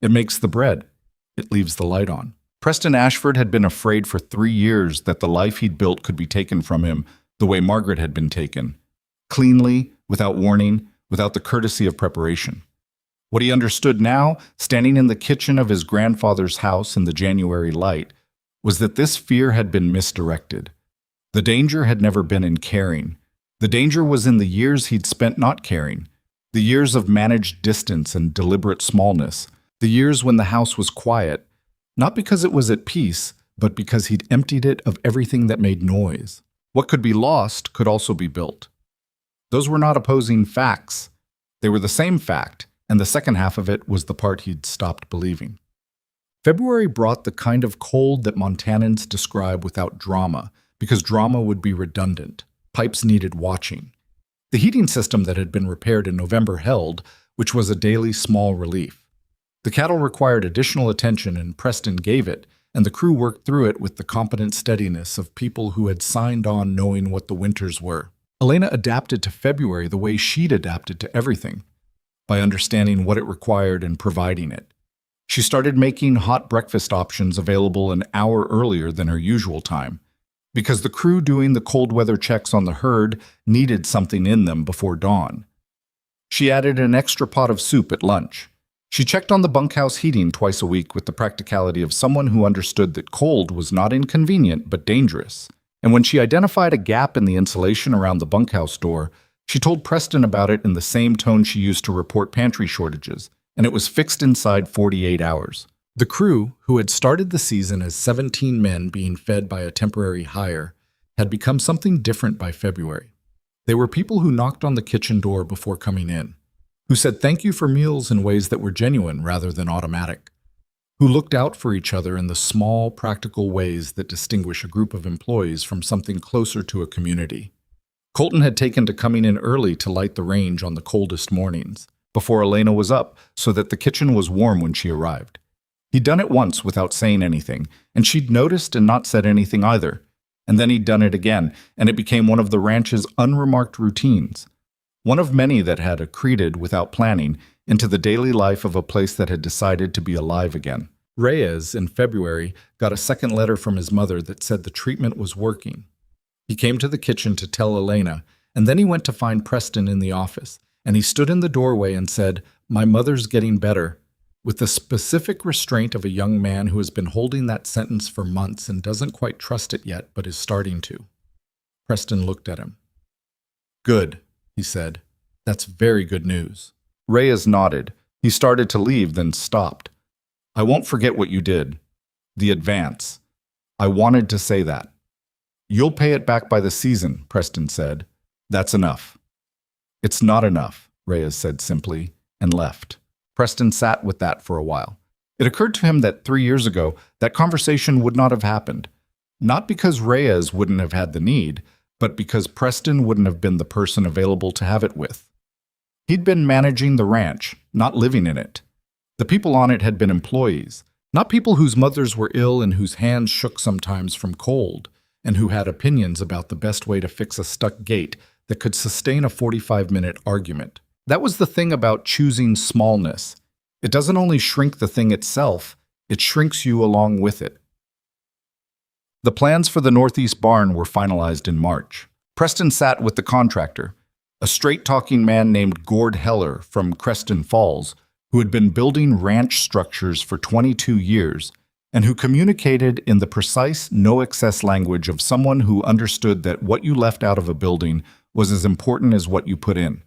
It makes the bread. It leaves the light on. Preston Ashford had been afraid for 3 years that the life he'd built could be taken from him the way Margaret had been taken. Cleanly, without warning, without the courtesy of preparation. What he understood now, standing in the kitchen of his grandfather's house in the January light, was that this fear had been misdirected. The danger had never been in caring. The danger was in the years he'd spent not caring, the years of managed distance and deliberate smallness, the years when the house was quiet, not because it was at peace, but because he'd emptied it of everything that made noise. What could be lost could also be built. Those were not opposing facts. They were the same fact, and the second half of it was the part he'd stopped believing. February brought the kind of cold that Montanans describe without drama, because drama would be redundant. Pipes needed watching. The heating system that had been repaired in November held, which was a daily small relief. The cattle required additional attention, and Preston gave it, and the crew worked through it with the competent steadiness of people who had signed on knowing what the winters were. Elena adapted to February the way she'd adapted to everything, by understanding what it required and providing it. She started making hot breakfast options available an hour earlier than her usual time, because the crew doing the cold weather checks on the herd needed something in them before dawn. She added an extra pot of soup at lunch. She checked on the bunkhouse heating twice a week with the practicality of someone who understood that cold was not inconvenient but dangerous. And when she identified a gap in the insulation around the bunkhouse door, she told Preston about it in the same tone she used to report pantry shortages, and it was fixed inside 48 hours. The crew, who had started the season as 17 men being fed by a temporary hire, had become something different by February. They were people who knocked on the kitchen door before coming in, who said thank you for meals in ways that were genuine rather than automatic, who looked out for each other in the small, practical ways that distinguish a group of employees from something closer to a community. Colton had taken to coming in early to light the range on the coldest mornings, before Elena was up, so that the kitchen was warm when she arrived. He'd done it once without saying anything, and she'd noticed and not said anything either. And then he'd done it again, and it became one of the ranch's unremarked routines. One of many that had accreted without planning into the daily life of a place that had decided to be alive again. Reyes, in February, got a second letter from his mother that said the treatment was working. He came to the kitchen to tell Elena, and then he went to find Preston in the office, and he stood in the doorway and said, "My mother's getting better," with the specific restraint of a young man who has been holding that sentence for months and doesn't quite trust it yet, but is starting to. Preston looked at him. "Good," he said. "That's very good news." Reyes nodded. He started to leave, then stopped. "I won't forget what you did. The advance. I wanted to say that." "You'll pay it back by the season," Preston said. "That's enough." "It's not enough," Reyes said simply, and left. Preston sat with that for a while. It occurred to him that 3 years ago, that conversation would not have happened. Not because Reyes wouldn't have had the need, but because Preston wouldn't have been the person available to have it with. He'd been managing the ranch, not living in it. The people on it had been employees, not people whose mothers were ill and whose hands shook sometimes from cold, and who had opinions about the best way to fix a stuck gate that could sustain a 45-minute argument. That was the thing about choosing smallness. It doesn't only shrink the thing itself, it shrinks you along with it. The plans for the Northeast barn were finalized in March. Preston sat with the contractor, a straight-talking man named Gord Heller from Creston Falls, who had been building ranch structures for 22 years, and who communicated in the precise, no-excess language of someone who understood that what you left out of a building was as important as what you put in.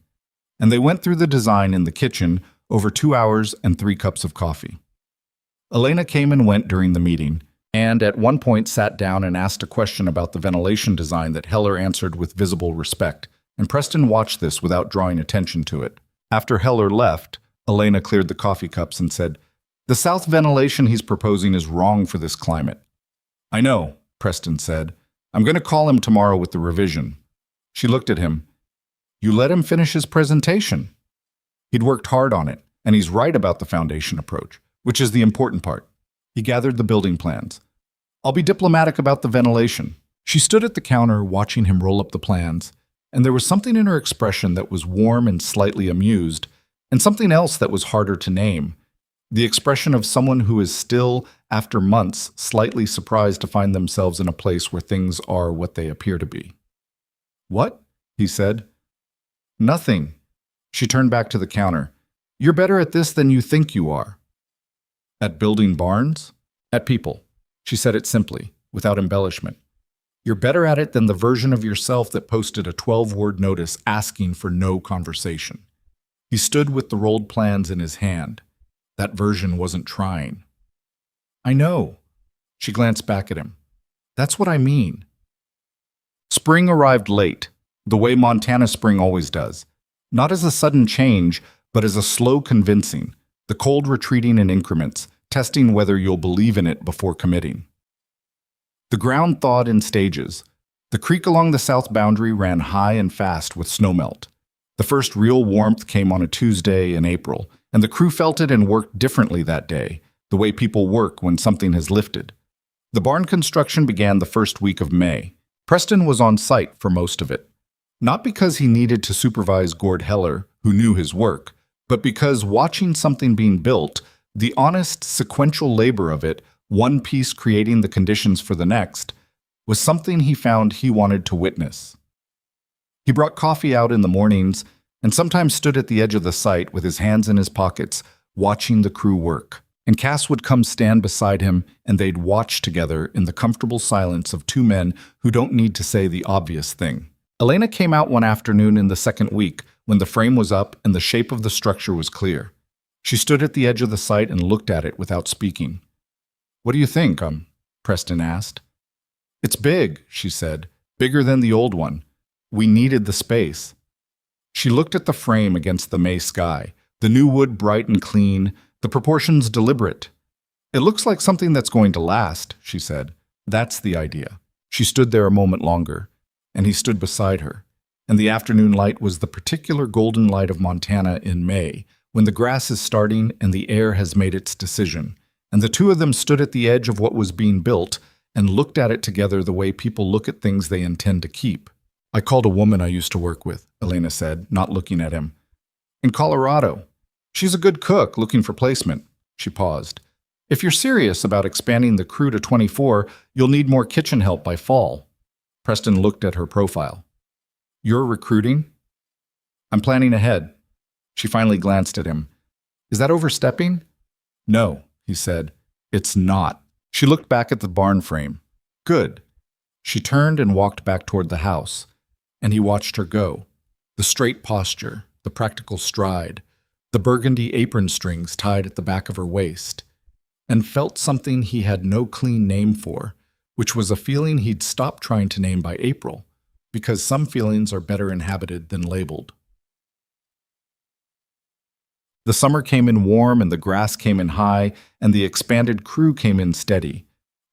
And they went through the design in the kitchen over 2 hours and 3 cups of coffee. Elena came and went during the meeting, and at one point sat down and asked a question about the ventilation design that Heller answered with visible respect, and Preston watched this without drawing attention to it. After Heller left, Elena cleared the coffee cups and said, "The south ventilation he's proposing is wrong for this climate." "I know," Preston said. "I'm going to call him tomorrow with the revision." She looked at him. "You let him finish his presentation." He'd worked hard on it, and he's right about the foundation approach, which is the important part. He gathered the building plans. "I'll be diplomatic about the ventilation." She stood at the counter watching him roll up the plans, and there was something in her expression that was warm and slightly amused, and something else that was harder to name. The expression of someone who is still, after months, slightly surprised to find themselves in a place where things are what they appear to be. "What?" he said. "Nothing." She turned back to the counter. "You're better at this than you think you are." "At building barns?" "At people." She said it simply, without embellishment. You're better at it than the version of yourself that posted a 12-word notice asking for no conversation. He stood with the rolled plans in his hand. That version wasn't trying. I know. She glanced back at him. That's what I mean. Spring arrived late, the way Montana spring always does. Not as a sudden change, but as a slow convincing, the cold retreating in increments, testing whether you'll believe in it before committing. The ground thawed in stages. The creek along the south boundary ran high and fast with snowmelt. The first real warmth came on a Tuesday in April, and the crew felt it and worked differently that day, the way people work when something has lifted. The barn construction began the first week of May. Preston was on site for most of it. Not because he needed to supervise Gord Heller, who knew his work, but because watching something being built, the honest, sequential labor of it, one piece creating the conditions for the next, was something he found he wanted to witness. He brought coffee out in the mornings and sometimes stood at the edge of the site with his hands in his pockets, watching the crew work. And Cass would come stand beside him, and they'd watch together in the comfortable silence of two men who don't need to say the obvious thing. Elena came out one afternoon in the second week, when the frame was up and the shape of the structure was clear. She stood at the edge of the site and looked at it without speaking. What do you think, Preston asked. It's big, she said, bigger than the old one. We needed the space. She looked at the frame against the May sky, the new wood bright and clean, the proportions deliberate. It looks like something that's going to last, she said. That's the idea. She stood there a moment longer, and he stood beside her. And the afternoon light was the particular golden light of Montana in May, when the grass is starting and the air has made its decision. And the two of them stood at the edge of what was being built and looked at it together the way people look at things they intend to keep. I called a woman I used to work with, Elena said, not looking at him. In Colorado. She's a good cook looking for placement. She paused. If you're serious about expanding the crew to 24, you'll need more kitchen help by fall. Preston looked at her profile. You're recruiting? I'm planning ahead. She finally glanced at him. Is that overstepping? No, he said. It's not. She looked back at the barn frame. Good. She turned and walked back toward the house, and he watched her go. The straight posture, the practical stride, the burgundy apron strings tied at the back of her waist, and felt something he had no clean name for, which was a feeling he'd stopped trying to name by April, because some feelings are better inhabited than labeled. The summer came in warm and the grass came in high and the expanded crew came in steady.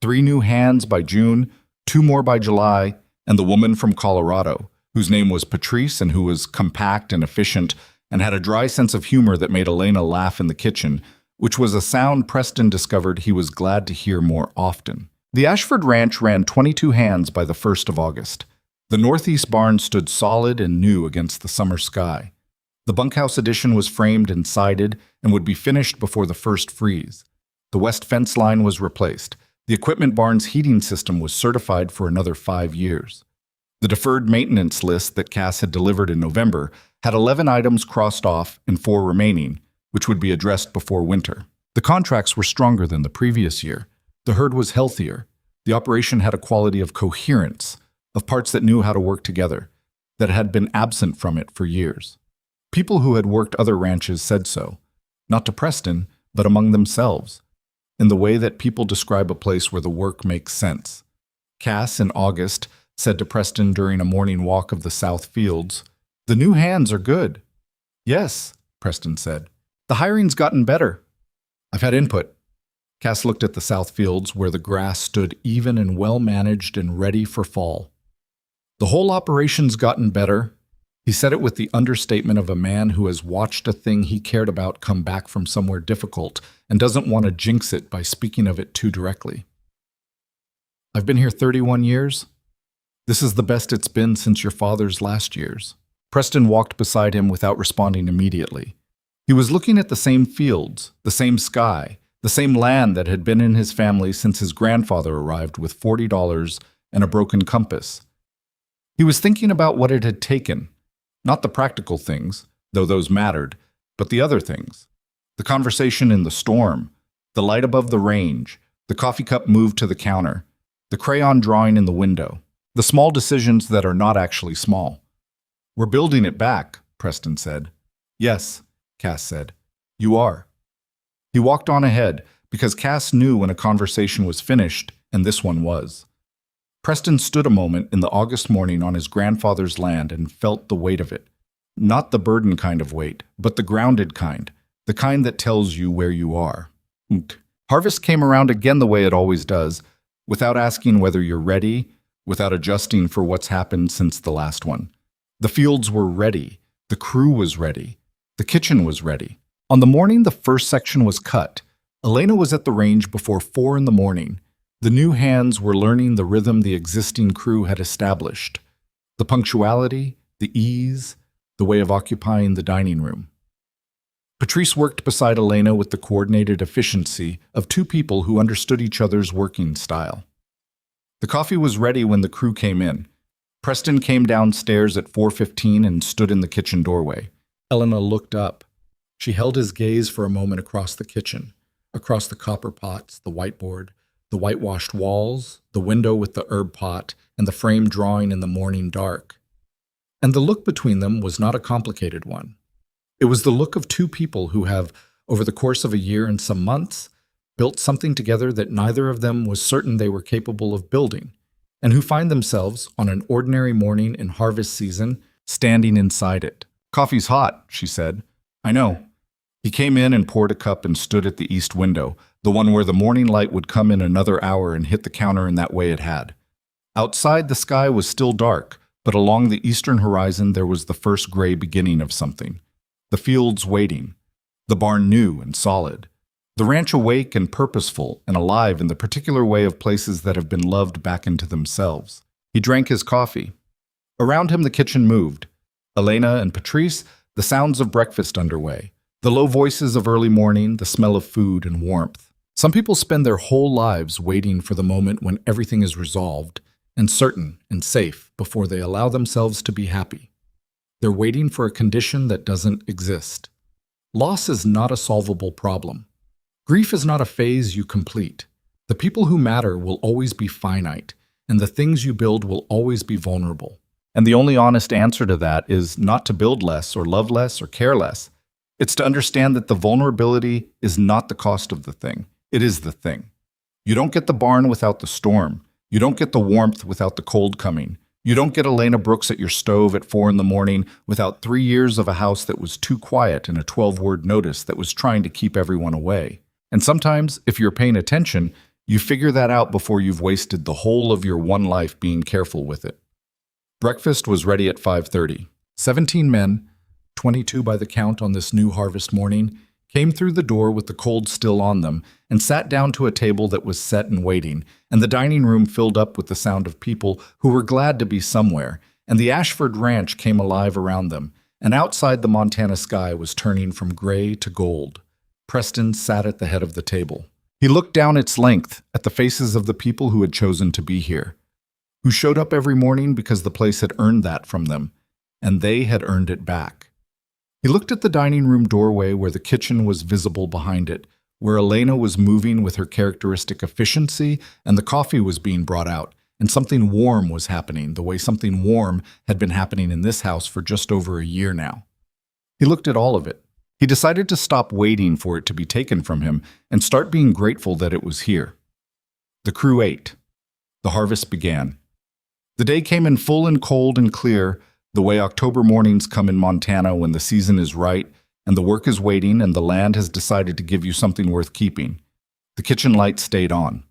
3 new hands by June, 2 more by July, and the woman from Colorado, whose name was Patrice and who was compact and efficient and had a dry sense of humor that made Elena laugh in the kitchen, which was a sound Preston discovered he was glad to hear more often. The Ashford Ranch ran 22 hands by the 1st of August. The northeast barn stood solid and new against the summer sky. The bunkhouse addition was framed and sided and would be finished before the first freeze. The west fence line was replaced. The equipment barn's heating system was certified for another 5 years. The deferred maintenance list that Cass had delivered in November had 11 items crossed off and 4 remaining, which would be addressed before winter. The contracts were stronger than the previous year. The herd was healthier. The operation had a quality of coherence, of parts that knew how to work together, that had been absent from it for years. People who had worked other ranches said so, not to Preston, but among themselves, in the way that people describe a place where the work makes sense. Cass, in August, said to Preston during a morning walk of the South Fields, "The new hands are good." "Yes," Preston said. "The hiring's gotten better. I've had input." Cass looked at the South Fields where the grass stood even and well-managed and ready for fall. "The whole operation's gotten better." He said it with the understatement of a man who has watched a thing he cared about come back from somewhere difficult and doesn't want to jinx it by speaking of it too directly. "I've been here 31 years. This is the best it's been since your father's last years." Preston walked beside him without responding immediately. He was looking at the same fields, the same sky, the same land that had been in his family since his grandfather arrived with $40 and a broken compass. He was thinking about what it had taken. Not the practical things, though those mattered, but the other things. The conversation in the storm, the light above the range, the coffee cup moved to the counter, the crayon drawing in the window. The small decisions that are not actually small. We're building it back, Preston said. Yes, Cass said. You are. He walked on ahead, because Cass knew when a conversation was finished, and this one was. Preston stood a moment in the August morning on his grandfather's land and felt the weight of it. Not the burden kind of weight, but the grounded kind, the kind that tells you where you are. Harvest came around again the way it always does, without asking whether you're ready, without adjusting for what's happened since the last one. The fields were ready, the crew was ready, the kitchen was ready. On the morning the first section was cut, Elena was at the range before 4 in the morning. The new hands were learning the rhythm the existing crew had established. The punctuality, the ease, the way of occupying the dining room. Patrice worked beside Elena with the coordinated efficiency of two people who understood each other's working style. The coffee was ready when the crew came in. Preston came downstairs at 4:15 and stood in the kitchen doorway. Elena looked up. She held his gaze for a moment across the kitchen, across the copper pots, the whiteboard, the whitewashed walls, the window with the herb pot, and the frame drawing in the morning dark. And the look between them was not a complicated one. It was the look of two people who have, over the course of a year and some months, built something together that neither of them was certain they were capable of building, and who find themselves, on an ordinary morning in harvest season, standing inside it. "Coffee's hot," she said. "I know." He came in and poured a cup and stood at the east window, the one where the morning light would come in another hour and hit the counter in that way it had. Outside, the sky was still dark, but along the eastern horizon there was the first gray beginning of something. The fields waiting. The barn new and solid. The ranch awake and purposeful and alive in the particular way of places that have been loved back into themselves. He drank his coffee. Around him the kitchen moved. Elena and Patrice, the sounds of breakfast underway. The low voices of early morning, the smell of food and warmth. Some people spend their whole lives waiting for the moment when everything is resolved and certain and safe before they allow themselves to be happy. They're waiting for a condition that doesn't exist. Loss is not a solvable problem. Grief is not a phase you complete. The people who matter will always be finite, and the things you build will always be vulnerable. And the only honest answer to that is not to build less or love less or care less. It's to understand that the vulnerability is not the cost of the thing. It is the thing. You don't get the barn without the storm. You don't get the warmth without the cold coming. You don't get Elena Brooks at your stove at 4 in the morning without 3 years of a house that was too quiet and a 12-word notice that was trying to keep everyone away. And sometimes, if you're paying attention, you figure that out before you've wasted the whole of your one life being careful with it. Breakfast was ready at 5:30. 17 men, 22 by the count on this new harvest morning, came through the door with the cold still on them and sat down to a table that was set and waiting, and the dining room filled up with the sound of people who were glad to be somewhere, and the Ashford Ranch came alive around them, and outside the Montana sky was turning from gray to gold. Preston sat at the head of the table. He looked down its length at the faces of the people who had chosen to be here, who showed up every morning because the place had earned that from them, and they had earned it back. He looked at the dining room doorway where the kitchen was visible behind it, where Elena was moving with her characteristic efficiency and the coffee was being brought out, and something warm was happening, the way something warm had been happening in this house for just over a year now. He looked at all of it. He decided to stop waiting for it to be taken from him and start being grateful that it was here. The crew ate. The harvest began. The day came in full and cold and clear, the way October mornings come in Montana when the season is right and the work is waiting and the land has decided to give you something worth keeping. The kitchen light stayed on.